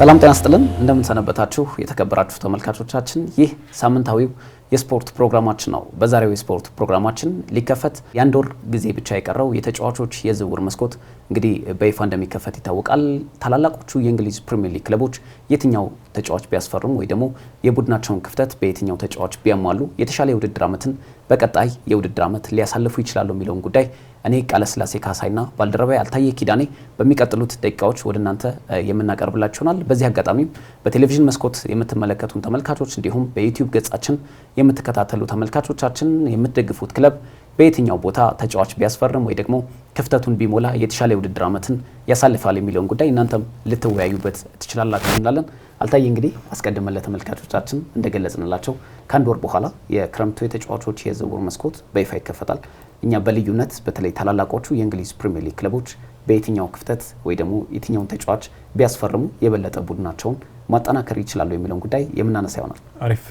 ሰላም ጤና ይስጥልን እንደምን ሰነበታችሁ የተከበራችሁ ተመልካቾቻችን ይህ ሳምንታዊው የስፖርት ፕሮግራማችን ነው። በዛሬው የስፖርት ፕሮግራማችን ሊከፈት የአንድ ወር ጊዜ ብቻ የቀረው የተጫዋቾች የዝውውር መስኮት እንግዲህ በይፋ እንደሚከፈት ይታወቃል። ታላላቆቹ የእንግሊዝ ፕሪሚየር ሊግ ክለቦች የትኛው ተጫዋች ቢያስፈርሙ ወይ ደግሞ የቡድናቸውን ክፍተት በየትኛው ተጫዋች ቢያሟሉ የተሻለ የውድድር ዓመትን በቀጣይ የውድድር ዓመት ሊያሳልፉ ይችላሉ የሚለውን ጉዳይ እኔ ቃለስላሴ ካሳይና ባልደረባዬ አልታየ ኪዳኔ በሚቀጥሉት ደቂቃዎች ወደ እናንተ የምናቀርብላችሁ ይሆናል። በዚህ አጋጣሚ በቴሌቪዥን መስኮት የምትመለከቱን ተመልካቾች እንዲሁም በዩቲዩብ ገጻችን የምትከታተሉ ተመልካቾቻችን የምትደግፉት ክለብ በየትኛው ቦታ ተጫዋች ቢያስፈርም ወይ ደግሞ ክፍተቱን ቢሞላ የተሻለ የውድድር ዓመትን ያሳልፋል የሚለውን ጉዳይ እናንተም ልትወያዩበት ትችላላችሁ እንላለን። አልታየ እንግዲህ አስቀድመን ለተመልካቾቻችን እንደገለጽንላቸው ከአንድ ወር በኋላ የክረምቱ የተጫዋቾች የዝውውር መስኮት በይፋ ይከፈታል። እኛ በልዩነት በተለይ ታላላቆቹ የእንግሊዝ ፕሪሚየር ሊግ ክለቦች በየትኛው ክፍተት ወይ ደግሞ የትኛውን ተጫዋች ቢያስፈርሙ የበለጠ ቡድናቸውን ማጠናከር ይችላሉ የሚለውን ጉዳይ የምናነሳ ይሆናል። አሪፍ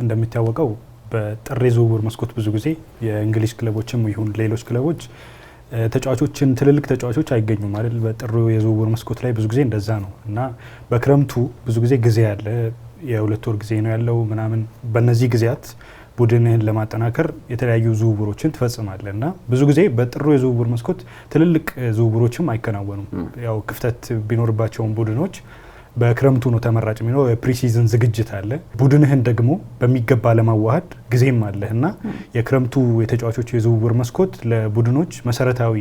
እንደሚታወቀው በጥር የዝውውር መስኮት ብዙ ጊዜ የእንግሊዝ ክለቦችም ይሁን ሌሎች ክለቦች ተጫዋቾችን ትልልቅ ተጫዋቾች አይገኙም አይደል? በጥሩ የዝውውር መስኮት ላይ ብዙ ጊዜ እንደዛ ነው እና በክረምቱ ብዙ ጊዜ ያለ የሁለት ወር ጊዜ ነው ያለው ምናምን በእነዚህ ጊዜያት ቡድንህን ለማጠናከር የተለያዩ ዝውውሮችን ትፈጽማለህ እና ብዙ ጊዜ በጥሩ የዝውውር መስኮት ትልልቅ ዝውውሮችም አይከናወኑም። ያው ክፍተት ቢኖርባቸውም ቡድኖች በክረምቱ ነው ተመራጭ የሚሆነው። የፕሪሲዝን ዝግጅት አለ፣ ቡድንህን ደግሞ በሚገባ ለማዋሃድ ጊዜም አለ እና የክረምቱ የተጫዋቾች የዝውውር መስኮት ለቡድኖች መሰረታዊ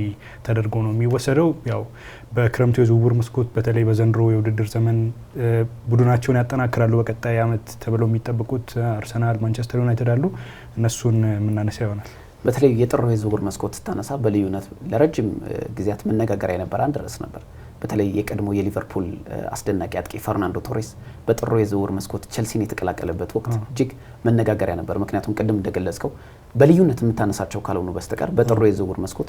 ተደርጎ ነው የሚወሰደው። ያው በክረምቱ የዝውውር መስኮት በተለይ በዘንድሮ የውድድር ዘመን ቡድናቸውን ያጠናክራሉ በቀጣይ ዓመት ተብለው የሚጠበቁት አርሰናል፣ ማንቸስተር ዩናይትድ አሉ። እነሱን የምናነሳ ይሆናል። በተለይ የጥሩ የዝውውር መስኮት ስታነሳ በልዩነት ለረጅም ጊዜያት መነጋገሪያ የነበረ አንድ ርዕስ ነበር። በተለይ የቀድሞ የሊቨርፑል አስደናቂ አጥቂ ፈርናንዶ ቶሬስ በጥሩ የዝውውር መስኮት ቸልሲን የተቀላቀለበት ወቅት እጅግ መነጋገሪያ ነበር። ምክንያቱም ቅድም እንደገለጽከው በልዩነት የምታነሳቸው ካልሆኑ በስተቀር በጥሩ የዝውውር መስኮት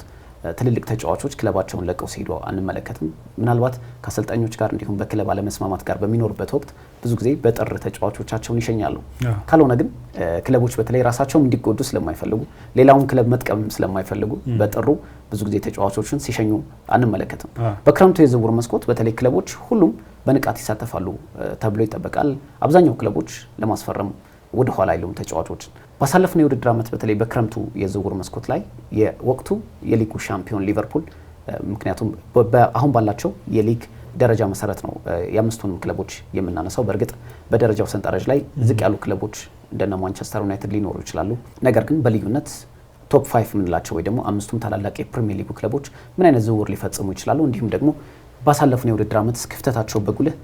ትልልቅ ተጫዋቾች ክለባቸውን ለቀው ሲሄዱ አንመለከትም። ምናልባት ከአሰልጣኞች ጋር እንዲሁም በክለብ አለመስማማት ጋር በሚኖርበት ወቅት ብዙ ጊዜ በጥር ተጫዋቾቻቸውን ይሸኛሉ። ካልሆነ ግን ክለቦች በተለይ ራሳቸውም እንዲጎዱ ስለማይፈልጉ ሌላውን ክለብ መጥቀም ስለማይፈልጉ በጥሩ ብዙ ጊዜ ተጫዋቾችን ሲሸኙ አንመለከትም። በክረምቱ የዝውውር መስኮት በተለይ ክለቦች ሁሉም በንቃት ይሳተፋሉ ተብሎ ይጠበቃል። አብዛኛው ክለቦች ለማስፈረም ወደ ኋላ አይሉም ተጫዋቾችን። ባሳለፍነው የውድድር ዓመት በተለይ በክረምቱ የዝውውር መስኮት ላይ የወቅቱ የሊጉ ሻምፒዮን ሊቨርፑል ምክንያቱም አሁን ባላቸው የሊግ ደረጃ መሰረት ነው የአምስቱንም ክለቦች የምናነሳው። በእርግጥ በደረጃው ሰንጠረዥ ላይ ዝቅ ያሉ ክለቦች እንደነ ማንቸስተር ዩናይትድ ሊኖሩ ይችላሉ። ነገር ግን በልዩነት ቶፕ 5 የምንላቸው ወይ ደግሞ አምስቱም ታላላቅ የፕሪሚየር ሊጉ ክለቦች ምን አይነት ዝውውር ሊፈጽሙ ይችላሉ፣ እንዲሁም ደግሞ ባሳለፍነው የውድድር ዓመት ክፍተታቸው በጉልህ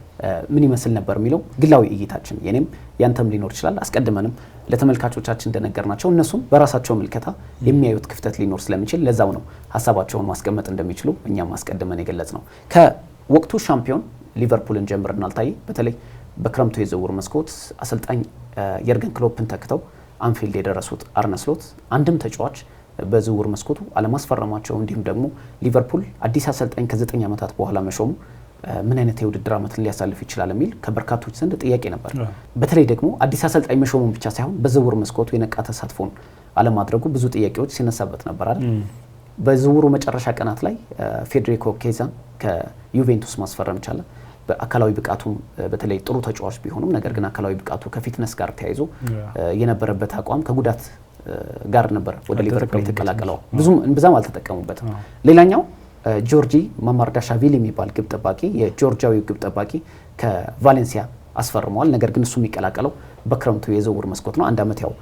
ምን ይመስል ነበር የሚለው ግላዊ እይታችን የኔም ያንተም ሊኖር ይችላል። አስቀድመንም ለተመልካቾቻችን እንደነገርናቸው እነሱም በራሳቸው ምልከታ የሚያዩት ክፍተት ሊኖር ስለሚችል ለዛው ነው ሀሳባቸውን ማስቀመጥ እንደሚችሉ እኛም አስቀድመን የገለጽ ነው። ከወቅቱ ሻምፒዮን ሊቨርፑልን ጀምረን አልታየ በተለይ በክረምቱ የዝውውር መስኮት አሰልጣኝ የርገን ክሎፕን ተክተው አንፊልድ የደረሱት አርነ ስሎት አንድም ተጫዋች በዝውውር መስኮቱ አለማስፈረማቸው እንዲሁም ደግሞ ሊቨርፑል አዲስ አሰልጣኝ ከ9 ዓመታት በኋላ መሾሙ ምን አይነት የውድድር ዓመትን ሊያሳልፍ ይችላል የሚል ከበርካቶች ዘንድ ጥያቄ ነበር። በተለይ ደግሞ አዲስ አሰልጣኝ መሾሙን ብቻ ሳይሆን በዝውውር መስኮቱ የነቃ ተሳትፎን አለማድረጉ ብዙ ጥያቄዎች ሲነሳበት ነበር አይደል? በዝውውሩ መጨረሻ ቀናት ላይ ፌዴሪኮ ኬዛን ከዩቬንቱስ ማስፈረም ቻለ። በአካላዊ ብቃቱ በተለይ ጥሩ ተጫዋች ቢሆንም ነገር ግን አካላዊ ብቃቱ ከፊትነስ ጋር ተያይዞ የነበረበት አቋም ከጉዳት ጋር ነበር ወደ ሊቨርፑል የተቀላቀለው። ብዙም አልተጠቀሙበትም። ሌላኛው ጆርጂ ማማርዳሻቪሊ የሚባል ግብ ጠባቂ የጆርጂያዊው ግብ ጠባቂ ከቫሌንሲያ አስፈርመዋል። ነገር ግን እሱ የሚቀላቀለው በክረምቱ የዝውውር መስኮት ነው። አንድ ዓመት ያው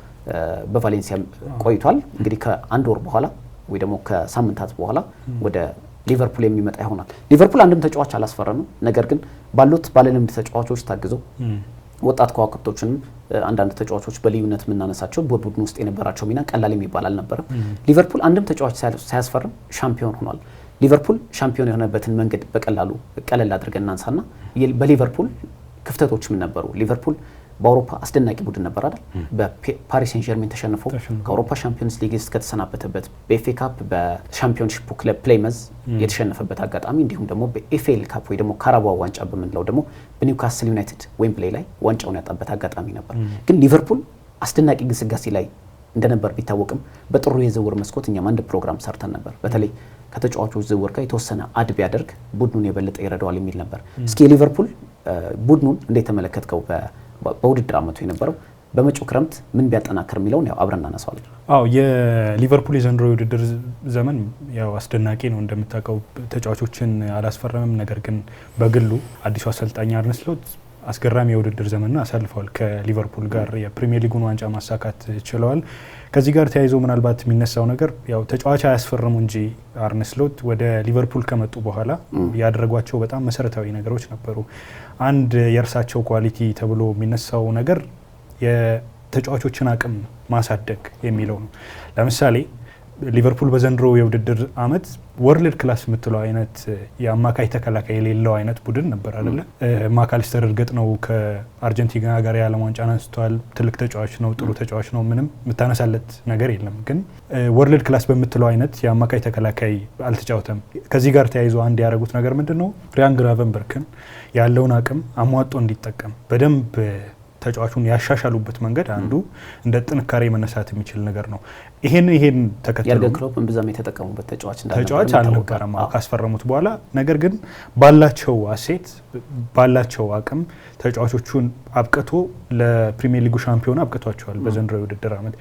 በቫሌንሲያ ቆይቷል። እንግዲህ ከአንድ ወር በኋላ ወይ ደግሞ ከሳምንታት በኋላ ወደ ሊቨርፑል የሚመጣ ይሆናል። ሊቨርፑል አንድም ተጫዋች አላስፈረመም። ነገር ግን ባሉት ባለልምድ ተጫዋቾች ታግዘው ወጣት ከዋክብቶችንም አንዳንድ ተጫዋቾች በልዩነት የምናነሳቸው በቡድን ውስጥ የነበራቸው ሚና ቀላል የሚባል አልነበረም። ሊቨርፑል አንድም ተጫዋች ሳያስፈርም ሻምፒዮን ሆኗል። ሊቨርፑል ሻምፒዮን የሆነበትን መንገድ በቀላሉ ቀለል አድርገን እናንሳና በሊቨርፑል ክፍተቶች ምን ነበሩ? ሊቨርፑል በአውሮፓ አስደናቂ ቡድን ነበር አይደል? በፓሪስ ሴን ጀርሜን ተሸንፎ ከአውሮፓ ሻምፒዮንስ ሊግ ከተሰናበተበት በኤፍኤ ካፕ በሻምፒዮንሺፕ ክለብ ፕሌመዝ የተሸነፈበት አጋጣሚ እንዲሁም ደግሞ በኤፍኤል ካፕ ወይ ደግሞ ካራባኦ ዋንጫ በመንለው ደግሞ በኒውካስል ዩናይትድ ዌምብሌይ ላይ ዋንጫውን ያጣበት አጋጣሚ ነበር። ግን ሊቨርፑል አስደናቂ ግስጋሴ ላይ እንደነበር ቢታወቅም በጥሩ የዝውውር መስኮት እኛም አንድ ፕሮግራም ሰርተን ነበር። በተለይ ከተጫዋቾች ዝውውር ጋር የተወሰነ አድ ቢያደርግ ቡድኑን የበለጠ ይረዳዋል የሚል ነበር። እስኪ ሊቨርፑል ቡድኑን እንዴት ተመለከትከው? በውድድር አመቱ የነበረው በመጪው ክረምት ምን ቢያጠናክር የሚለውን ያው አብረን እናነሳዋለን። አዎ የሊቨርፑል የዘንድሮ የውድድር ዘመን ያው አስደናቂ ነው። እንደምታውቀው ተጫዋቾችን አላስፈረመም። ነገር ግን በግሉ አዲሱ አሰልጣኝ አርነ ስሎት አስገራሚ የውድድር ዘመንን አሳልፈዋል። ከሊቨርፑል ጋር የፕሪሚየር ሊጉን ዋንጫ ማሳካት ችለዋል። ከዚህ ጋር ተያይዞ ምናልባት የሚነሳው ነገር ያው ተጫዋች አያስፈርሙ እንጂ አርነ ስሎት ወደ ሊቨርፑል ከመጡ በኋላ ያደረጓቸው በጣም መሰረታዊ ነገሮች ነበሩ። አንድ የእርሳቸው ኳሊቲ ተብሎ የሚነሳው ነገር የተጫዋቾችን አቅም ማሳደግ የሚለው ነው። ለምሳሌ ሊቨርፑል በዘንድሮ የውድድር አመት ወርልድ ክላስ የምትለው አይነት የአማካይ ተከላካይ የሌለው አይነት ቡድን ነበር አይደለ? ማካሊስተር እርግጥ ነው ከአርጀንቲና ጋር የዓለም ዋንጫን አንስቷል። ትልቅ ተጫዋች ነው፣ ጥሩ ተጫዋች ነው፣ ምንም የምታነሳለት ነገር የለም። ግን ወርልድ ክላስ በምትለው አይነት የአማካይ ተከላካይ አልተጫወተም። ከዚህ ጋር ተያይዞ አንድ ያደረጉት ነገር ምንድን ነው? ሪያን ግራቨንበርክን ያለውን አቅም አሟጦ እንዲጠቀም በደንብ ተጫዋቹን ያሻሻሉበት መንገድ አንዱ እንደ ጥንካሬ መነሳት የሚችል ነገር ነው። ይሄን ተከትሎ የርገን ክሎፕ እንብዛም የተጠቀሙበት ተጫዋች አልነበረም ካስፈረሙት በኋላ። ነገር ግን ባላቸው አሴት ባላቸው አቅም ተጫዋቾቹን አብቅቶ ለፕሪሚየር ሊጉ ሻምፒዮን አብቅቷቸዋል በዘንድሮ የውድድር አመት።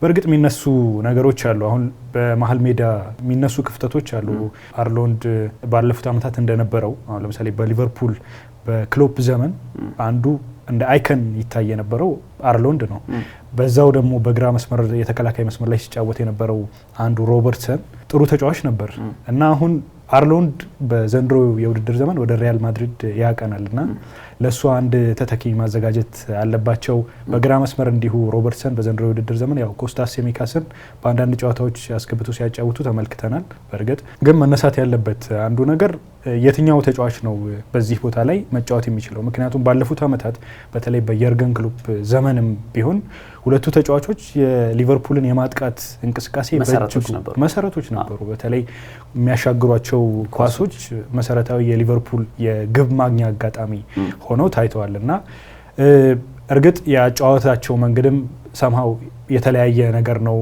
በእርግጥ የሚነሱ ነገሮች አሉ። አሁን በመሀል ሜዳ የሚነሱ ክፍተቶች አሉ። አርሎንድ ባለፉት አመታት እንደነበረው አሁን ለምሳሌ በሊቨርፑል በክሎፕ ዘመን አንዱ እንደ አይከን ይታይ የነበረው አርሎንድ ነው። በዛው ደግሞ በግራ መስመር የተከላካይ መስመር ላይ ሲጫወት የነበረው አንዱ ሮበርትሰን ጥሩ ተጫዋች ነበር እና አሁን አርሎንድ በዘንድሮ የውድድር ዘመን ወደ ሪያል ማድሪድ ያቀናልና ለሱ አንድ ተተኪ ማዘጋጀት አለባቸው። በግራ መስመር እንዲሁ ሮበርትሰን በዘንድሮ የውድድር ዘመን ያው ኮስታስ ሴሚካስን በአንዳንድ ጨዋታዎች ያስገብቶ ሲያጫውቱ ተመልክተናል። በእርግጥ ግን መነሳት ያለበት አንዱ ነገር የትኛው ተጫዋች ነው በዚህ ቦታ ላይ መጫወት የሚችለው? ምክንያቱም ባለፉት አመታት በተለይ በየርገን ክሎፕ ዘመንም ቢሆን ሁለቱ ተጫዋቾች የሊቨርፑልን የማጥቃት እንቅስቃሴ መሰረቶች ነበሩ። በተለይ የሚያሻግሯቸው ኳሶች መሰረታዊ የሊቨርፑል የግብ ማግኛ አጋጣሚ ሆነው ታይተዋል እና እርግጥ የጨዋታቸው መንገድም ሰምሃው የተለያየ ነገር ነው።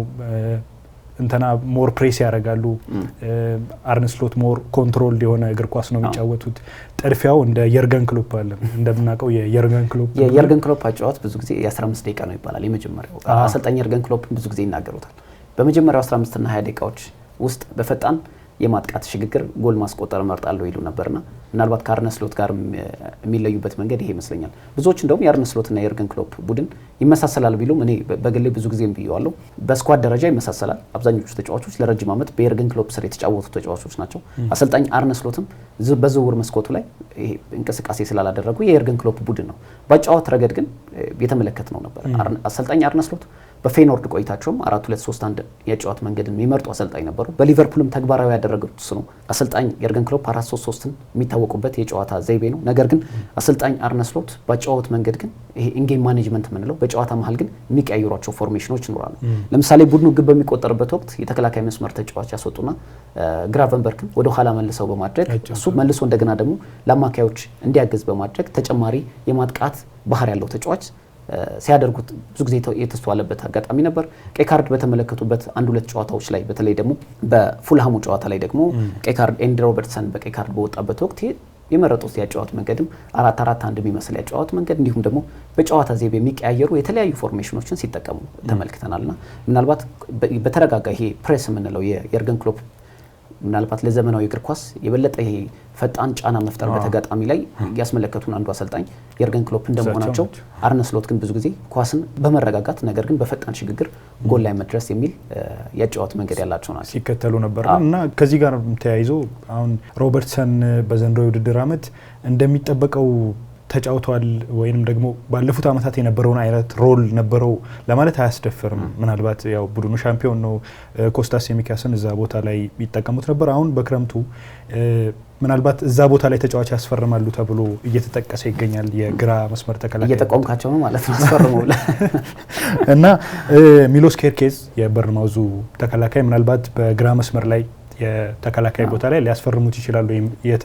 እንተና ሞር ፕሬስ ያደርጋሉ። አርነ ስሎት ሞር ኮንትሮል የሆነ እግር ኳስ ነው የሚጫወቱት። ጥድፊያው እንደ የርገን ክሎፕ አለ። እንደምናውቀው የየርገን ክሎፕ አጫዋት ብዙ ጊዜ የ15 ደቂቃ ነው ይባላል። የመጀመሪያው አሰልጣኝ የርገን ክሎፕ ብዙ ጊዜ ይናገሩታል። በመጀመሪያው 15 እና 20 ደቂቃዎች ውስጥ በፈጣን የማጥቃት ሽግግር ጎል ማስቆጠር እመርጣለሁ ይሉ ነበርና ምናልባት ከአርነ ስሎት ጋር የሚለዩበት መንገድ ይሄ ይመስለኛል። ብዙዎች እንደውም የአርነ ስሎትና የርገን ክሎፕ ቡድን ይመሳሰላል ቢሉም እኔ በግሌ ብዙ ጊዜም ብየዋለሁ። በስኳድ ደረጃ ይመሳሰላል። አብዛኞቹ ተጫዋቾች ለረጅም ዓመት በየርገን ክሎፕ ስር የተጫወቱ ተጫዋቾች ናቸው። አሰልጣኝ አርነ ስሎትም በዝውውር መስኮቱ ላይ ይሄ እንቅስቃሴ ስላላደረጉ የየርገን ክሎፕ ቡድን ነው። በጨዋታ ረገድ ግን የተመለከትነው ነበር። አሰልጣኝ አርነ ስሎት በፌኖርድ ቆይታቸውም 4-2-3-1 የጨዋታ መንገድን የሚመርጡ አሰልጣኝ ነበሩ። በሊቨርፑልም ተግባራዊ ያደረጉት እሱ ነው። አሰልጣኝ የርገን ክሎፕ 4-3-3ን የሚታወቁበት የጨዋታ ዘይቤ ነው። ነገር ግን አሰልጣኝ አርነ ስሎት በጨዋታ መንገድ ግን ይሄ ኢንጌም ማኔጅመንት የምንለው በጨዋታ መሀል ግን የሚቀያየሯቸው ፎርሜሽኖች ይኖራሉ። ለምሳሌ ቡድኑ ግብ በሚቆጠርበት ወቅት የተከላካይ መስመር ተጫዋች ያስወጡና ግራቨንበርክን ወደ ኋላ መልሰው በማድረግ እሱ መልሶ እንደገና ደግሞ ለአማካዮች እንዲያገዝ በማድረግ ተጨማሪ የማጥቃት ባህር ያለው ተጫዋች ሲያደርጉት ብዙ ጊዜ የተስተዋለበት አጋጣሚ ነበር። ቀይ ካርድ በተመለከቱበት አንድ ሁለት ጨዋታዎች ላይ በተለይ ደግሞ በፉልሃሙ ጨዋታ ላይ ደግሞ ቀይ ካርድ ኤንዲ ሮበርትሰን በቀይ ካርድ በወጣበት ወቅት የመረጡት ያጨዋወት መንገድም 4-4-1 የሚመስል ያጨዋወት መንገድ እንዲሁም ደግሞ በጨዋታ ዘይቤ የሚቀያየሩ የተለያዩ ፎርሜሽኖችን ሲጠቀሙ ተመልክተናልና ምናልባት በተረጋጋ ይሄ ፕሬስ የምንለው የየርገን ክሎፕ ምናልባት ለዘመናዊ እግር ኳስ የበለጠ ይሄ ፈጣን ጫና መፍጠር በተጋጣሚ ላይ ያስመለከቱን አንዱ አሰልጣኝ የርገን ክሎፕ እንደመሆናቸው አርነ ስሎት ግን ብዙ ጊዜ ኳስን በመረጋጋት ነገር ግን በፈጣን ሽግግር ጎል ላይ መድረስ የሚል ያጨዋወት መንገድ ያላቸው ናቸው ሲከተሉ ነበር እና ከዚህ ጋር ተያይዞ አሁን ሮበርትሰን በዘንድሮ የውድድር አመት እንደሚጠበቀው ተጫውቷል ወይንም ደግሞ ባለፉት አመታት የነበረውን አይነት ሮል ነበረው ለማለት አያስደፍርም። ምናልባት ያው ቡድኑ ሻምፒዮን ነው። ኮስታስ ሴሚካስን እዛ ቦታ ላይ ይጠቀሙት ነበር። አሁን በክረምቱ ምናልባት እዛ ቦታ ላይ ተጫዋች ያስፈርማሉ ተብሎ እየተጠቀሰ ይገኛል። የግራ መስመር ተከላካይ እየተቆምካቸው ነው ማለት ነው አስፈርመው እና ሚሎስ ኬርኬዝ የበርንማውዙ ተከላካይ ምናልባት በግራ መስመር ላይ የተከላካይ ቦታ ላይ ሊያስፈርሙት ይችላሉ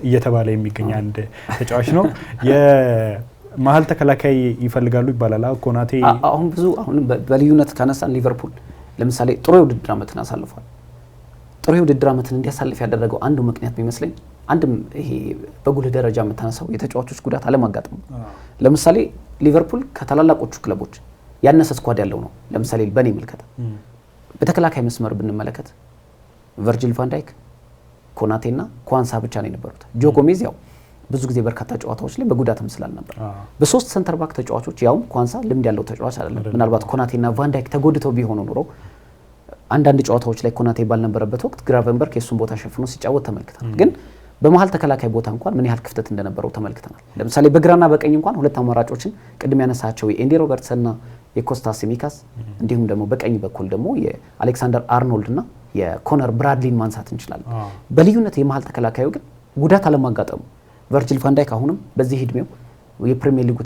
እየተባለ የሚገኝ አንድ ተጫዋች ነው። የመሀል ተከላካይ ይፈልጋሉ ይባላል። ኮናቴ አሁን በልዩነት ካነሳን ሊቨርፑል ለምሳሌ ጥሩ የውድድር አመትን አሳልፏል። ጥሩ የውድድር ዓመትን እንዲያሳልፍ ያደረገው አንዱ ምክንያት የሚመስለኝ አንድም ይሄ በጉልህ ደረጃ የምታነሳው የተጫዋቾች ጉዳት አለማጋጠሙ። ለምሳሌ ሊቨርፑል ከታላላቆቹ ክለቦች ያነሰ ስኳድ ያለው ነው። ለምሳሌ በኔ መልከታ በተከላካይ መስመር ብንመለከት ቨርጂል ቫን ዳይክ፣ ኮናቴና ኳንሳ ብቻ ነው የነበሩት። ጆ ጎሜዝ ያው ብዙ ጊዜ በርካታ ጨዋታዎች ላይ በጉዳትም ስላልነበር በሶስት ሴንተር ባክ ተጫዋቾች ያው ኳንሳ ልምድ ያለው ተጫዋች አይደለም። ምናልባት ኮናቴና ቫን ዳይክ ተጎድተው ቢሆኑ ኑሮ አንዳንድ ጨዋታዎች ላይ ኮናቴ ባልነበረበት ወቅት ግራቨንበርግ የሱን ቦታ ሸፍኖ ሲጫወት ተመልክተናል። ግን በመሃል ተከላካይ ቦታ እንኳን ምን ያህል ክፍተት እንደነበረው ተመልክተናል። ለምሳሌ በግራና በቀኝ እንኳን ሁለት አማራጮችን ቅድም ያነሳቸው የኤንዲ ሮበርትሰንና የኮስታስ ሲሚካስ እንዲሁም ደግሞ በቀኝ በኩል ደግሞ የአሌክሳንደር አርኖልድና የኮነር ብራድሊን ማንሳት እንችላለን። በልዩነት የመሃል ተከላካዩ ግን ጉዳት አለማጋጠሙ ቨርጂል ቫን ዳይክ አሁንም በዚህ እድሜው የፕሪሚየር ሊጉ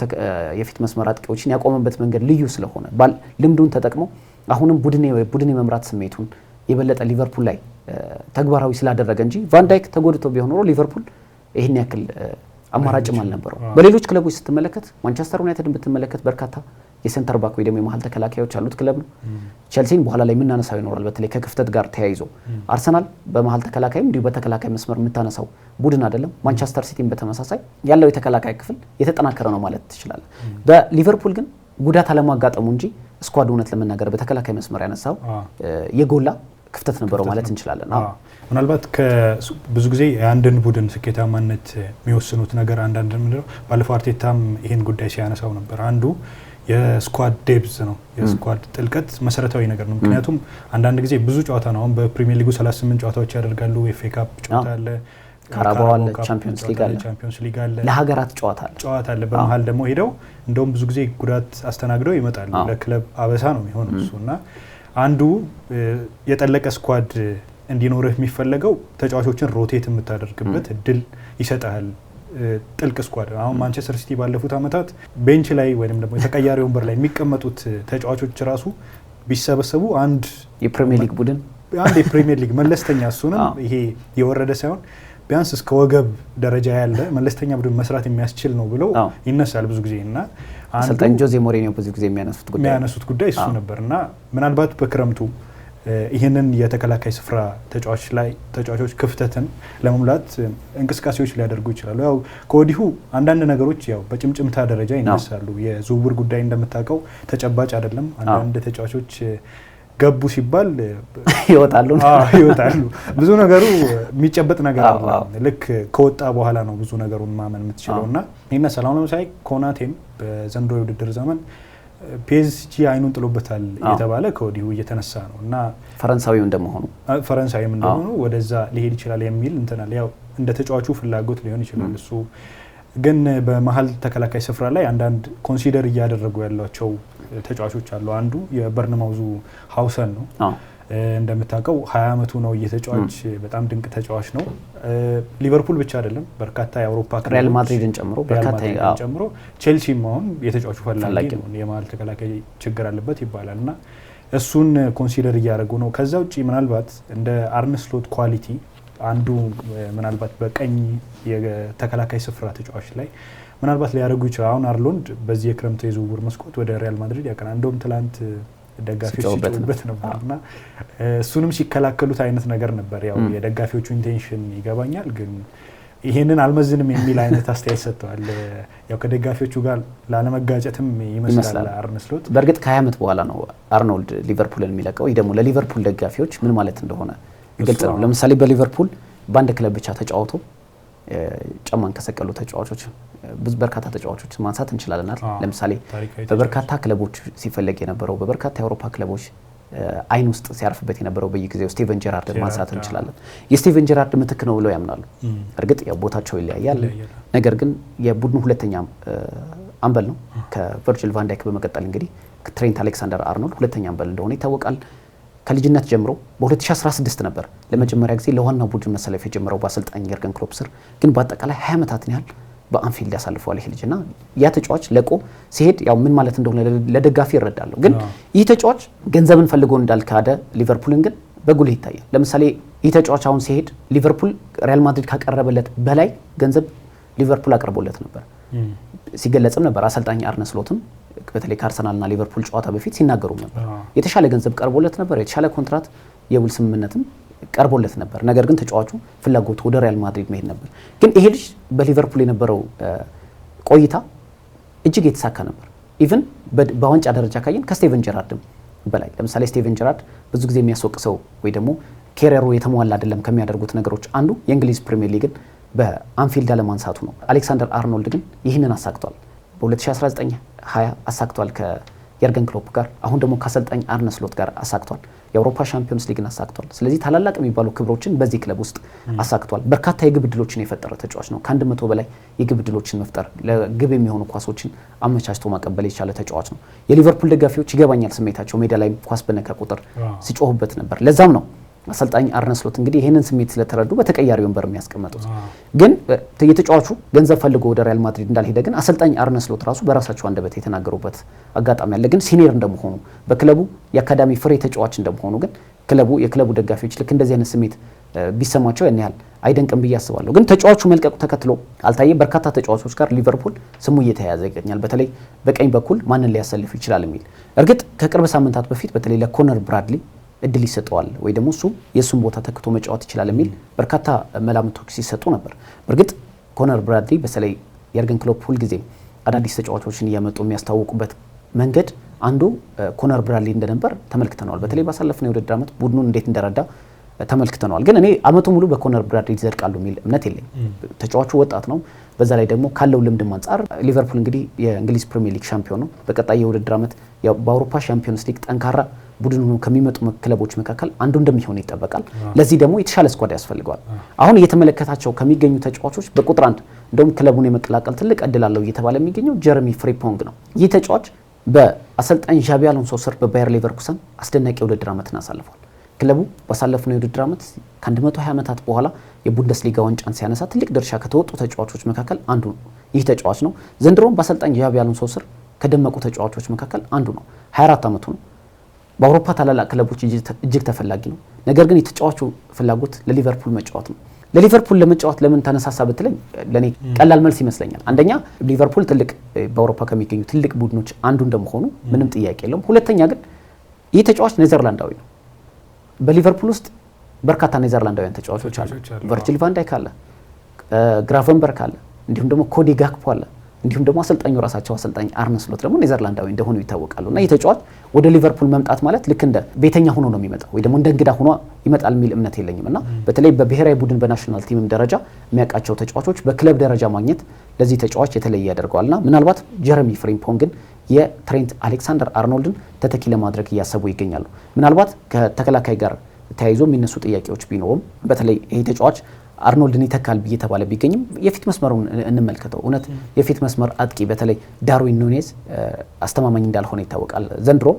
የፊት መስመር አጥቂዎችን ያቆመበት መንገድ ልዩ ስለሆነ ልምዱን ተጠቅሞ አሁንም ቡድን የመምራት ስሜቱን የበለጠ ሊቨርፑል ላይ ተግባራዊ ስላደረገ እንጂ ቫን ዳይክ ተጎድቶ ቢሆን ኖሮ ሊቨርፑል ይሄን ያክል አማራጭም አልነበረው። በሌሎች ክለቦች ስትመለከት ማንቸስተር ዩናይትድን ብትመለከት በርካታ የሴንተር ባክ ወይ ደግሞ የመሃል ተከላካዮች ያሉት ክለብ ነው። ቼልሲን በኋላ ላይ የምናነሳው ይኖራል በተለይ ከክፍተት ጋር ተያይዞ። አርሰናል በመሃል ተከላካይም እንዲሁ በተከላካይ መስመር የምታነሳው ቡድን አይደለም። ማንቸስተር ሲቲን በተመሳሳይ ያለው የተከላካይ ክፍል የተጠናከረ ነው ማለት ትችላለን። በሊቨርፑል ግን ጉዳት አለማጋጠሙ እንጂ ስኳድ እውነት ለመናገር በተከላካይ መስመር ያነሳው የጎላ ክፍተት ነበረው ማለት እንችላለን። ምናልባት ብዙ ጊዜ የአንድን ቡድን ስኬታማነት የሚወስኑት ነገር አንዳንድ ምንድነው ባለፈው አርቴታም ይሄን ጉዳይ ሲያነሳው ነበር። አንዱ የስኳድ ዴፕዝ ነው። የስኳድ ጥልቀት መሰረታዊ ነገር ነው። ምክንያቱም አንዳንድ ጊዜ ብዙ ጨዋታ ነው። አሁን በፕሪሚየር ሊጉ 38 ጨዋታዎች ያደርጋሉ። ኤፍኤ ካፕ ጨዋታ አለ፣ ካራባኦ አለ፣ ቻምፒዮንስ ሊግ አለ፣ ለሀገራት ጨዋታ አለ። በመሀል ደግሞ ሄደው እንደውም ብዙ ጊዜ ጉዳት አስተናግደው ይመጣሉ። ለክለብ አበሳ ነው የሚሆነው እሱና አንዱ የጠለቀ ስኳድ እንዲኖርህ የሚፈለገው ተጫዋቾችን ሮቴት የምታደርግበት እድል ይሰጣል። ጥልቅ ስኳድ አሁን ማንቸስተር ሲቲ ባለፉት አመታት ቤንች ላይ ወይንም ደግሞ የተቀያሪ ወንበር ላይ የሚቀመጡት ተጫዋቾች ራሱ ቢሰበሰቡ አንድ የፕሪሚየር ሊግ ቡድን አንድ የፕሪሚየር ሊግ መለስተኛ እሱንም ይሄ የወረደ ሳይሆን ቢያንስ እስከ ወገብ ደረጃ ያለ መለስተኛ ቡድን መስራት የሚያስችል ነው ብለው ይነሳል ብዙ ጊዜ እና አሰልጣኝ ጆዜ ሞሪኒዮ ብዙ ጊዜ የሚያነሱት ጉዳይ እሱ ነበርና ምናልባት በክረምቱ ይህንን የተከላካይ ስፍራ ተጫዋቾች ክፍተትን ለመሙላት እንቅስቃሴዎች ሊያደርጉ ይችላሉ። ያው ከወዲሁ አንዳንድ ነገሮች ያው በጭምጭምታ ደረጃ ይነሳሉ። የዝውውር ጉዳይ እንደምታውቀው ተጨባጭ አይደለም። አንዳንድ ተጫዋቾች ገቡ ሲባል ይወጣሉ። ብዙ ነገሩ የሚጨበጥ ነገር አለ። ልክ ከወጣ በኋላ ነው ብዙ ነገሩን ማመን የምትችለውና ይነሳል። አሁን ለምሳሌ ኮናቴም በዘንድሮ የውድድር ዘመን ፒኤስጂ አይኑን ጥሎበታል የተባለ ከወዲሁ እየተነሳ ነው እና ፈረንሳዊም እንደመሆኑ ወደዛ ሊሄድ ይችላል የሚል እንትናል። ያው እንደ ተጫዋቹ ፍላጎት ሊሆን ይችላል። እሱ ግን በመሀል ተከላካይ ስፍራ ላይ አንዳንድ ኮንሲደር እያደረጉ ያሏቸው ተጫዋቾች አሉ። አንዱ የበርንማውዙ ሀውሰን ነው። እንደምታውቀው 20 አመቱ ነው። የተጫዋች በጣም ድንቅ ተጫዋች ነው። ሊቨርፑል ብቻ አይደለም በርካታ የአውሮፓ ክለቦች ሪያል ማድሪድን ጨምሮ ቼልሲም አሁን የተጫዋቹ ፈላጊ ነው። የመሀል ተከላካይ ችግር አለበት ይባላል እና እሱን ኮንሲደር እያደረጉ ነው። ከዛ ውጪ ምናልባት እንደ አርነ ስሎት ኳሊቲ አንዱ ምናልባት በቀኝ የተከላካይ ስፍራ ተጫዋች ላይ ምናልባት ሊያደርጉ ይችላል። አሁን አርሎንድ በዚህ የክረምት የዝውውር መስኮት ወደ ሪያል ማድሪድ ያቀና እንደውም ትላንት ደጋፊዎች ሲጮሁበት ነበርና እሱንም ሲከላከሉት አይነት ነገር ነበር። ያው የደጋፊዎቹ ኢንቴንሽን ይገባኛል፣ ግን ይሄንን አልመዝንም የሚል አይነት አስተያየት ሰጥተዋል። ያው ከደጋፊዎቹ ጋር ላለመጋጨትም ይመስላል አርነ ስሎት። በእርግጥ ከ20 አመት በኋላ ነው አርኖልድ ሊቨርፑልን የሚለቀው። ይሄ ደግሞ ለሊቨርፑል ደጋፊዎች ምን ማለት እንደሆነ ግልጽ ነው። ለምሳሌ በሊቨርፑል በአንድ ክለብ ብቻ ተጫውቶ ጫማን ከሰቀሉ ተጫዋቾች በርካታ ተጫዋቾች ማንሳት እንችላለን። ለምሳሌ በበርካታ ክለቦች ሲፈለግ የነበረው በበርካታ የአውሮፓ ክለቦች አይን ውስጥ ሲያርፍበት የነበረው በየጊዜው ስቲቨን ጀራርድ ማንሳት እንችላለን። የስቲቨን ጀራርድ ምትክ ነው ብለው ያምናሉ። እርግጥ ያው ቦታቸው ይለያያል፣ ነገር ግን የቡድኑ ሁለተኛ አምበል ነው። ከቨርጂል ቫን ዳይክ በመቀጠል እንግዲህ ትሬንት አሌክሳንደር አርኖልድ ሁለተኛ አምበል እንደሆነ ይታወቃል። ከልጅነት ጀምሮ በ2016 ነበር ለመጀመሪያ ጊዜ ለዋናው ቡድን መሰለፍ የጀመረው በአሰልጣኝ የርገን ክሎፕ ስር። ግን በአጠቃላይ 20 አመታትን ያህል በአንፊልድ ያሳልፈዋል ይሄ ልጅና ያ ተጫዋች ለቆ ሲሄድ ያው ምን ማለት እንደሆነ ለደጋፊ ይረዳለሁ። ግን ይህ ተጫዋች ገንዘብን ፈልጎ እንዳልካደ ሊቨርፑልን ግን በጉልህ ይታያል። ለምሳሌ ይህ ተጫዋች አሁን ሲሄድ ሊቨርፑል ሪያል ማድሪድ ካቀረበለት በላይ ገንዘብ ሊቨርፑል አቅርቦለት ነበር ሲገለጽም ነበር። አሰልጣኝ አርነ ስሎትም በተለይ ከአርሰናልና ሊቨርፑል ጨዋታ በፊት ሲናገሩ ነበር። የተሻለ ገንዘብ ቀርቦለት ነበር፣ የተሻለ ኮንትራት የውል ስምምነትም ቀርቦለት ነበር። ነገር ግን ተጫዋቹ ፍላጎቱ ወደ ሪያል ማድሪድ መሄድ ነበር። ግን ይሄ ልጅ በሊቨርፑል የነበረው ቆይታ እጅግ የተሳካ ነበር። ኢቭን በዋንጫ ደረጃ ካየን ከስቴቨን ጀራርድም በላይ ለምሳሌ ስቴቨን ጀራርድ ብዙ ጊዜ የሚያስወቅሰው ወይ ደግሞ ኬሪየሩ የተሟላ አይደለም ከሚያደርጉት ነገሮች አንዱ የእንግሊዝ ፕሪሚየር ሊግን በአንፊልድ አለማንሳቱ ነው። አሌክሳንደር አርኖልድ ግን ይህንን አሳክቷል። በ2019-20 አሳክቷል ከየርገን ክሎፕ ጋር፣ አሁን ደግሞ ከአሰልጣኝ አርነ ስሎት ጋር አሳክቷል። የአውሮፓ ሻምፒዮንስ ሊግን አሳክቷል። ስለዚህ ታላላቅ የሚባሉ ክብሮችን በዚህ ክለብ ውስጥ አሳክቷል። በርካታ የግብ ዕድሎችን የፈጠረ ተጫዋች ነው። ከ100 በላይ የግብ ዕድሎችን መፍጠር፣ ለግብ የሚሆኑ ኳሶችን አመቻችቶ ማቀበል የቻለ ተጫዋች ነው። የሊቨርፑል ደጋፊዎች ይገባኛል ስሜታቸው፣ ሜዳ ላይ ኳስ በነካ ቁጥር ሲጮሁበት ነበር። ለዛም ነው አሰልጣኝ አርነ ስሎት እንግዲህ ይህንን ስሜት ስለተረዱ በተቀያሪ ወንበር የሚያስቀምጡት። ግን የተጫዋቹ ገንዘብ ፈልጎ ወደ ሪያል ማድሪድ እንዳልሄደ ግን አሰልጣኝ አርነ ስሎት ራሱ በራሳቸው አንደበት የተናገሩበት አጋጣሚ አለ። ግን ሲኒየር እንደመሆኑ በክለቡ የአካዳሚ ፍሬ ተጫዋች እንደመሆኑ ግን የክለቡ ደጋፊዎች ልክ እንደዚህ አይነት ስሜት ቢሰማቸው ያን ያህል አይደንቅም ብዬ አስባለሁ። ግን ተጫዋቹ መልቀቁ ተከትሎ አልታየ በርካታ ተጫዋቾች ጋር ሊቨርፑል ስሙ እየተያያዘ ይገኛል። በተለይ በቀኝ በኩል ማንን ሊያሰልፍ ይችላል የሚል እርግጥ ከቅርብ ሳምንታት በፊት በተለይ ለኮነር ብራድሊ እድል ይሰጠዋል ወይ ደግሞ እሱ የእሱን ቦታ ተክቶ መጫወት ይችላል የሚል በርካታ መላምቶች ሲሰጡ ነበር። በእርግጥ ኮነር ብራድሊ በተለይ የርገን ክሎፕ ሁልጊዜ አዳዲስ ተጫዋቾችን እያመጡ የሚያስታውቁበት መንገድ አንዱ ኮነር ብራድሊ እንደነበር ተመልክተነዋል። በተለይ ባሳለፍነው የውድድር ዓመት ቡድኑን እንዴት እንደረዳ ተመልክተነዋል። ግን እኔ አመቱ ሙሉ በኮነር ብራድሊ ይዘልቃሉ የሚል እምነት የለኝም። ተጫዋቹ ወጣት ነው። በዛ ላይ ደግሞ ካለው ልምድም አንጻር ሊቨርፑል እንግዲህ የእንግሊዝ ፕሪሚየር ሊግ ሻምፒዮን ነው። በቀጣይ የውድድር ዓመት በአውሮፓ ሻምፒዮንስ ሊግ ጠንካራ ቡድን ሆኖ ከሚመጡ ክለቦች መካከል አንዱ እንደሚሆን ይጠበቃል። ለዚህ ደግሞ የተሻለ ስኳድ ያስፈልገዋል። አሁን እየተመለከታቸው ከሚገኙ ተጫዋቾች በቁጥር አንድ እንደውም ክለቡን የመቀላቀል ትልቅ እድል አለው እየተባለ የሚገኘው ጀረሚ ፍሪምፖንግ ነው። ይህ ተጫዋች በአሰልጣኝ ዣቢ አሎንሶ ስር በባየር ሌቨርኩሰን አስደናቂ የውድድር ዓመትን አሳልፏል። ክለቡ ባሳለፍነው የውድድር ዓመት ከ120 ዓመታት በኋላ የቡንደስሊጋ ዋንጫን ሲያነሳ ትልቅ ድርሻ ከተወጡ ተጫዋቾች መካከል አንዱ ነው። ይህ ተጫዋች ነው። ዘንድሮም በአሰልጣኝ ዣቢ አሎንሶ ስር ከደመቁ ተጫዋቾች መካከል አንዱ ነው። 24 ዓመቱ ነው። በአውሮፓ ታላላቅ ክለቦች እጅግ ተፈላጊ ነው። ነገር ግን የተጫዋቹ ፍላጎት ለሊቨርፑል መጫወት ነው። ለሊቨርፑል ለመጫወት ለምን ተነሳሳ ብትለኝ ለኔ ቀላል መልስ ይመስለኛል። አንደኛ ሊቨርፑል ትልቅ በአውሮፓ ከሚገኙ ትልቅ ቡድኖች አንዱ እንደመሆኑ ምንም ጥያቄ የለውም። ሁለተኛ ግን ይህ ተጫዋች ኔዘርላንዳዊ ነው። በሊቨርፑል ውስጥ በርካታ ኔዘርላንዳውያን ተጫዋቾች አሉ። ቨርጂል ቫን ዳይክ አለ፣ ግራቨንበርግ አለ፣ እንዲሁም ደግሞ ኮዲ ጋክፖ አለ፣ እንዲሁም ደግሞ አሰልጣኙ ራሳቸው አሰልጣኝ አርነ ስሎት ደግሞ ኔዘርላንዳዊ እንደሆኑ ይታወቃሉ። እና ይህ ተጫዋች ወደ ሊቨርፑል መምጣት ማለት ልክ እንደ ቤተኛ ሆኖ ነው የሚመጣው ወይ ደግሞ እንደ እንግዳ ሆኖ ይመጣል የሚል እምነት የለኝም። እና በተለይ በብሔራዊ ቡድን በናሽናል ቲምም ደረጃ የሚያውቃቸው ተጫዋቾች በክለብ ደረጃ ማግኘት ለዚህ ተጫዋች የተለየ ያደርገዋልና ምናልባት ጀረሚ ፍሪምፖንግን የትሬንት አሌክሳንደር አርኖልድን ተተኪ ለማድረግ እያሰቡ ይገኛሉ። ምናልባት ከተከላካይ ጋር ተያይዞ የሚነሱ ጥያቄዎች ቢኖሩም በተለይ ይህ ተጫዋች አርኖልድን ይተካል ብዬ ተባለ ቢገኝም የፊት መስመሩን እንመልከተው። እውነት የፊት መስመር አጥቂ በተለይ ዳርዊን ኑኔዝ አስተማማኝ እንዳልሆነ ይታወቃል። ዘንድሮ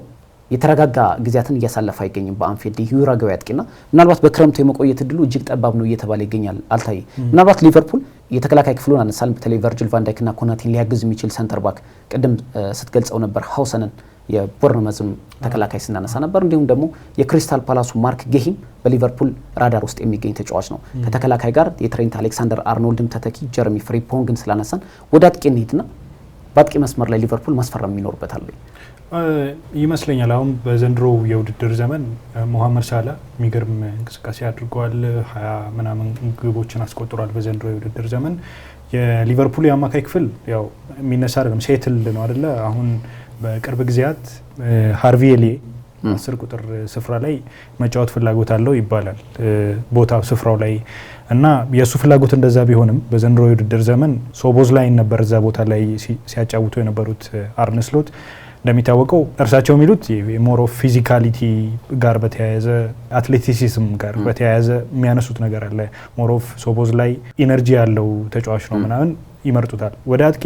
የተረጋጋ ጊዜያትን እያሳለፈ አይገኝም በአንፊልድ ዩራጋዊ አጥቂና ምናልባት በክረምቱ የመቆየት እድሉ እጅግ ጠባብ ነው እየተባለ ይገኛል። አልታየ ምናልባት ሊቨርፑል የተከላካይ ክፍሉን አነሳል። በተለይ ቨርጂል ቫን ዳይክና ኮናቴን ሊያግዝ የሚችል ሰንተር ባክ ቅድም ስትገልጸው ነበር ሃውሰንን የቦርንመዝም ተከላካይ ስናነሳ ነበር። እንዲሁም ደግሞ የክሪስታል ፓላሱ ማርክ ጌሂም በሊቨርፑል ራዳር ውስጥ የሚገኝ ተጫዋች ነው። ከተከላካይ ጋር የትሬንት አሌክሳንደር አርኖልድም ተተኪ ጀረሚ ፍሪምፖንግን ስላነሳን ወደ አጥቂ እንሂድና በአጥቂ መስመር ላይ ሊቨርፑል ማስፈረም ይኖርበታል ይመስለኛል። አሁን በዘንድሮ የውድድር ዘመን ሞሐመድ ሳላ የሚገርም እንቅስቃሴ አድርገዋል። 20 ምናምን ግቦችን አስቆጥሯል በዘንድሮ የውድድር ዘመን። የሊቨርፑል የአማካይ ክፍል ያው የሚነሳ አይደለም፣ ሴትል ነው አይደለ? አሁን በቅርብ ጊዜያት ሃርቪ ኤሊዬ 10 ቁጥር ስፍራ ላይ መጫወት ፍላጎት አለው ይባላል ቦታው ስፍራው ላይ እና የሱ ፍላጎት እንደዛ ቢሆንም በዘንድሮ የውድድር ዘመን ሶቦዝ ላይ ነበር እዛ ቦታ ላይ ሲያጫውቱ የነበሩት አርነ ስሎት። እንደሚታወቀው እርሳቸው የሚሉት ሞር ኦፍ ፊዚካሊቲ ጋር በተያያዘ አትሌቲሲዝም ጋር በተያያዘ የሚያነሱት ነገር አለ። ሞር ኦፍ ሶቦዝ ላይ ኢነርጂ ያለው ተጫዋች ነው ምናምን ይመርጡታል። ወደ አጥቂ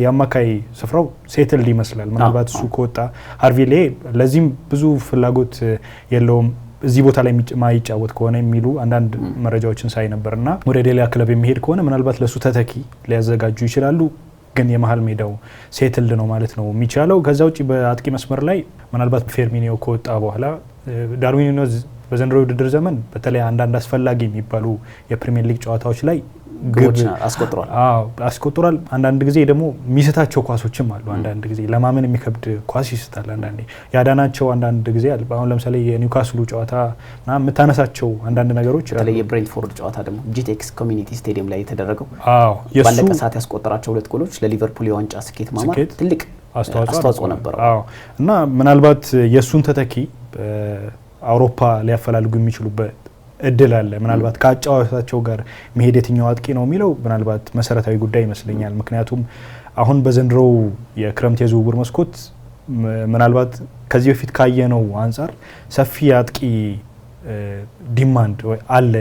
የአማካይ ስፍራው ሴትልድ ይመስላል። ምናልባት እሱ ከወጣ ሃርቪ ኤሊዬ ለዚህም ብዙ ፍላጎት የለውም እዚህ ቦታ ላይ ማይጫወት ከሆነ የሚሉ አንዳንድ መረጃዎችን ሳይ ነበርና ወደ ሌላ ክለብ የሚሄድ ከሆነ ምናልባት ለሱ ተተኪ ሊያዘጋጁ ይችላሉ። ግን የመሀል ሜዳው ሴትልድ ነው ማለት ነው የሚቻለው። ከዛ ውጪ በአጥቂ መስመር ላይ ምናልባት ፌርሚኒዮ ከወጣ በኋላ ዳርዊን ኑኔዝ በዘንድሮ ውድድር ዘመን በተለይ አንዳንድ አስፈላጊ የሚባሉ የፕሪሚየር ሊግ ጨዋታዎች ላይ ግቦችን አስቆጥሯል። አስቆጥሯል። አንዳንድ ጊዜ ደግሞ ሚስታቸው ኳሶችም አሉ። አንዳንድ ጊዜ ለማመን የሚከብድ ኳስ ይስታል። አንዳንዴ ያዳናቸው አንዳንድ ጊዜ አለ። አሁን ለምሳሌ የኒውካስሉ ጨዋታ እና የምታነሳቸው አንዳንድ ነገሮች በተለይ የብሬንትፎርድ ጨዋታ ደግሞ ጂቴክስ ኮሚኒቲ ስቴዲየም ላይ የተደረገው ባለቀ ሰዓት ያስቆጠራቸው 2 ጎሎች ለሊቨርፑል የዋንጫ ስኬት ማማር ትልቅ አስተዋጽኦ ነበረው እና ምናልባት የሱን ተተኪ አውሮፓ ሊያፈላልጉ የሚችሉበት እድል አለ። ምናልባት ከአጫዋታቸው ጋር መሄድ የትኛው አጥቂ ነው የሚለው ምናልባት መሰረታዊ ጉዳይ ይመስለኛል። ምክንያቱም አሁን በዘንድሮው የክረምት የዝውውር መስኮት ምናልባት ከዚህ በፊት ካየነው አንጻር ሰፊ አጥቂ ዲማንድ አለ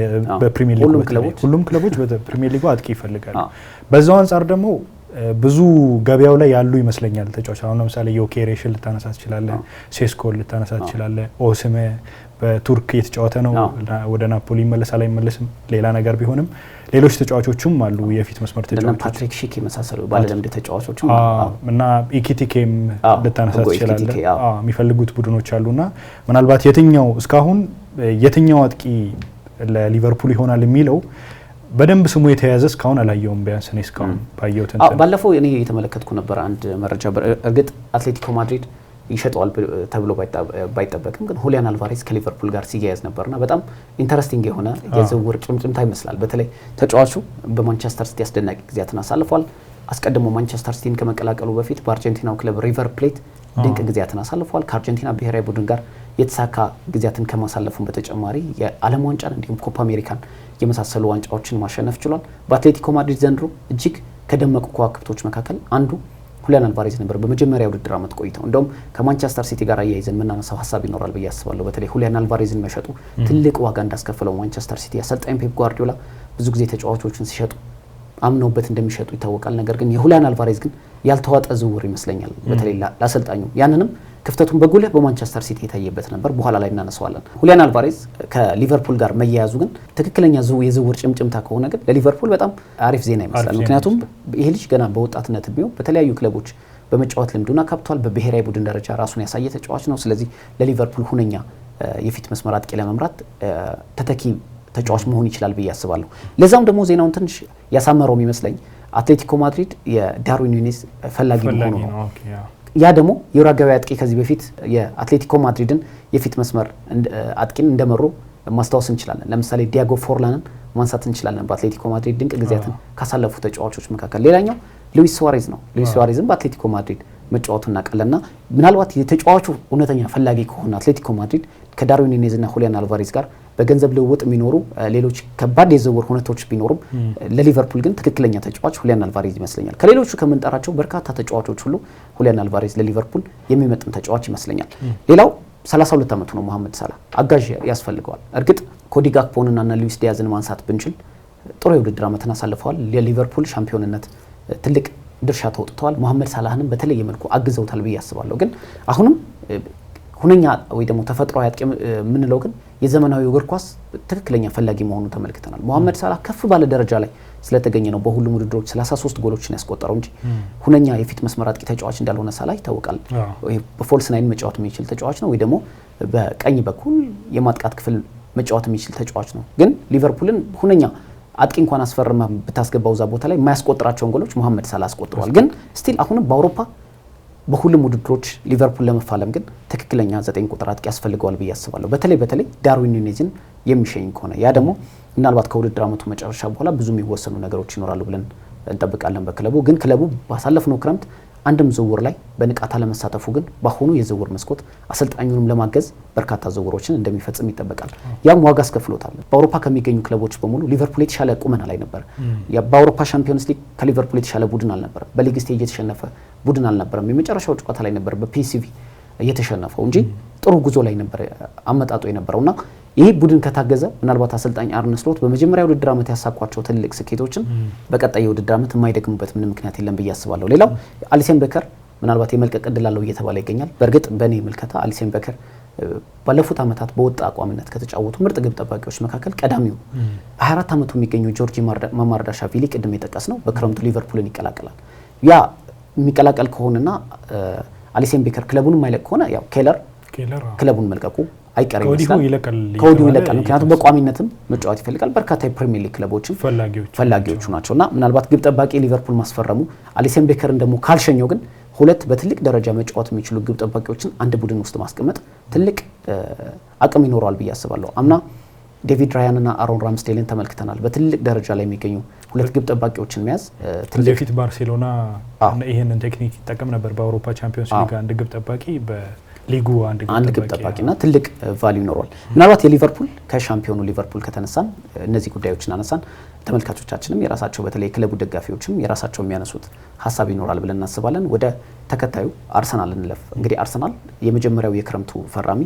በፕሪሚየር ሊግ። ሁሉም ክለቦች በፕሪሚየር ሊጉ አጥቂ ይፈልጋሉ። በዛው አንጻር ደግሞ ብዙ ገበያው ላይ ያሉ ይመስለኛል ተጫዋቾች። አሁን ለምሳሌ ዮኬሬሽን ልታነሳ ትችላለህ፣ ሴስኮን ልታነሳ ትችላለህ። ኦስሜ በቱርክ እየተጫወተ ነው። ወደ ናፖሊ ይመለሳል አይመለስም ሌላ ነገር ቢሆንም ሌሎች ተጫዋቾችም አሉ የፊት መስመር ተጫዋቾች ፓትሪክ ሺክ የመሳሰሉ ባለልምድ ተጫዋቾችም እና ኢኪቲኬም ልታነሳ ትችላለህ። የሚፈልጉት ቡድኖች አሉና ምናልባት እስካሁን የትኛው አጥቂ ለሊቨርፑል ይሆናል የሚለው በደንብ ስሙ የተያዘ እስካሁን አላየውም። ቢያንስ እኔ እስካሁን ባየሁት ባለፈው እኔ የተመለከትኩ ነበር አንድ መረጃ። እርግጥ አትሌቲኮ ማድሪድ ይሸጠዋል ተብሎ ባይጠበቅም ግን ሁሊያን አልቫሬዝ ከሊቨርፑል ጋር ሲያያዝ ነበርና በጣም ኢንተረስቲንግ የሆነ የዝውውር ጭምጭምታ ይመስላል። በተለይ ተጫዋቹ በማንቸስተር ሲቲ አስደናቂ ጊዜያትን አሳልፏል። አስቀድሞ ማንቸስተር ሲቲን ከመቀላቀሉ በፊት በአርጀንቲናው ክለብ ሪቨር ፕሌት ድንቅ ጊዜያትን አሳልፏል። ከአርጀንቲና ብሔራዊ ቡድን ጋር የተሳካ ጊዜያትን ከማሳለፉን በተጨማሪ የዓለም ዋንጫን እንዲሁም ኮፓ አሜሪካን የመሳሰሉ ዋንጫዎችን ማሸነፍ ችሏል። በአትሌቲኮ ማድሪድ ዘንድሮ እጅግ ከደመቁ ከዋክብቶች መካከል አንዱ ሁሊያን አልቫሬዝ ነበር በመጀመሪያ ውድድር ዓመት ቆይተው። እንደውም ከማንቸስተር ሲቲ ጋር አያይዘን የምናነሳው ሀሳብ ይኖራል ብዬ አስባለሁ። በተለይ ሁሊያን አልቫሬዝን መሸጡ ትልቅ ዋጋ እንዳስከፈለው ማንቸስተር ሲቲ አሰልጣኝ ፔፕ ጓርዲዮላ ብዙ ጊዜ ተጫዋቾችን ሲሸጡ አምነውበት እንደሚሸጡ ይታወቃል። ነገር ግን የሁሊያን አልቫሬዝ ግን ያልተዋጠ ዝውውር ይመስለኛል በተለይ ለአሰልጣኙ። ያንንም ክፍተቱን በጉልህ በማንቸስተር ሲቲ የታየበት ነበር። በኋላ ላይ እናነሳዋለን። ሁሊያን አልቫሬዝ ከሊቨርፑል ጋር መያያዙ ግን ትክክለኛ የዝውውር ጭምጭምታ ከሆነ ግን ለሊቨርፑል በጣም አሪፍ ዜና ይመስላል። ምክንያቱም ይሄ ልጅ ገና በወጣትነት ቢሆን በተለያዩ ክለቦች በመጫወት ልምዱን አካብቷል። በብሔራዊ ቡድን ደረጃ ራሱን ያሳየ ተጫዋች ነው። ስለዚህ ለሊቨርፑል ሁነኛ የፊት መስመር አጥቂ ለመምራት ተተኪ ተጫዋች መሆን ይችላል ብዬ አስባለሁ። ለዛም ደግሞ ዜናውን ትንሽ ያሳመረው የሚመስለኝ አትሌቲኮ ማድሪድ የዳርዊን ኑኔዝ ፈላጊ መሆኑ ነው። ያ ደግሞ የኡራጓዊ አጥቂ ከዚህ በፊት የአትሌቲኮ ማድሪድን የፊት መስመር አጥቂን እንደመሩ ማስታወስ እንችላለን። ለምሳሌ ዲያጎ ፎርላንን ማንሳት እንችላለን። በአትሌቲኮ ማድሪድ ድንቅ ጊዜያትን ካሳለፉ ተጫዋቾች መካከል ሌላኛው ሉዊስ ሱዋሬዝ ነው። ሉዊስ ሱዋሬዝም በአትሌቲኮ ማድሪድ መጫወቱን እናውቃለንና ምናልባት የተጫዋቹ እውነተኛ ፈላጊ ከሆነ አትሌቲኮ ማድሪድ ከዳርዊን ኑኔዝ እና ሁሊያን አልቫሬዝ ጋር በገንዘብ ልውውጥ የሚኖሩ ሌሎች ከባድ የዝውውር ሁነቶች ቢኖሩም ለሊቨርፑል ግን ትክክለኛ ተጫዋች ሁሊያን አልቫሬዝ ይመስለኛል። ከሌሎቹ ከምንጠራቸው በርካታ ተጫዋቾች ሁሉ ሁሊያን አልቫሬዝ ለሊቨርፑል የሚመጥን ተጫዋች ይመስለኛል። ሌላው 32 ዓመቱ ነው መሐመድ ሳላህ። አጋዥ ያስፈልገዋል። እርግጥ ኮዲ ጋክፖንና ሉዊስ ዲያዝን ማንሳት ብንችል ጥሩ የውድድር ዓመትን አሳልፈዋል። ለሊቨርፑል ሻምፒዮንነት ትልቅ ድርሻ ተወጥተዋል። መሐመድ ሳላህንም በተለየ መልኩ አግዘውታል ብዬ አስባለሁ። ግን አሁንም ሁነኛ ወይ ደግሞ ተፈጥሯዊ አጥቂ የምንለው ግን የዘመናዊ እግር ኳስ ትክክለኛ ፈላጊ መሆኑን ተመልክተናል። መሐመድ ሳላህ ከፍ ባለ ደረጃ ላይ ስለተገኘ ነው በሁሉም ውድድሮች 33 ጎሎችን ያስቆጠረው እንጂ ሁነኛ የፊት መስመር አጥቂ ተጫዋች እንዳልሆነ ሳላህ ይታወቃል። ወይ በፎልስ ናይን መጫወት የሚችል ተጫዋች ነው፣ ወይ ደግሞ በቀኝ በኩል የማጥቃት ክፍል መጫወት የሚችል ተጫዋች ነው። ግን ሊቨርፑልን ሁነኛ አጥቂ እንኳን አስፈርማ ብታስገባው ዛ ቦታ ላይ የማያስቆጥራቸውን ጎሎች መሐመድ ሳላህ አስቆጥሯል። ግን ስቲል አሁንም በአውሮፓ በሁሉም ውድድሮች ሊቨርፑል ለመፋለም ግን ትክክለኛ 9 ቁጥር አጥቂ ያስፈልገዋል ብዬ አስባለሁ። በተለይ ዳርዊን ኑኔዝን የሚሸኝ ከሆነ ያ ደግሞ ምናልባት ከውድድር ዓመቱ መጨረሻ በኋላ ብዙ የሚወሰኑ ነገሮች ይኖራሉ ብለን እንጠብቃለን። በክለቡ ግን ክለቡ ባሳለፍነው ክረምት አንድም ዝውውር ላይ በንቃት አለመሳተፉ ግን በአሁኑ የዝውውር መስኮት አሰልጣኙንም ለማገዝ በርካታ ዝውውሮችን እንደሚፈጽም ይጠበቃል። ያም ዋጋ አስከፍሎታል። በአውሮፓ ከሚገኙ ክለቦች በሙሉ ሊቨርፑል የተሻለ ቁመና ላይ ነበር። በአውሮፓ ሻምፒዮንስ ሊግ ከሊቨርፑል የተሻለ ቡድን አልነበረም። በሊግ ስቴጅ የተሸነፈ ቡድን አልነበረም። የመጨረሻው ጨዋታ ላይ ነበር በፒኤስቪ የተሸነፈው እንጂ ጥሩ ጉዞ ላይ ነበር አመጣጡ የነበረውና ይሄ ቡድን ከታገዘ ምናልባት አሰልጣኝ አርነ ስሎት በመጀመሪያው ውድድር ዓመት ያሳኳቸው ትልቅ ስኬቶችን በቀጣዩ ውድድር ዓመት የማይደግሙበት ምንም ምክንያት የለም ብዬ አስባለሁ። ሌላው አሊሰን ቤከር ምናልባት የመልቀቅ ዕድል አለው እየተባለ ይገኛል። በእርግጥ በእኔ ምልከታ አሊሰን ቤከር ባለፉት ዓመታት በወጣ አቋምነት ከተጫወቱ ምርጥ ግብ ጠባቂዎች መካከል ቀዳሚው 24 ዓመቱ የሚገኘው ጆርጂ ማማርዳሽቪሊ ቅድም የጠቀስ ነው በክረምቱ ሊቨርፑልን ይቀላቀላል። ያ የሚቀላቀል ከሆነና አሊሰን ቤከር ክለቡን የማይለቅ ከሆነ ያው ኬለር ክለቡን መልቀቁ አይቀር ይመስላል። ከወዲሁ ይለቃል። ምክንያቱም በቋሚነትም መጫወት ይፈልጋል። በርካታ የፕሪሚየር ሊግ ክለቦችን ፈላጊዎቹ ናቸውና ምናልባት ግብ ጠባቂ ሊቨርፑል ማስፈረሙ አሊሰን ቤከርን ደግሞ ካልሸኘው ግን ሁለት በትልቅ ደረጃ መጫወት የሚችሉ ግብ ጠባቂዎችን አንድ ቡድን ውስጥ ማስቀመጥ ትልቅ አቅም ይኖረዋል ብዬ አስባለሁ። አምና ዴቪድ ራያን እና አሮን ራምስቴልን ተመልክተናል። በትልቅ ደረጃ ላይ የሚገኙ ሁለት ግብ ጠባቂዎችን መያዝ ትልቅ ፊት ባርሴሎና ይሄንን ቴክኒክ ይጠቀም ነበር። በአውሮፓ ቻምፒዮንስ ሊግ አንድ ግብ ጠባቂ በሊጉ አንድ ግብ ጠባቂና ትልቅ ቫልዩ ይኖረዋል። ምናልባት የሊቨርፑል ከሻምፒዮኑ ሊቨርፑል ከተነሳን እነዚህ ጉዳዮችን አነሳን። ተመልካቾቻችንም የራሳቸው በተለይ ክለቡ ደጋፊዎችም የራሳቸው የሚያነሱት ሀሳብ ይኖራል ብለን እናስባለን። ወደ ተከታዩ አርሰናል እንለፍ። እንግዲህ አርሰናል የመጀመሪያው የክረምቱ ፈራሚ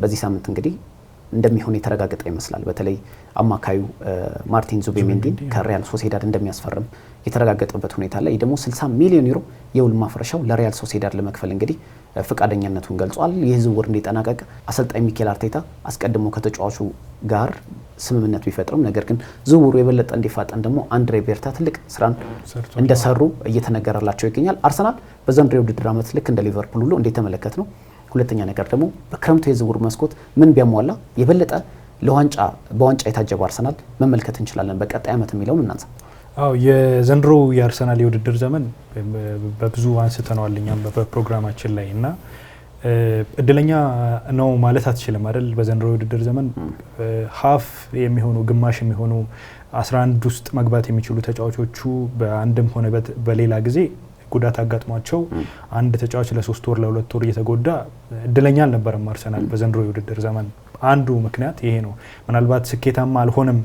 በዚህ ሳምንት እንግዲህ እንደሚሆን የተረጋገጠ ይመስላል። በተለይ አማካዩ ማርቲን ዙቢሜንዲን ከሪያል ሶሴዳድ እንደሚያስፈርም የተረጋገጠበት ሁኔታ ላይ ደግሞ 60 ሚሊዮን ዩሮ የውል ማፍረሻው ለሪያል ሶሴዳድ ለመክፈል እንግዲህ ፈቃደኛነቱን ገልጿል። ይህ ዝውውር እንዲጠናቀቅ አሰልጣኝ ሚኬል አርቴታ አስቀድሞ ከተጫዋቹ ጋር ስምምነት ቢፈጥርም ነገር ግን ዝውውሩ የበለጠ እንዲፋጠን ደግሞ አንድሬ ቤርታ ትልቅ ስራን እንደሰሩ እየተነገረላቸው ይገኛል። አርሰናል በዘንድሮው የውድድር ዓመት ልክ እንደ ሊቨርፑል ሁሉ እንዴት ተመለከት ነው? ሁለተኛ ነገር ደግሞ በክረምቱ የዝውውር መስኮት ምን ቢያሟላ የበለጠ በዋንጫ የታጀበ አርሰናል መመልከት እንችላለን በቀጣይ ዓመት የሚለውን እናንሳ። የዘንድሮ የአርሰናል የውድድር ዘመን በብዙ አንስተነዋል እኛም በፕሮግራማችን ላይ እና እድለኛ ነው ማለት አትችልም አይደል? በዘንድሮ የውድድር ዘመን ሀፍ የሚሆኑ ግማሽ የሚሆኑ 11 ውስጥ መግባት የሚችሉ ተጫዋቾቹ በአንድም ሆነ በሌላ ጊዜ ጉዳት አጋጥሟቸው አንድ ተጫዋች ለ3 ወር ለ2 ወር እየተጎዳ እድለኛ አልነበረም አርሰናል በዘንድሮ የውድድር ዘመን። አንዱ ምክንያት ይሄ ነው። ምናልባት ስኬታማ አልሆነም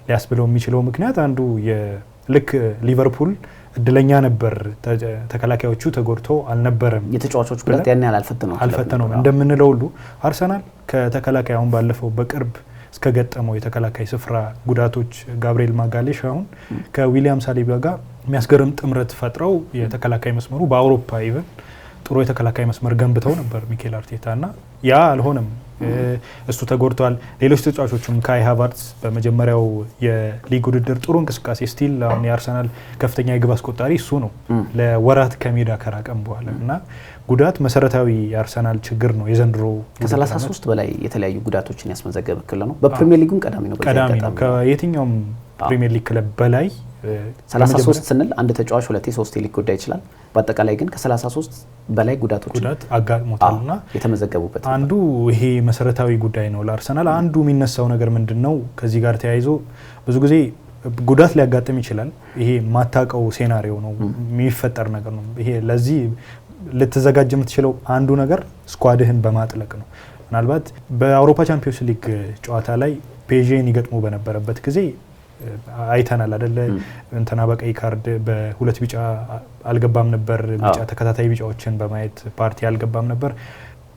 ሊያስብለው የሚችለው ምክንያት አንዱ ልክ ሊቨርፑል እድለኛ ነበር፣ ተከላካዮቹ ተጎድተው አልነበረም፣ የተጫዋቾች ጉዳት ያን ያህል አልፈተነውም እንደምንለው ሁሉ አርሰናል ከተከላካይ አሁን ባለፈው በቅርብ እስከ ገጠመው የተከላካይ ስፍራ ጉዳቶች ጋብሪኤል ማጋሌሽ አሁን ከዊሊያም ሳሊባ ጋር የሚያስገርም ጥምረት ፈጥረው የተከላካይ መስመሩ በአውሮፓ ኢቨን ጥሩ የተከላካይ መስመር ገንብተው ነበር ሚኬል አርቴታ እና ያ አልሆነም። እሱ ተጎድቷል። ሌሎች ተጫዋቾችም ካይ ሃቨርትዝ በመጀመሪያው የሊግ ውድድር ጥሩ እንቅስቃሴ ስቲል አሁን የአርሰናል ከፍተኛ የግብ አስቆጣሪ እሱ ነው ለወራት ከሜዳ ከራቀም በኋላ እና ጉዳት መሰረታዊ የአርሰናል ችግር ነው የዘንድሮ። ከ33 በላይ የተለያዩ ጉዳቶችን ያስመዘገበ ክለብ ነው። በፕሪሚየር ሊጉም ቀዳሚ ነው። ከየትኛውም ፕሪሚየር ሊግ ክለብ በላይ 33 ስንል አንድ ተጫዋች 2-3 ሊጎዳ ይችላል። በአጠቃላይ ግን ከ33 በላይ ጉዳት አጋጥሞታልና የተመዘገቡበት አንዱ ይሄ መሰረታዊ ጉዳይ ነው ለአርሰናል። አንዱ የሚነሳው ነገር ምንድነው? ከዚህ ጋር ተያይዞ ብዙ ጊዜ ጉዳት ሊያጋጥም ይችላል። ይሄ ማታቀው ሴናሪዮ ነው፣ የሚፈጠር ነገር ነው። ይሄ ለዚህ ልትዘጋጅ የምትችለው አንዱ ነገር ስኳድህን በማጥለቅ ነው። ምናልባት በአውሮፓ ቻምፒዮንስ ሊግ ጨዋታ ላይ ፔዤን ይገጥሙ በነበረበት ጊዜ አይተናል አይደለ? እንትና በቀይ ካርድ በሁለት ቢጫ አልገባም ነበር። ቢጫ ተከታታይ ቢጫዎችን በማየት ፓርቲ አልገባም ነበር።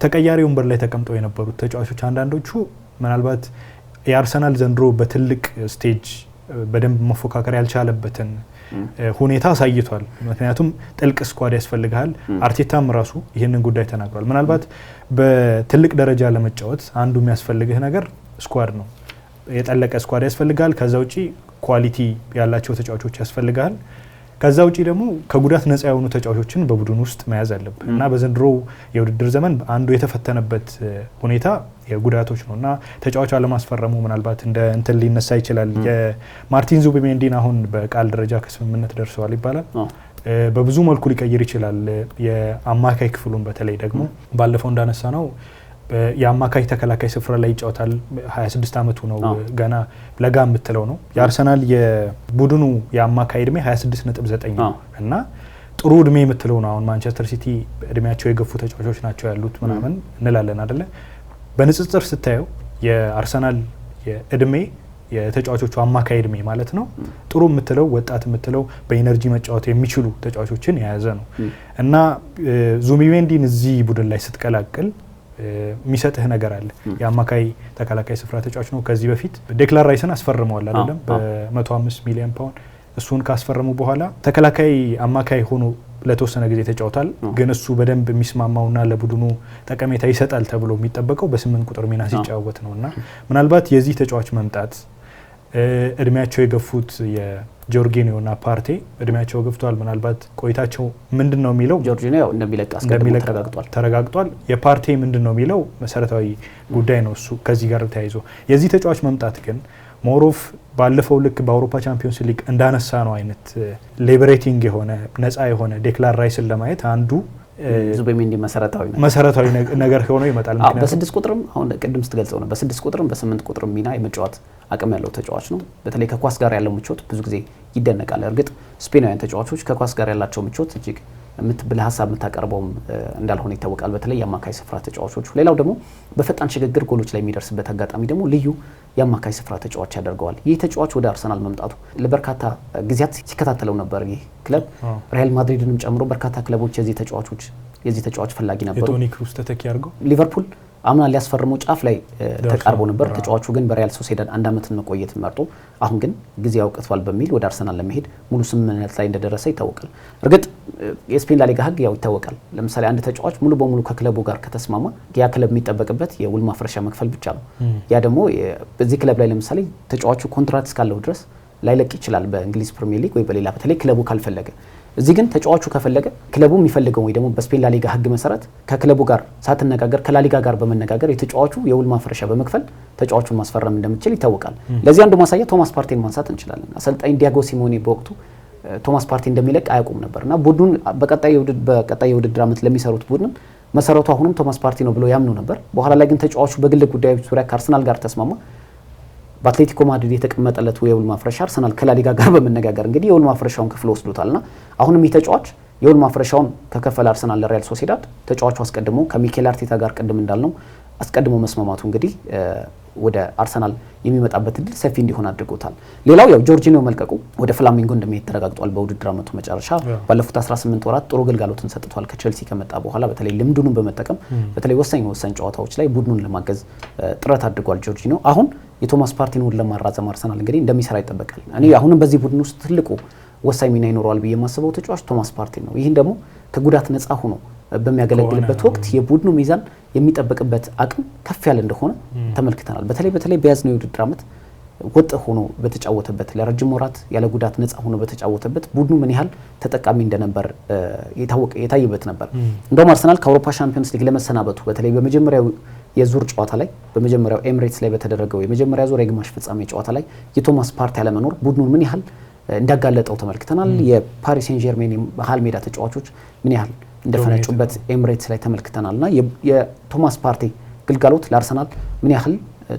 ተቀያሪ ወንበር ላይ ተቀምጠው የነበሩት ተጫዋቾች አንዳንዶቹ ምናልባት የአርሰናል ዘንድሮ በትልቅ ስቴጅ በደንብ መፎካከር ያልቻለበትን ሁኔታ አሳይቷል። ምክንያቱም ጥልቅ ስኳድ ያስፈልጋል። አርቴታም ራሱ ይህንን ጉዳይ ተናግሯል። ምናልባት በትልቅ ደረጃ ለመጫወት አንዱ የሚያስፈልግህ ነገር ስኳድ ነው። የጠለቀ ስኳድ ያስፈልጋል። ከዛ ውጪ ኳሊቲ ያላቸው ተጫዋቾች ያስፈልጋል። ከዛ ውጪ ደግሞ ከጉዳት ነፃ የሆኑ ተጫዋቾችን በቡድን ውስጥ መያዝ አለብን እና በዘንድሮ የውድድር ዘመን አንዱ የተፈተነበት ሁኔታ የጉዳቶች ነው እና ተጫዋች አለማስፈረሙ ምናልባት እንደ እንትን ሊነሳ ይችላል። የማርቲን ዙቢሜንዲን አሁን በቃል ደረጃ ከስምምነት ደርሰዋል ይባላል። በብዙ መልኩ ሊቀይር ይችላል የአማካይ ክፍሉን። በተለይ ደግሞ ባለፈው እንዳነሳ ነው የአማካይ ተከላካይ ስፍራ ላይ ይጫወታል። 26 ዓመቱ ነው፣ ገና ለጋ የምትለው ነው። የአርሰናል የቡድኑ የአማካይ እድሜ 26.9 ነው እና ጥሩ እድሜ የምትለው ነው። አሁን ማንቸስተር ሲቲ እድሜያቸው የገፉ ተጫዋቾች ናቸው ያሉት ምናምን እንላለን አይደለ? በንጽጽር ስታየው የአርሰናል የእድሜ የተጫዋቾቹ አማካይ እድሜ ማለት ነው ጥሩ የምትለው ወጣት የምትለው በኢነርጂ መጫወት የሚችሉ ተጫዋቾችን የያዘ ነው እና ዙቢሜንዲን እዚህ ቡድን ላይ ስትቀላቅል የሚሰጥህ ነገር አለ። የአማካይ ተከላካይ ስፍራ ተጫዋች ነው። ከዚህ በፊት ዴክላን ራይስን አስፈርመዋል አይደለም? በ105 ሚሊዮን ፓውንድ እሱን ካስፈረሙ በኋላ ተከላካይ አማካይ ሆኖ ለተወሰነ ጊዜ ተጫውቷል። ግን እሱ በደንብ የሚስማማውና ለቡድኑ ጠቀሜታ ይሰጣል ተብሎ የሚጠበቀው በ8 ቁጥር ሚና ሲጫወት ነውና ምናልባት የዚህ ተጫዋች መምጣት እድሜያቸው የገፉት የጆርጊኒዮና ፓርቴ እድሜያቸው ገፍቷል። ምናልባት ቆይታቸው ምንድነው የሚለው ጆርጂኒዮ እንደሚለቅ አስቀድሞ ተረጋግጧል። የፓርቴ ምንድነው የሚለው መሰረታዊ ጉዳይ ነው። እሱ ከዚህ ጋር ተያይዞ የዚህ ተጫዋች መምጣት ግን ሞሮፍ ባለፈው ልክ በአውሮፓ ቻምፒዮንስ ሊግ እንዳነሳ ነው አይነት ሊበሬቲንግ የሆነ ነፃ የሆነ ዴክላን ራይስን ለማየት አንዱ ዙቤሜንዲ መሰረታዊ ነገር ሆኖ ይመጣል። በ6 ቁጥርም አሁን ቅድም ስትገልጸው ነው በ6 ቁጥርም በ8 ቁጥርም ሚና የመጫወት አቅም ያለው ተጫዋች ነው። በተለይ ከኳስ ጋር ያለው ምቾት ብዙ ጊዜ ይደነቃል። እርግጥ ስፔናውያን ተጫዋቾች ከኳስ ጋር ያላቸው ምቾት እጅግ ብለህ ሀሳብ የምታቀርበውም እንዳልሆነ ይታወቃል። በተለይ የአማካይ ስፍራ ተጫዋቾች። ሌላው ደግሞ በፈጣን ሽግግር ጎሎች ላይ የሚደርስበት አጋጣሚ ደግሞ ልዩ የአማካይ ስፍራ ተጫዋች ያደርገዋል። ይህ ተጫዋች ወደ አርሰናል መምጣቱ ለበርካታ ጊዜያት ሲከታተለው ነበር። ይህ ክለብ ሪያል ማድሪድንም ጨምሮ በርካታ ክለቦች የዚህ ተጫዋች ፈላጊ ነበሩ። የቶኒ ክሩስ ተተኪ አድርገው ሊቨርፑል አምና ሊያስፈርመው ጫፍ ላይ ተቃርቦ ነበር። ተጫዋቹ ግን በሪያል ሶሴዳድ 1 ዓመትን መቆየት መርጦ አሁን ግን ጊዜ ያውቀቷል በሚል ወደ አርሰናል ለመሄድ ሙሉ ስምምነት ላይ እንደደረሰ ይታወቃል። እርግጥ የስፔን ላሊጋ ሕግ ያው ይታወቃል። ለምሳሌ አንድ ተጫዋች ሙሉ በሙሉ ከክለቡ ጋር ከተስማማ ያ ክለብ የሚጠበቅበት የውል ማፍረሻ መክፈል ብቻ ነው። ያ ደግሞ በዚህ ክለብ ላይ ለምሳሌ ተጫዋቹ ኮንትራት እስካለው ድረስ ላይለቅ ይችላል በእንግሊዝ ፕሪሚየር ሊግ ወይ በሌላ በተለይ ክለቡ ካልፈለገ። እዚህ ግን ተጫዋቹ ከፈለገ ክለቡ የሚፈልገው ወይ ደግሞ በስፔን ላሊጋ ሕግ መሰረት ከክለቡ ጋር ሳትነጋገር ከላሊጋ ጋር በመነጋገር የተጫዋቹ የውል ማፍረሻ በመክፈል ተጫዋቹን ማስፈረም እንደምትችል ይታወቃል። ለዚህ አንዱ ማሳያ ቶማስ ፓርቴን ማንሳት እንችላለን። አሰልጣኝ ዲያጎ ሲሞኔ በወቅቱ ቶማስ ፓርቴ እንደሚለቅ አያውቁም ነበርና ቡድኑን በቀጣይ የውድድር ዓመት ለሚሰሩት ቡድን መሰረቱ አሁንም ቶማስ ፓርቴ ነው ብለው ያምኑ ነበር። በኋላ ላይ ግን ተጫዋቹ በግል ጉዳዮች ዙሪያ ከአርሰናል ጋር ተስማማ። በአትሌቲኮ ማድሪድ የተቀመጠለት የውል ማፍረሻ አርሰናል ከላሊጋ ጋር በመነጋገር እንግዲህ የውል ማፍረሻውን ክፍል ወስዶታልና አሁንም የተጫዋች የውል ማፍረሻውን ከከፈለ አርሰናል ለሪያል ሶሴዳድ ተጫዋቹ አስቀድሞ ከሚኬል አርቴታ ጋር ቅድም እንዳልነው አስቀድሞ መስማማቱ እንግዲህ ወደ አርሰናል የሚመጣበት እድል ሰፊ እንዲሆን አድርጎታል። ሌላው ያው ጆርጂኒዮ መልቀቁ ወደ ፍላሚንጎ እንደሚሄድ ተረጋግጧል። በውድድር ዓመቱ መጨረሻ ባለፉት 18 ወራት ጥሩ ግልጋሎትን ሰጥቷል። ከቼልሲ ከመጣ በኋላ በተለይ ልምዱን በመጠቀም በተለይ ወሳኝ ጨዋታዎች ላይ ቡድኑን ለማገዝ ጥረት አድርጓል ጆርጂኒዮ። አሁን የቶማስ ፓርቲን ውል ለማራዘም አርሰናል እንግዲህ እንደሚሰራ ይጠበቃል። እኔ አሁንም በዚህ ቡድን ውስጥ ትልቁ ወሳኝ ሚና ይኖረዋል ብዬ የማስበው ተጫዋች ቶማስ ፓርቲ ነው። ይህን ደግሞ ከጉዳት ነፃ ሆኖ በሚያገለግልበት ወቅት የቡድኑ ሚዛን የሚጠበቅበት አቅም ከፍ ያለ እንደሆነ ተመልክተናል። በተለይ በያዝነው የውድድር ዓመት ወጥ ሆኖ በተጫወተበት ለረጅም ወራት ያለ ጉዳት ነፃ ሆኖ በተጫወተበት ቡድኑ ምን ያህል ተጠቃሚ እንደነበር የታየበት ነበር። እንደውም አርሰናል ከአውሮፓ ቻምፒዮንስ ሊግ ለመሰናበቱ በተለይ በመጀመሪያው የዙር ጨዋታ ላይ በመጀመሪያው ኤሚሬትስ ላይ በተደረገው የመጀመሪያ ዙር የግማሽ ፍጻሜ ጨዋታ ላይ የቶማስ ፓርቲ ያለመኖር ቡድኑን ምን ያህል እንዳጋለጠው ተመልክተናል። የፓሪስ ሴን ጀርሜን መሀል ሜዳ ተጫዋቾች ምን ያህል እንደፈነጩበት ኤሚሬትስ ላይ ተመልክተናል። የቶማስ ፓርቲ ግልጋሎት ለአርሰናል ምን ያህል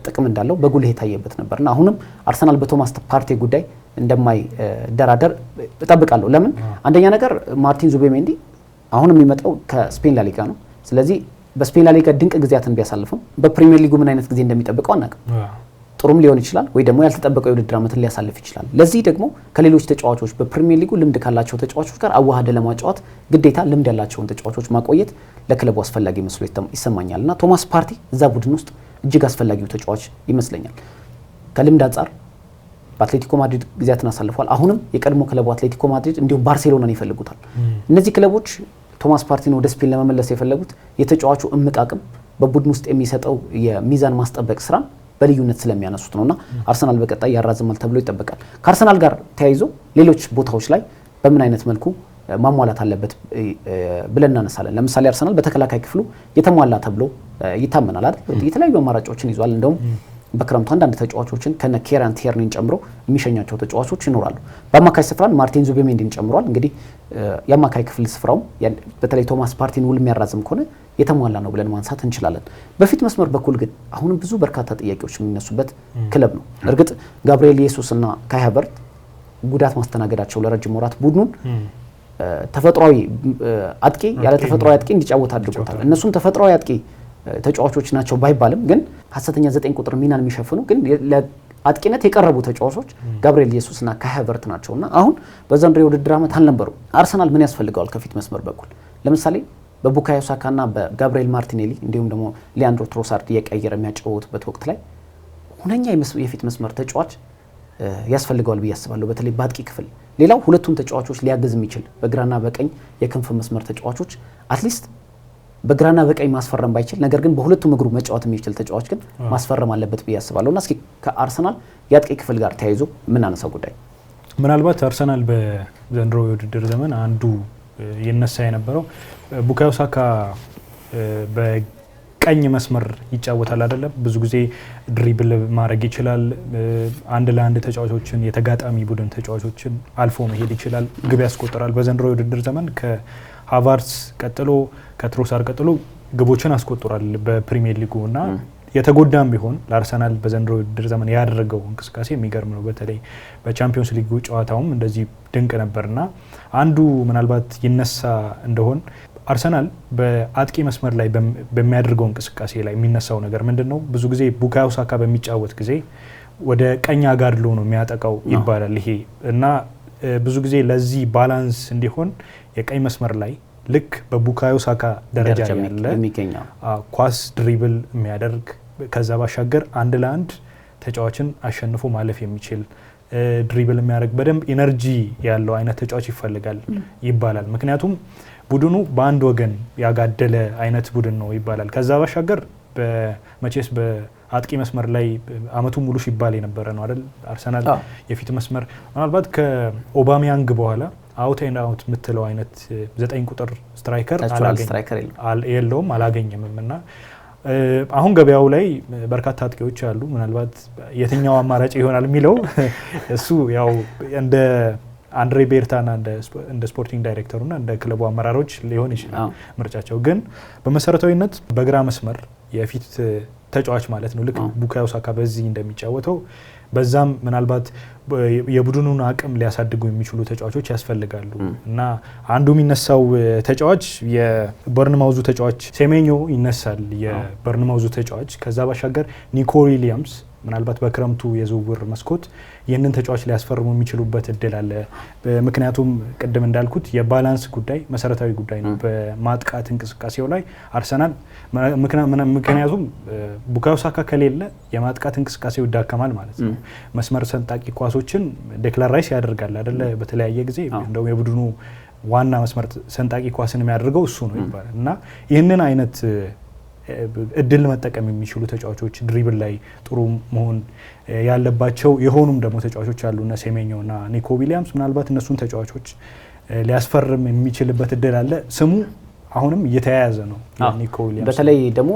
ጥቅም እንዳለው በጉልህ የታየበት ነበርና አሁንም አርሰናል በቶማስ ፓርቲ ጉዳይ እንደማይደራደር እጠብቃለሁ። ለምን አንደኛ ነገር ማርቲን ዙቤሜንዲ አሁን የሚመጣው ከስፔን ላሊጋ ነው። ስለዚህ በስፔን ላሊጋ ድንቅ ጊዜያትን ቢያሳልፍም በፕሪሚየር ሊጉ ምን አይነት ጊዜ እንደሚጠብቀው አናውቅም። ጥሩም ሊሆን ይችላል ወይ ደግሞ ያልተጠበቀው የውድድር ዓመትን ሊያሳልፍ ይችላል። ለዚህ ደግሞ ከሌሎች ተጫዋቾች በፕሪሚየር ሊጉ ልምድ ካላቸው ተጫዋቾች ጋር አዋሃደ ለማጫወት ግዴታ ልምድ ያላቸውን ተጫዋቾች ማቆየት ለክለቡ አስፈላጊ መስሎ ይሰማኛልና ቶማስ ፓርቲ እዛ ቡድን ውስጥ እጅግ አስፈላጊው ተጫዋች ይመስለኛል። ከልምድ አንጻር በአትሌቲኮ ማድሪድ ጊዜያትን አሳልፏል። አሁንም የቀድሞ ክለቡ አትሌቲኮ ማድሪድ እንዲሁም ባርሴሎናን ይፈልጉታል። እነዚህ ክለቦች ቶማስ ፓርቲን ወደ ስፔን ለመመለስ የፈለጉት የተጫዋቹ እምቅ አቅም በቡድን ውስጥ የሚሰጠው የሚዛን ማስጠበቅ ስራን በልዩነት ስለሚያነሱት ነውና አርሰናል በቀጣይ ያራዝማል ተብሎ ይጠበቃል። ከአርሰናል ጋር ተያይዞ ሌሎች ቦታዎች ላይ በምን አይነት መልኩ ማሟላት አለበት ብለን እናነሳለን። ለምሳሌ አርሰናል በተከላካይ ክፍሉ የተሟላ ተብሎ ይታመናል አይደል? የተለያዩ አማራጮችን ይዟል። እንደውም በክረምቱ አንዳንድ ተጫዋቾችን ከነ ኬራን ቲርኒን ጨምሮ የሚሸኛቸው ተጫዋቾች ይኖራሉ። በአማካይ ስፍራን ማርቲን ዙቤሜንዲን ጨምሯል። እንግዲህ የአማካይ ክፍል ስፍራው በተለይ ቶማስ ፓርቲን ውል የሚያራዝም ከሆነ የተሟላ ነው ብለን ማንሳት እንችላለን። በፊት መስመር በኩል ግን አሁንም ብዙ በርካታ ጥያቄዎች የሚነሱበት ክለብ ነው። እርግጥ ጋብሪኤል ኢየሱስ እና ካይ ሃቨርትዝ ጉዳት ማስተናገዳቸው ለረጅም ወራት ቡድኑን ተፈጥሯዊ አጥቂ ያለ ተፈጥሯዊ አጥቂ እንዲጫወት አድርጎታል። እነሱም ተፈጥሯዊ አጥቂ ተጫዋቾች ናቸው ባይባልም ግን ሐሰተኛ 9 ቁጥር ሚናን የሚሸፍኑ ግን ለአጥቂነት የቀረቡ ተጫዋቾች ጋብሪኤል ኢየሱስ እና ካይ ሃቨርትዝ ናቸውና አሁን በዘንድሮ የውድድር ዓመት አልነበሩም። አርሰናል ምን ያስፈልገዋል ከፊት መስመር በኩል? ለምሳሌ በቡካዮ ሳካ እና በጋብሪኤል ማርቲኔሊ እንዲሁም ደግሞ ሊያንድሮ ትሮሳርድ እየቀየረ የሚያጫወቱበት ወቅት ላይ ሁነኛ የፊት መስመር ተጫዋች ያስፈልገዋል ብዬ አስባለሁ፣ በተለይ በአጥቂ ክፍል። ሌላው ሁለቱም ተጫዋቾች ሊያግዝ የሚችል በግራና በቀኝ የክንፍ መስመር ተጫዋቾች አትሊስት በግራና በቀኝ ማስፈረም ባይችል ነገር ግን በሁለቱም እግሩ መጫወት የሚችል ተጫዋች ግን ማስፈረም አለበት ብዬ አስባለሁና እስኪ ከአርሰናል የአጥቂ ክፍል ጋር ተያይዞ የምናነሳው ጉዳይ ምናልባት አርሰናል በዘንድሮ የውድድር ዘመን አንዱ ይነሳ የነበረው ቡካዮ ሳካ በቀኝ መስመር ይጫወታል አይደለም። ብዙ ጊዜ ድሪብል ማድረግ ይችላል። አንድ ለአንድ ተጫዋቾችን የተጋጣሚ ቡድን ተጫዋቾችን አልፎ መሄድ ይችላል። ግብ ያስቆጥራል። በዘንድሮ የውድድር ዘመን ከሃቫርትስ ቀጥሎ ከትሮሳር ቀጥሎ ግቦችን አስቆጥሯል በፕሪሚየር ሊጉ እና የተጎዳም ቢሆን ለአርሰናል በዘንድሮ የውድድር ዘመን ያደረገው እንቅስቃሴ የሚገርም ነው። በተለይ በቻምፒዮንስ ሊግ ጨዋታውም እንደዚህ ድንቅ ነበርና አንዱ ምናልባት ይነሳ እንደሆን አርሰናል በአጥቂ መስመር ላይ በሚያደርገው እንቅስቃሴ ላይ የሚነሳው ነገር ምንድነው? ብዙ ጊዜ ቡካዮ ሳካ በሚጫወት ጊዜ ወደ ቀኝ አጋድሎ ነው የሚያጠቃው ይባላል። ይሄ እና ብዙ ጊዜ ለዚህ ባላንስ እንዲሆን የቀኝ መስመር ላይ ልክ በቡካዮ ሳካ ደረጃ ያለ ኳስ ድሪብል የሚያደርግ ከዛ ባሻገር አንድ ለአንድ ተጫዋችን አሸንፎ ማለፍ የሚችል ድሪብል የሚያደርግ በደንብ ኢነርጂ ያለው አይነት ተጫዋች ይፈልጋል ይባላል። ምክንያቱም ቡድኑ በአንድ ወገን ያጋደለ አይነት ቡድን ነው ይባላል። ከዛ ባሻገር በመቼስ በአጥቂ መስመር ላይ አመቱ ሙሉ ሲባል የነበረ ነው አይደል? አርሰናል የፊት መስመር ምናልባት ከኦባሚያንግ በኋላ አውት ኤንድ አውት የምትለው አይነት 9 ቁጥር ስትራይከር የለውም አላገኘምም እና አሁን ገበያው ላይ በርካታ አጥቂዎች አሉ። ምናልባት የትኛው አማራጭ ይሆናል የሚለው እሱ ያው እንደ አንድሬ ቤርታና እንደ ስፖርቲንግ ዳይሬክተሩና እንደ ክለቡ አመራሮች ሊሆን ይችላል ምርጫቸው። ግን በመሰረታዊነት በግራ መስመር የፊት ተጫዋች ማለት ነው ልክ ቡካዮ ሳካ በዚህ እንደሚጫወተው በዛም ምናልባት የቡድኑን አቅም ሊያሳድጉ የሚችሉ ተጫዋቾች ያስፈልጋሉ እና አንዱ የሚነሳው ተጫዋች የበርንማውዙ ተጫዋች ሴሜኞ ይነሳል። የበርንማውዙ ተጫዋች ከዛ ባሻገር ኒኮ ዊሊያምስ ምናልባት በክረምቱ የዝውውር መስኮት ይህንን ተጫዋች ሊያስፈርሙ የሚችሉበት እድል አለ። ምክንያቱም ቅድም እንዳልኩት የባላንስ ጉዳይ መሰረታዊ ጉዳይ ነው በማጥቃት እንቅስቃሴው ላይ አርሰናል። ምክንያቱም ቡካዮ ሳካ ከሌለ የማጥቃት እንቅስቃሴው ይዳከማል ማለት ነው። መስመር ሰንጣቂ ኳሶችን ዴክላን ራይስ ያደርጋል አይደለ? በተለያየ ጊዜ እንደው የቡድኑ ዋና መስመር ሰንጣቂ ኳስን የሚያደርገው እሱ ነው ይባላል እና ይህንን አይነት እድል መጠቀም የሚችሉ ተጫዋቾች ድሪብል ላይ ጥሩ መሆን ያለባቸው የሆኑም ደግሞ ተጫዋቾች አሉና ሴሜኞና ኒኮ ዊሊያምስ ምናልባት እነሱን ተጫዋቾች ሊያስፈርም የሚችልበት እድል አለ። ስሙ አሁንም እየተያያዘ ነው ኒኮ ዊሊያምስ። በተለይ ደግሞ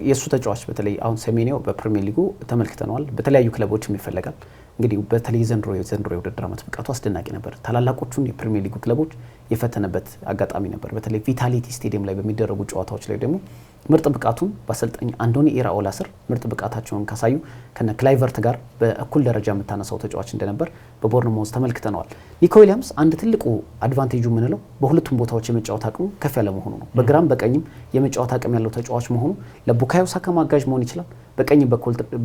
የሱ ተጫዋች በተለይ አሁን ሴሜኞ በፕሪሚየር ሊጉ ተመልክተናል። በተለያዩ ክለቦችም ይፈልጋል። እንግዲህ በተለይ ዘንድሮ የውድድር ዓመት ብቃቱ አስደናቂ ነበር። ታላላቆቹን የፕሪሚየር ሊጉ ክለቦች የፈተነበት አጋጣሚ ነበር። በተለይ ቪታሊቲ ስቴዲየም ላይ በሚደረጉ ጨዋታዎች ላይ ደግሞ ምርጥ ብቃቱን በአሰልጣኝ አንዶኒ ኢራኦላ ስር ምርጥ ብቃታቸውን ካሳዩ ከነ ክላይቨርት ጋር በእኩል ደረጃ የምታነሳው ተጫዋች እንደነበር በቦርንማውዝ ተመልክተናል። ኒኮ ዊሊያምስ አንድ ትልቁ አድቫንቴጁ የምንለው በሁለቱም ቦታዎች የመጫወት አቅሙ ከፍ ያለ መሆኑ ነው። በግራም በቀኝም የመጫወት አቅም ያለው ተጫዋች መሆኑ ለቡካዮ ሳካ ማጋዥ መሆን ይችላል። በቀኝ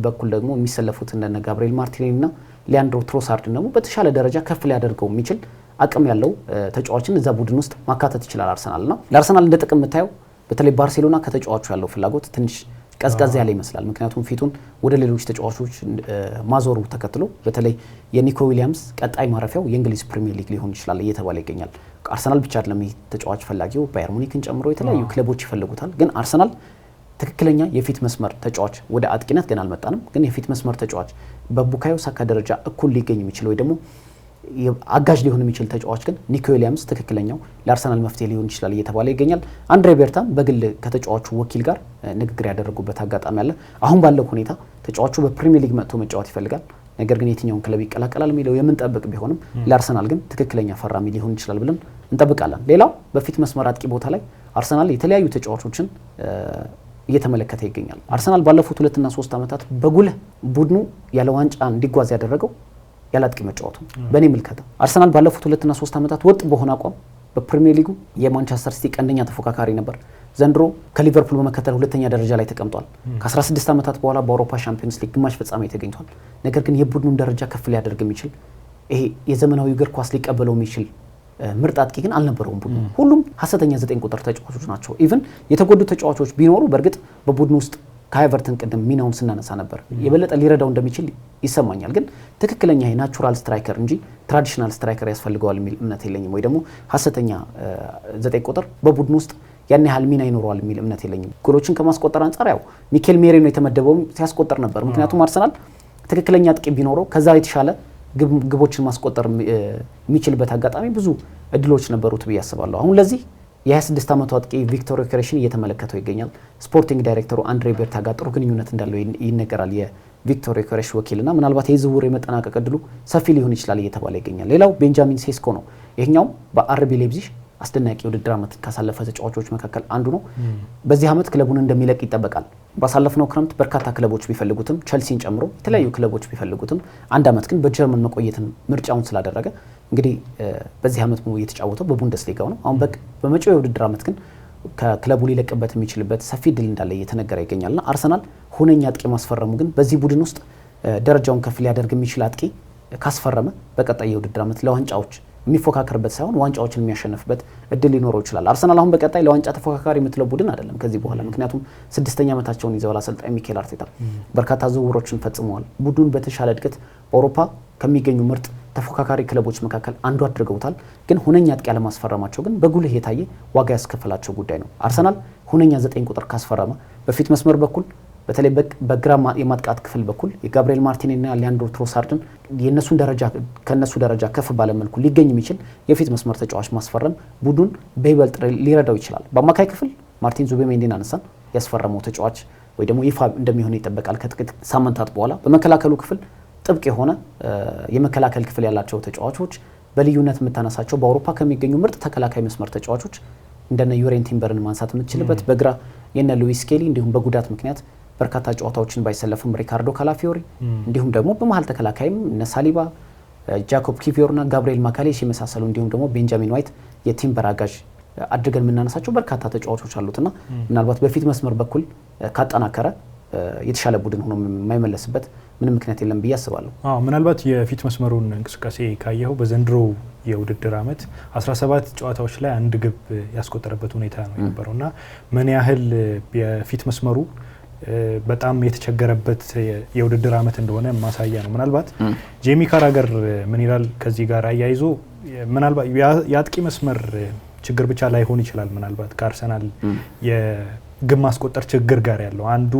በኩል ደግሞ የሚሰለፉት እንደነ ጋብሪኤል ማርቲኔሊና ሊያንድሮ ትሮሳርድ ደግሞ በተሻለ ደረጃ ከፍ ሊያደርገው የሚችል አቅም ያለው ተጫዋችን እዛ ቡድን ውስጥ ማካተት ይችላል አርሰናልና ለአርሰናል እንደ ጥቅም የምታየው በተለይ ባርሴሎና ከተጫዋቹ ያለው ፍላጎት ትንሽ ቀዝቀዝ ያለ ይመስላል። ምክንያቱም ፊቱን ወደ ሌሎች ተጫዋቾች ማዞሩ ተከትሎ በተለይ የኒኮ ዊሊያምስ ቀጣይ ማረፊያው የእንግሊዝ ፕሪሚየር ሊግ ሊሆን ይችላል እየተባለ ይገኛል። አርሰናል ብቻ አይደለም ተጫዋች ፈላጊው፣ ባየር ሙኒክን ጨምሮ የተለያዩ ክለቦች ይፈልጉታል። ግን አርሰናል ትክክለኛ የፊት መስመር ተጫዋች ወደ አጥቂነት ገና አልመጣንም። ግን የፊት መስመር ተጫዋች በቡካዮ ሳካ ደረጃ እኩል ሊገኝ የሚችል ወይ ደግሞ አጋዥ ሊሆን የሚችል ተጫዋች ግን ኒኮ ዊሊያምስ ትክክለኛው ለአርሰናል መፍትሄ ሊሆን ይችላል እየተባለ ይገኛል። አንድሬ ቤርታም በግል ከተጫዋቹ ወኪል ጋር ንግግር ያደረጉበት አጋጣሚ አለ። አሁን ባለው ሁኔታ ተጫዋቹ በፕሪሚየር ሊግ መጥቶ መጫወት ይፈልጋል። ነገር ግን የትኛውን ክለብ ይቀላቀላል የሚለው የምንጠብቅ ቢሆንም ለአርሰናል ግን ትክክለኛ ፈራሚ ሊሆን ይችላል ብለን እንጠብቃለን። ሌላው በፊት መስመር አጥቂ ቦታ ላይ አርሰናል የተለያዩ ተጫዋቾችን እየተመለከተ ይገኛል። አርሰናል ባለፉት 2 እና 3 ዓመታት በጉልህ ቡድኑ ያለ ዋንጫ እንዲጓዝ ያደረገው ያለ አጥቂ መጫወቱ በእኔ ምልከታ አርሰናል ባለፉት 2 እና 3 ዓመታት ወጥ በሆነ አቋም በፕሪሚየር ሊጉ የማንቸስተር ሲቲ ቀንደኛ ተፎካካሪ ነበር። ዘንድሮ ከሊቨርፑል በመከተል ሁለተኛ ደረጃ ላይ ተቀምጧል። ከ16 ዓመታት በኋላ በአውሮፓ ሻምፒዮንስ ሊግ ግማሽ ፍጻሜ ተገኝቷል። ነገር ግን የቡድኑን ደረጃ ከፍ ሊያደርግ የሚችል ይሄ የዘመናዊ እግር ኳስ ሊቀበለው የሚችል ምርጥ አጥቂ ግን አልነበረውም። ቡድኑ ሁሉም ሀሰተኛ 9 ቁጥር ተጫዋቾች ናቸው። ኢቭን የተጎዱ ተጫዋቾች ቢኖሩ በእርግጥ በቡድኑ ውስጥ ከሃይቨርተን ቅድም ሚናውን ስናነሳ ነበር የበለጠ ሊረዳው እንደሚችል ይሰማኛል። ግን ትክክለኛ ናቹራል ስትራይከር እንጂ ትራዲሽናል ስትራይከር ያስፈልገዋል የሚል እምነት የለኝም። ወይ ደግሞ ሀሰተኛ 9 ቁጥር በቡድኑ ውስጥ ያን ያህል ሚና ይኖረዋል የሚል እምነት የለኝም። ጎሎችን ከማስቆጠር አንጻር ያው ሚኬል ሜሪኖ የተመደበው ሲያስቆጠር ነበር። ምክንያቱም አርሰናል ትክክለኛ አጥቂ ቢኖረው ከዛ የተሻለ ግቦችን ማስቆጠር የሚችልበት አጋጣሚ ብዙ እድሎች ነበሩት ብዬ አስባለሁ። አሁን ለዚህ የ26 ዓመቱ አጥቂ ቪክቶር ዮኬሬሽን እየተመለከተው ይገኛል። ስፖርቲንግ ዳይሬክተሩ አንድሬ ቤርታ ጋር ጥሩ ግንኙነት እንዳለው ይነገራል የቪክቶር ዮኬሬሽ ወኪልና ምናልባት የዝውውር የመጠናቀቅ እድሉ ሰፊ ሊሆን ይችላል እየተባለ ይገኛል። ሌላው ቤንጃሚን ሴስኮ ነው። ይሄኛው በአርቢ ሌፕዚግ አስደናቂ ውድድር ዓመት ካሳለፈ ተጫዋቾች መካከል አንዱ ነው። በዚህ ዓመት ክለቡን እንደሚለቅ ይጠበቃል። ባሳለፍነው ክረምት በርካታ ክለቦች ቢፈልጉትም ቸልሲን ጨምሮ የተለያዩ ክለቦች ቢፈልጉትም አንድ ዓመት ግን በጀርመን መቆየትን ምርጫውን ስላደረገ እንግዲህ በዚህ ዓመት ሙሉ እየተጫወተው በቡንደስሊጋው ነው። አሁን በመጪው የውድድር ዓመት ግን ከክለቡ ሊለቅበት የሚችልበት ሰፊ ድል እንዳለ እየተነገረ ይገኛልና አርሰናል ሁነኛ አጥቂ ማስፈረሙ ግን በዚህ ቡድን ውስጥ ደረጃውን ከፍ ሊያደርግ የሚችል አጥቂ ካስፈረመ በቀጣይ የውድድር ዓመት ለዋንጫዎች የሚፎካከርበት ሳይሆን ዋንጫዎችን የሚያሸንፍበት እድል ሊኖረው ይችላል። አርሰናል አሁን በቀጣይ ለዋንጫ ተፎካካሪ የምትለው ቡድን አይደለም ከዚህ በኋላ ምክንያቱም 6ኛ ዓመታቸውን ይዘዋል። አሰልጣኝ ሚኬል አርቴታ በርካታ ዝውውሮችን ፈጽመዋል። ቡድኑን በተሻለ እድገት በአውሮፓ ከሚገኙ ምርጥ ተፎካካሪ ክለቦች መካከል አንዱ አድርገውታል። ግን ሁነኛ አጥቂ ያለማስፈረማቸው ግን በጉልህ የታየ ዋጋ ያስከፈላቸው ጉዳይ ነው። አርሰናል ሁነኛ 9 ቁጥር ካስፈረመ በፊት መስመር በኩል በተለይ በግራ የማጥቃት ክፍል በኩል የጋብሪኤል ማርቲኔሊና ሊያንድሮ ትሮሳርድን ከነሱ ደረጃ ከፍ ባለ መልኩ ሊገኝ የሚችል የፊት መስመር ተጫዋች ማስፈረም ቡድን በይበልጥ ሊረዳው ይችላል። በአማካይ ክፍል ማርቲን ዙቤሜንዲን አነሳን ያስፈረመው ተጫዋች ወይ ደግሞ ይፋ እንደሚሆን ይጠበቃል ከጥቂት ሳምንታት በኋላ። በመከላከሉ ክፍል ጥብቅ የሆነ የመከላከል ክፍል ያላቸው ተጫዋቾች በልዩነት የምታነሳቸው በአውሮፓ ከሚገኙ ምርጥ ተከላካይ መስመር ተጫዋቾች እንደነ ዩሬን ቲምበርን ማንሳት የምትችልበት በግራ የነ ሉዊስ ስኬሊ እንዲሁም በጉዳት ምክንያት በርካታ ጨዋታዎችን ባይሰለፉም ሪካርዶ ካላፊዮሪ እንዲሁም ደግሞ በመሃል ተከላካይም እነ ሳሊባ፣ ጃኮብ ኪቪዮርና ጋብሪኤል ማካሌሽ የመሳሰሉ እንዲሁም ደግሞ ቤንጃሚን ዋይት የቲምበር አጋዥ አድርገን የምናነሳቸው በርካታ ተጫዋቾች አሉትና ምናልባት በፊት መስመር በኩል ካጠናከረ የተሻለ ቡድን ሆኖ የማይመለስበት ምንም ምክንያት የለም ብዬ አስባለሁ። ምናልባት የፊት መስመሩን እንቅስቃሴ ካየኸው በዘንድሮ የውድድር ዓመት 17 ጨዋታዎች ላይ አንድ ግብ ያስቆጠረበት ሁኔታ ነው የነበረውና ምን ያህል የፊት መስመሩ በጣም የተቸገረበት የውድድር ዓመት እንደሆነ ማሳያ ነው። ምናልባት ጄሚ ካራገር ምን ይላል ከዚህ ጋር አያይዞ ምናልባት የአጥቂ መስመር ችግር ብቻ ላይሆን ይችላል ምናልባት ከአርሰናል የግብ ማስቆጠር ችግር ጋር ያለው አንዱ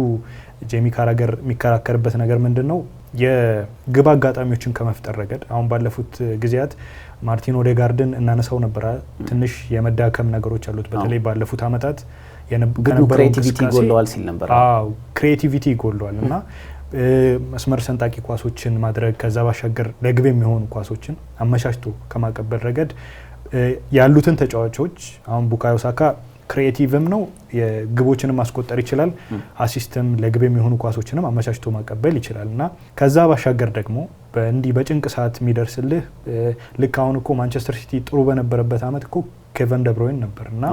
ጄሚ ካራገር የሚከራከርበት ነገር ምንድነው የግብ አጋጣሚዎችን ከመፍጠር ረገድ አሁን ባለፉት ጊዜያት ማርቲን ኦዴጋርድን እናነሳው ነበር ትንሽ የመዳከም ነገሮች አሉት በተለይ ባለፉት ዓመታት የነበረው ክሬቲቪቲ ጎልዋል ሲል ነበር። ክሬቲቪቲ ጎልዋል እና መስመር ሰንጣቂ ኳሶችን ማድረግ ከዛ ባሻገር ለግብ የሚሆኑ ኳሶችን አመቻችቶ ከማቀበል ረገድ ያሉትን ተጫዋቾች አሁን ቡካዮ ሳካ ክሬቲቭም ነው የግቦችንም ማስቆጠር ይችላል አሲስትም ለግብ የሚሆኑ ኳሶችንም አመቻችቶ ማቀበል ይችላል እና ከዛ ባሻገር ደግሞ በእንዲ በጭንቅ ሰዓት የሚደርስልህ ልክ አሁን እኮ ማንቸስተር ሲቲ ጥሩ በነበረበት አመት እኮ ኬቨን ደብሮይን ነበርና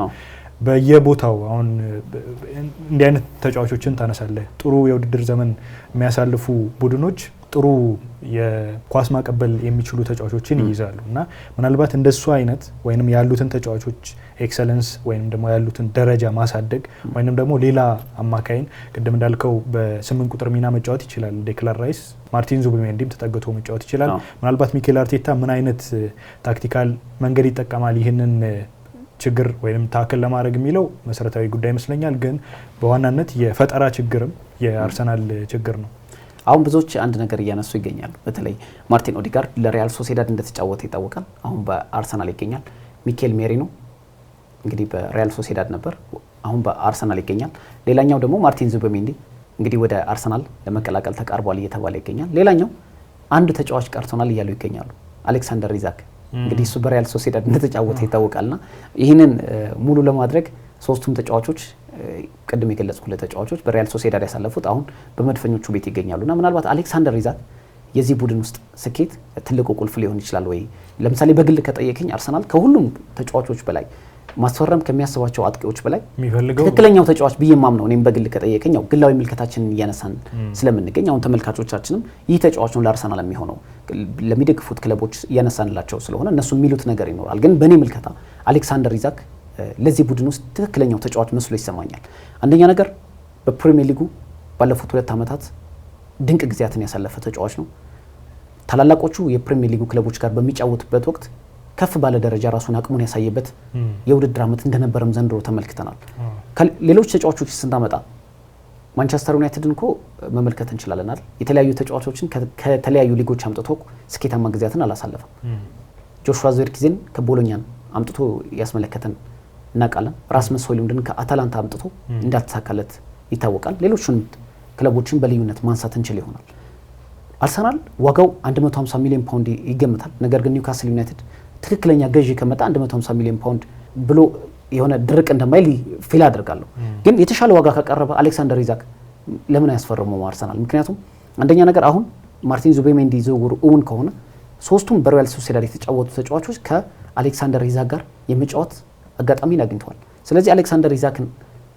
በየቦታው አሁን እንዲህ አይነት ተጫዋቾችን ታነሳለህ። ጥሩ የውድድር ዘመን የሚያሳልፉ ቡድኖች ጥሩ የኳስ ማቀበል የሚችሉ ተጫዋቾችን ይይዛሉ እና ምናልባት እንደሱ አይነት ወይንም ያሉትን ተጫዋቾች ኤክሰለንስ ወይንም ደግሞ ያሉትን ደረጃ ማሳደግ ወይንም ደግሞ ሌላ አማካይን ቅድም እንዳልከው በ8 ቁጥር ሚና መጫወት ይችላል ዴክላን ራይስ፣ ማርቲን ዙቢሜንዲም ተጠግቶ መጫወት ይችላል። ምናልባት ሚኬል አርቴታ ምን አይነት ታክቲካል መንገድ ይጠቀማል ይህንን ችግር ወይንም ታክል ለማድረግ የሚለው መሰረታዊ ጉዳይ ይመስለኛል። ግን በዋናነት የፈጠራ ችግርም የአርሰናል ችግር ነው። አሁን ብዙዎች አንድ ነገር እያነሱ ይገኛሉ። በተለይ ማርቲን ኦዴጋርድ ለሪያል ሶሴዳድ እንደተጫወተ ይታወቃል። አሁን በአርሰናል ይገኛል። ሚኬል ሜሪኖ እንግዲህ በሪያል ሶሴዳድ ነበር፣ አሁን በአርሰናል ይገኛል። ሌላኛው ደግሞ ማርቲን ዙቢሜንዲ እንግዲህ ወደ አርሰናል ለመቀላቀል ተቃርቧል እየተባለ ይገኛል። ሌላኛው አንድ ተጫዋች ቀርቶናል እያሉ ይገኛሉ፣ አሌክሳንደር ኢዛክ እንግዲህ እሱ በሪያል ሶሴዳድ እንደተጫወተ ይታወቃልና ይህንን ሙሉ ለማድረግ ሶስቱም ተጫዋቾች ቅድም የገለጽኩት ተጫዋቾች በሪያል ሶሴዳድ ያሳለፉት አሁን በመድፈኞቹ ቤት ይገኛሉና ምናልባት አሌክሳንደር ኢዛክ የዚህ ቡድን ውስጥ ስኬት ትልቁ ቁልፍ ሊሆን ይችላል ወይ? ለምሳሌ በግል ከጠየቀኝ አርሰናል ከሁሉም ተጫዋቾች በላይ ማስፈረም ከሚያስባቸው አጥቂዎች በላይ ትክክለኛው ተጫዋች ብዬ ማምነው እኔም በግል ከጠየቀኝ ያው ግላዊ ምልከታችንን እያነሳን ስለምንገኝ አሁን ተመልካቾቻችንም ይህ ተጫዋች ነው ለአርሰናል የሚሆነው ለሚደግፉት ክለቦች እያነሳንላቸው ስለሆነ እነሱ የሚሉት ነገር ይኖራል። ግን በእኔ ምልከታ አሌክሳንደር ኢዛክ ለዚህ ቡድን ውስጥ ትክክለኛው ተጫዋች መስሎ ይሰማኛል። አንደኛ ነገር በፕሪሚየር ሊጉ ባለፉት 2 ዓመታት ድንቅ ጊዜያትን ያሳለፈ ተጫዋች ነው። ታላላቆቹ የፕሪሚየር ሊጉ ክለቦች ጋር በሚጫወቱበት ወቅት ከፍ ባለ ደረጃ ራሱን አቅሙን ያሳየበት የውድድር ዓመት እንደነበረም ዘንድሮ ተመልክተናል። ሌሎች ተጫዋቾች ስንታመጣ ማንቸስተር ዩናይትድን እኮ መመልከት እንችላለን አይደል? የተለያዩ ተጫዋቾችን ከተለያዩ ሊጎች አምጥቶ ስኬታማ ጊዜያትን አላሳለፈም። ጆሹዋ ዚርክዜን ከቦሎኛን አምጥቶ ያስመለከተን እናውቃለን። ራስመስ ሆይሉንድን ከአታላንታ አምጥቶ እንዳልተሳካለት ይታወቃል። ሌሎችንም ክለቦችን በልዩነት ማንሳት እንችል ይሆናል። አርሰናል ዋጋው 150 ሚሊዮን ፓውንድ ይገምታል። ነገር ግን ኒውካስል ዩናይትድ ትክክለኛ ገዢ ከመጣ 150 ሚሊዮን ፓውንድ ብሎ የሆነ ድርቅ እንደማይል ፊል አድርጋለሁ። ግን የተሻለ ዋጋ ካቀረበ አሌክሳንደር ኢዛክ ለምን አያስፈርመው አርሰናል? ምክንያቱም አንደኛ ነገር አሁን ማርቲን ዙቤሜንዲ ዝውውሩ እውን ከሆነ ሶስቱም በሮያል ሶሲዳድ የተጫወቱ ተጫዋቾች ከአሌክሳንደር ኢዛክ ጋር የመጫወት አጋጣሚን አግኝተዋል። ስለዚህ አሌክሳንደር ኢዛክን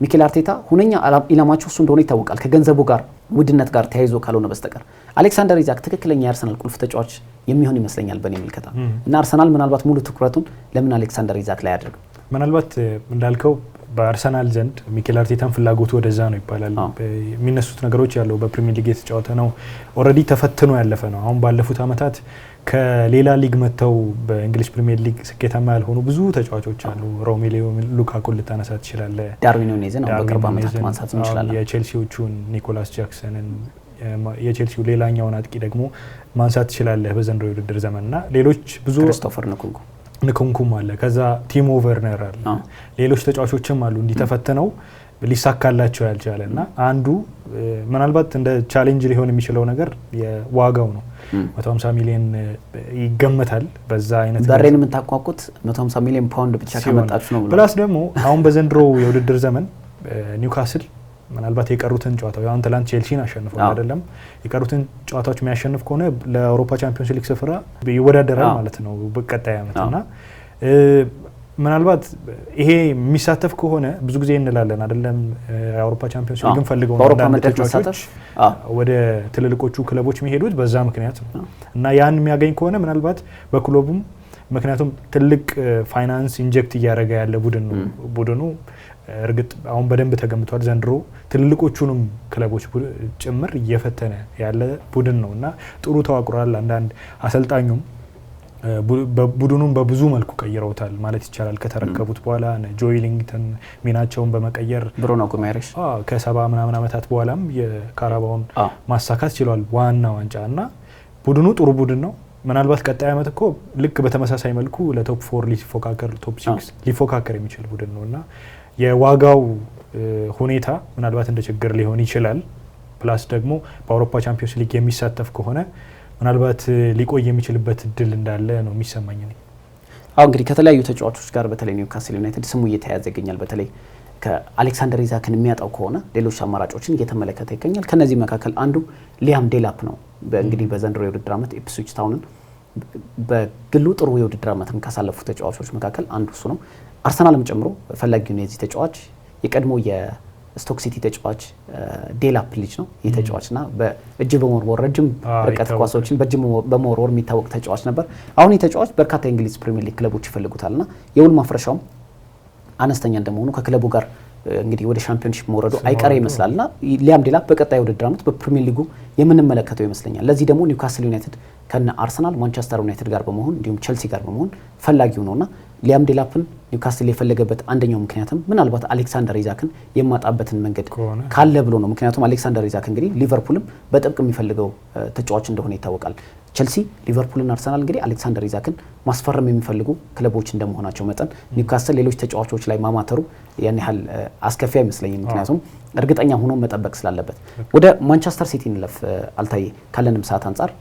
ሚኬል አርቴታ ሁነኛ ኢላማቸው እሱ እንደሆነ ይታወቃል፣ ከገንዘቡ ጋር ውድነት ጋር ተያይዞ ካልሆነ በስተቀር አሌክሳንደር ኢዛክ ትክክለኛ የአርሰናል ቁልፍ ተጫዋች የሚሆን ይመስለኛል በእኔ ምልከታ እና አርሰናል ምናልባት ሙሉ ትኩረቱን ለምን አሌክሳንደር ኢዛክ ላይ ያደርግ ምናልባት እንዳልከው በአርሰናል ዘንድ ሚኬል አርቴታን ፍላጎቱ ወደዛ ነው ይባላል። የሚነሱት ነገሮች ያለው በፕሪሚየር ሊግ የተጫወተ ነው፣ ኦልሬዲ ተፈትኖ ያለፈ ነው። አሁን ባለፉት አመታት ከሌላ ሊግ መጥተው በእንግሊዝ ፕሪሚየር ሊግ ስኬታማ ያልሆኑ ብዙ ተጫዋቾች አሉ። ሮሜሊዮ ሉካኩን ልታነሳ ትችላለህ። ዳርዊን ኑኔዝን በቅርብ አመታት ማንሳት እንችላለን። የቼልሲዎቹን ኒኮላስ ጃክሰንን የቼልሲው ሌላኛውን አጥቂ ደግሞ ማንሳት ትችላለህ በዘንድሮው የውድድር ዘመንና ሌሎች ብዙ ክሪስቶፈር ንኩንኩም አለ፣ ከዛ ቲሞ ቨርነር አለ፣ ሌሎች ተጫዋቾችም አሉ እንዲተፈተነው ሊሳካላቸው ያልቻለና አንዱ ምናልባት እንደ ቻሌንጅ ሊሆን የሚችለው ነገር የዋጋው ነው። 150 ሚሊዮን ይገመታል። በዛ አይነት በሬን የምታቋቁት 150 ሚሊዮን ፓውንድ ብቻ ከመጣች ነው። ፕላስ ደግሞ አሁን በዘንድሮው የውድድር ዘመን ኒውካስል ምናልባት የቀሩትን ጨዋታዎች አሁን ትላንት ቼልሲን አሸንፈው አይደለም፣ የቀሩትን ጨዋታዎች የሚያሸንፍ ከሆነ ለአውሮፓ ቻምፒዮንስ ሊግ ስፍራ ይወዳደራል ማለት ነው በቀጣይ አመትና ምናልባት ይሄ የሚሳተፍ ከሆነ ብዙ ጊዜ እንላለን አይደለም የአውሮፓ ቻምፒዮንስ ሊግን ፈልገው ተጫዋቾች ወደ ትልልቆቹ ክለቦች የሚሄዱት በዛ ምክንያት ነው እና ያን የሚያገኝ ከሆነ ምናልባት በክለቡም ምክንያቱም ትልቅ ፋይናንስ ኢንጀክት እያደረገ ያለ ቡድን ነው። ቡድኑ እርግጥ አሁን በደንብ ተገምቷል። ዘንድሮ ትልልቆቹንም ክለቦች ጭምር እየፈተነ ያለ ቡድን ነው እና ጥሩ ተዋቅሯል። አንዳንድ አሰልጣኙም ቡድኑን በብዙ መልኩ ቀይረውታል ማለት ይቻላል። ከተረከቡት በኋላ ጆይ ሊንግተን ሚናቸውን በመቀየር ብሩኖ ጉማሬሽ ከ70 ምናምን ዓመታት በኋላም የካራባውን ማሳካት ችሏል ዋና ዋንጫ እና ቡድኑ ጥሩ ቡድን ነው። ምናልባት ቀጣይ አመት እኮ ልክ በተመሳሳይ መልኩ ለቶፕ 4 ሊፎካከር ቶፕ 6 ሊፎካከር የሚችል ቡድን ነውና የዋጋው ሁኔታ ምናልባት እንደ ችግር ሊሆን ይችላል። ፕላስ ደግሞ በአውሮፓ ቻምፒዮንስ ሊግ የሚሳተፍ ከሆነ ምናልባት ሊቆይ የሚችልበት እድል እንዳለ ነው የሚሰማኝ ነው። አሁን እንግዲህ ከተለያዩ ተጫዋቾች ጋር በተለይ ኒውካስል ዩናይትድ ስሙ እየተያዘ ይገኛል። በተለይ ከአሌክሳንደር ኢዛክን የሚያጣው ከሆነ ሌሎች አማራጮችን እየተመለከተ ይገኛል። ከነዚህ መካከል አንዱ ሊያም ዴላፕ ነው። በእንግዲህ በዘንድሮ የውድድር ዓመት ኢፕስዊች ታውንን በግሉ ጥሩ የውድድር ዓመትን ካሳለፉ ተጫዋቾች መካከል አንዱ እሱ ነው። አርሰናልም ጨምሮ ፈላጊው ነው የዚህ ተጫዋች የቀድሞ የስቶክ ሲቲ ተጫዋች ዴላፕ ልጅ ነው። ይህ ተጫዋችና በእጅ በመወርወር ረጅም ርቀት ኳሶችን በእጅ በመወርወር የሚታወቅ ተጫዋች ነበር። አሁን ይህ ተጫዋች በርካታ የእንግሊዝ ፕሪሚየር ሊግ ክለቦች ይፈልጉታልና የውል ማፍረሻውም አነስተኛ እንደመሆኑ ከክለቡ ጋር እንግዲህ ወደ ሻምፒዮንሺፕ መውረዱ አይቀሬ ይመስላልና ሊያም ዴላፕ በቀጣይ ውድድር ዓመት በፕሪሚየር ሊጉ የምንመለከተው ይመስለኛል። ለዚህ ደግሞ ኒውካስል ዩናይትድ ከነ አርሰናል፣ ማንቸስተር ዩናይትድ ጋር በመሆን እንዲሁም ቸልሲ ጋር በመሆን ፈላጊው ነውና ሊያም ዴላፕን ኒውካስል የፈለገበት አንደኛው ምክንያትም ምናልባት አሌክሳንደር ኢዛክን የማጣበትን መንገድ ካለ ብሎ ነው። ምክንያቱም አሌክሳንደር ኢዛክ እንግዲህ ሊቨርፑልም በጥብቅ የሚፈልገው ተጫዋች እንደሆነ ይታወቃል። ቸልሲ፣ ሊቨርፑልና አርሰናል እንግዲህ አሌክሳንደር ኢዛክን ማስፈረም የሚፈልጉ ክለቦች እንደመሆናቸው መጠን ኒውካስል ሌሎች ተጫዋቾች ላይ ማማተሩ ያን ያህል አስከፊ አይመስለኝም። ምክንያቱም እርግጠኛ ሆኖ መጠበቅ ስላለበት። ወደ ማንቸስተር ሲቲ እንለፍ። አልታየ ካለንም ሰዓት አንጻር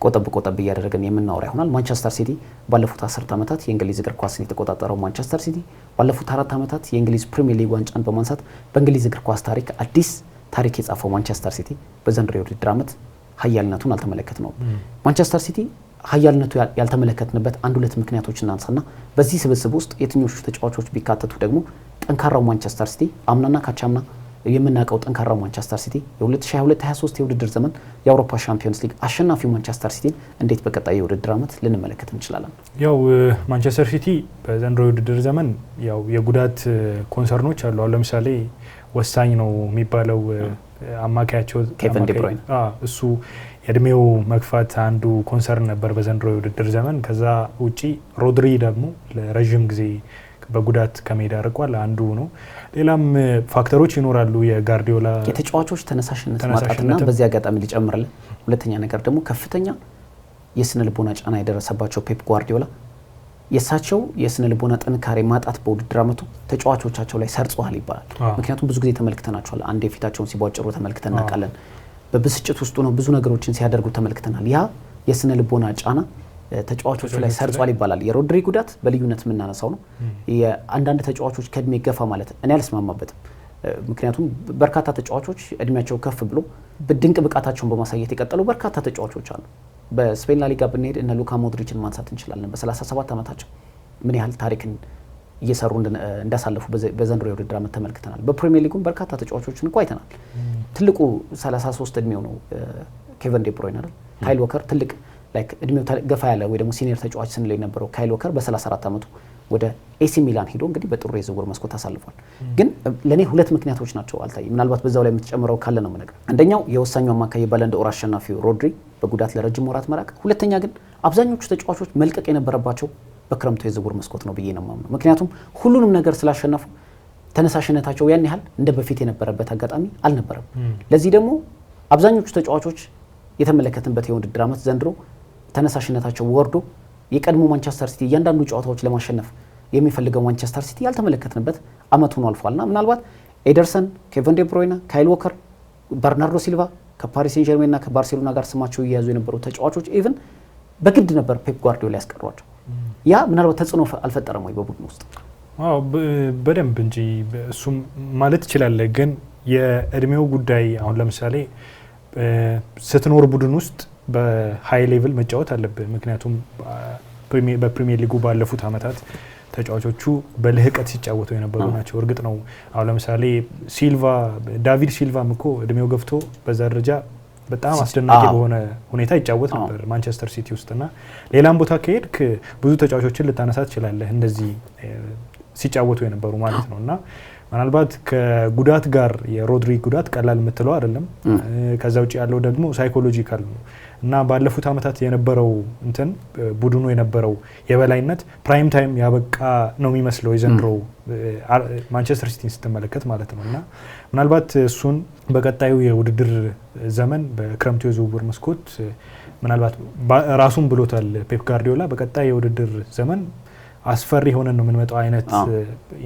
ቆጠብ እያደረገን የምናወራ ይሆናል። ማንቸስተር ሲቲ ባለፉት 10 ዓመታት የእንግሊዝ እግር ኳስን የተቆጣጠረው ማንቸስተር ሲቲ ባለፉት 4 ዓመታት የእንግሊዝ ፕሪሚየር ሊግ ዋንጫን በማንሳት በእንግሊዝ እግር ኳስ ታሪክ አዲስ ታሪክ የጻፈው ማንቸስተር ሲቲ በዘንድሮ የውድድር ዓመት ሀያልነቱን አልተመለከትነውም። ማንቸስተር ሲቲ ሀያልነቱ ያልተመለከትንበት አንድ ሁለት ምክንያቶች እናንሳና በዚህ ስብስብ ውስጥ የትኞቹ ተጫዋቾች ቢካተቱ ደግሞ ጠንካራው ማንቸስተር ሲቲ አምናና ካቻምና የምናውቀው ጠንካራው ማንቸስተር ሲቲ የ2022-23 የውድድር ዘመን የአውሮፓ ሻምፒዮንስ ሊግ አሸናፊው ማንቸስተር ሲቲን እንዴት በቀጣይ የውድድር ዓመት ልንመለከት እንችላለን? ያው ማንቸስተር ሲቲ በዘንድሮ የውድድር ዘመን ያው የጉዳት ኮንሰርኖች አሉ። አሁን ለምሳሌ ወሳኝ ነው የሚባለው አማካያቸው ኬቨን ዲ ብሩይነ እሱ የእድሜው መግፋት አንዱ ኮንሰርን ነበር በዘንድሮ የውድድር ዘመን። ከዛ ውጪ ሮድሪ ደግሞ ለረዥም ጊዜ በጉዳት ከሜዳ ርቋል፣ አንዱ ነው። ሌላም ፋክተሮች ይኖራሉ። የጋርዲዮላ የተጫዋቾች ተነሳሽነት ማጣትና በዚህ አጋጣሚ ሊጨምርልን ሁለተኛ ነገር ደግሞ ከፍተኛ የስነ ልቦና ጫና የደረሰባቸው ፔፕ ጓርዲዮላ የሳቸው የስነ ልቦና ጥንካሬ ማጣት በውድድር አመቱ ተጫዋቾቻቸው ላይ ሰርጿል ይባላል። ምክንያቱም ብዙ ጊዜ ተመልክተናቸዋል። አንድ የፊታቸውን ሲቧጭሩ ተመልክተን እናውቃለን። በብስጭት ውስጥ ነው ብዙ ነገሮችን ሲያደርጉ ተመልክተናል። ያ የስነ ልቦና ጫና ተጫዋቾቹ ላይ ሰርጿል ይባላል። የሮድሪ ጉዳት በልዩነት የምናነሳው ነው። የአንዳንድ ተጫዋቾች ከእድሜ ገፋ ማለት እኔ አልስማማበትም። ምክንያቱም በርካታ ተጫዋቾች እድሜያቸው ከፍ ብሎ በድንቅ ብቃታቸውን በማሳየት የቀጠሉ በርካታ ተጫዋቾች አሉ። በስፔን ላሊጋ ብንሄድ እነ ሉካ ሞድሪችን ማንሳት እንችላለን። በ37 ዓመታቸው ምን ያህል ታሪክን እየሰሩ እንዳሳለፉ በዘንድሮ የውድድር ዓመት ተመልክተናል። በፕሪሚየር ሊጉም በርካታ ተጫዋቾችን እንኳ አይተናል። ትልቁ 33 እድሜው ነው ኬቨን ዴ ብሮይነ አይደል? ካይል ወከር ትልቅ ላይክ እድሜው ገፋ ያለ ወይ ደግሞ ሲኒየር ተጫዋች ስንል የነበረው ካይል ወከር በ34 ዓመቱ ወደ ኤሲ ሚላን ሄዶ እንግዲህ በጥሩ የዝውውር መስኮት አሳልፏል። ግን ለኔ ሁለት ምክንያቶች ናቸው አልታይ። ምናልባት በዛው ላይ የምትጨምረው ካለ ነው ማለት። አንደኛው የወሳኙ አማካይ ባለንድ ኦር አሸናፊው ሮድሪ በጉዳት ለረጅም ወራት መራቅ፣ ሁለተኛ ግን አብዛኞቹ ተጫዋቾች መልቀቅ የነበረባቸው በክረምቱ የዝውውር መስኮት ነው ብዬ ነው የማምነው። ምክንያቱም ሁሉንም ነገር ስላሸነፉ ተነሳሽነታቸው ያን ያህል እንደ በፊት የነበረበት አጋጣሚ አልነበረም። ለዚህ ደግሞ አብዛኞቹ ተጫዋቾች የተመለከትንበት የውድድር ዓመት ዘንድሮ ተነሳሽነታቸው ወርዶ የቀድሞ ማንቸስተር ሲቲ እያንዳንዱ ጨዋታዎች ለማሸነፍ የሚፈልገው ማንቸስተር ሲቲ ያልተመለከትንበት አመት ሆኖ አልፏልና ምናልባት ኤደርሰን፣ ኬቨን ዴ ብሮይነ፣ ካይል ወከር፣ በርናርዶ ሲልቫ ከፓሪስ ሴን ጀርሜንና ከባርሴሎና ጋር ስማቸው እየያዙ የነበሩ ተጫዋቾች ኢቭን በግድ ነበር ፔፕ ጓርዲዮላ ያስቀሯቸው። ያ ምናልባት ተጽዕኖ አልፈጠረም ወይ በቡድን ውስጥ? አዎ በደንብ እንጂ እሱም ማለት ይችላል። ግን የእድሜው ጉዳይ አሁን ለምሳሌ ስትኖር ቡድን ውስጥ በሃይ ሌቭል መጫወት አለብህ። ምክንያቱም በፕሪሚየር ሊጉ ባለፉት አመታት ተጫዋቾቹ በልህቀት ሲጫወቱ የነበሩ ናቸው። እርግጥ ነው አሁን ለምሳሌ ዳቪድ ሲልቫም እኮ እድሜው ገፍቶ በዛ ደረጃ በጣም አስደናቂ በሆነ ሁኔታ ይጫወት ነበር ማንቸስተር ሲቲ ውስጥና ሌላም ቦታ ከሄድክ ብዙ ተጫዋቾችን ልታነሳ ትችላለህ እንደዚህ ሲጫወቱ የነበሩ ማለት ነውና ምናልባት ከጉዳት ጋር የሮድሪ ጉዳት ቀላል የምትለው አይደለም። ከዛ ውጪ ያለው ደግሞ ሳይኮሎጂካል ነው እና ባለፉት አመታት የነበረው ቡድኑ የነበረው የበላይነት ፕራይም ታይም ያበቃ ነው የሚመስለው የዘንድሮ ማንቸስተር ሲቲን ስትመለከት ማለት ነውና ምናልባት እሱን በቀጣዩ የውድድር ዘመን በክረምቱ የዝውውር መስኮት ምናልባት ራሱን ብሎታል ፔፕ ጋርዲዮላ በቀጣይ የውድድር ዘመን አስፈሪ ሆነን ነው የምንመጣው አይነት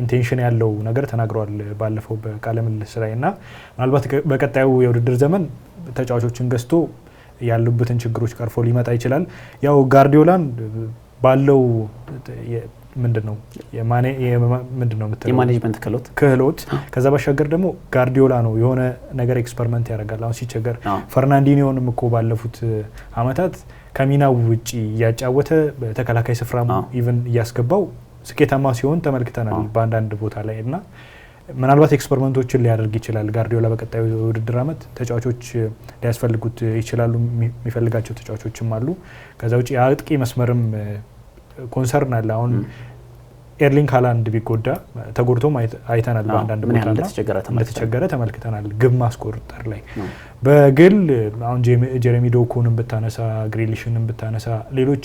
ኢንቴንሽን ያለው ነገር ተናግሯል ባለፈው በቃለ ምልልስ ላይና ምናልባት በቀጣዩ የውድድር ዘመን ተጫዋቾችን ገዝቶ ያሉበትን ችግሮች ቀርፎ ሊመጣ ይችላል። ያው ጋርዲዮላን ባለው ምንድነው የማኔጅመንት ክህሎት ከዛ ባሻገር ደግሞ ጋርዲዮላ ነው የሆነ ነገር ኤክስፐሪመንት ያደርጋል። አሁን ሲቸገር ፈርናንዲኒዮንም እኮ ባለፉት አመታት ከሚናው ውጪ ያጫወተ በተከላካይ ስፍራም ኢቭን እያስገባው ስኬታማ ሲሆን ተመልክተናል በአንዳንድ ቦታ ላይ እና ምናልባት ኤክስፐሪመንቶችን ሊያደርግ ይችላል ጋርዲዮላ በቀጣዩ የውድድር አመት። ተጫዋቾች ሊያስፈልጉት ይችላሉ፣ የሚፈልጋቸው ተጫዋቾችም አሉ። ከዛ ውጪ የአጥቂ መስመርም ኮንሰርን አለ። አሁን ኤርሊንግ ሃላንድ ቢጎዳ ተጎድቶም አይተናል በአንዳንድ ቦታ እንደተቸገረ ተመልክተናል ግብ ማስቆጠር ላይ። በግል አሁን ጀሬሚ ዶኩንም ብታነሳ ግሪሊሽንም ብታነሳ ሌሎች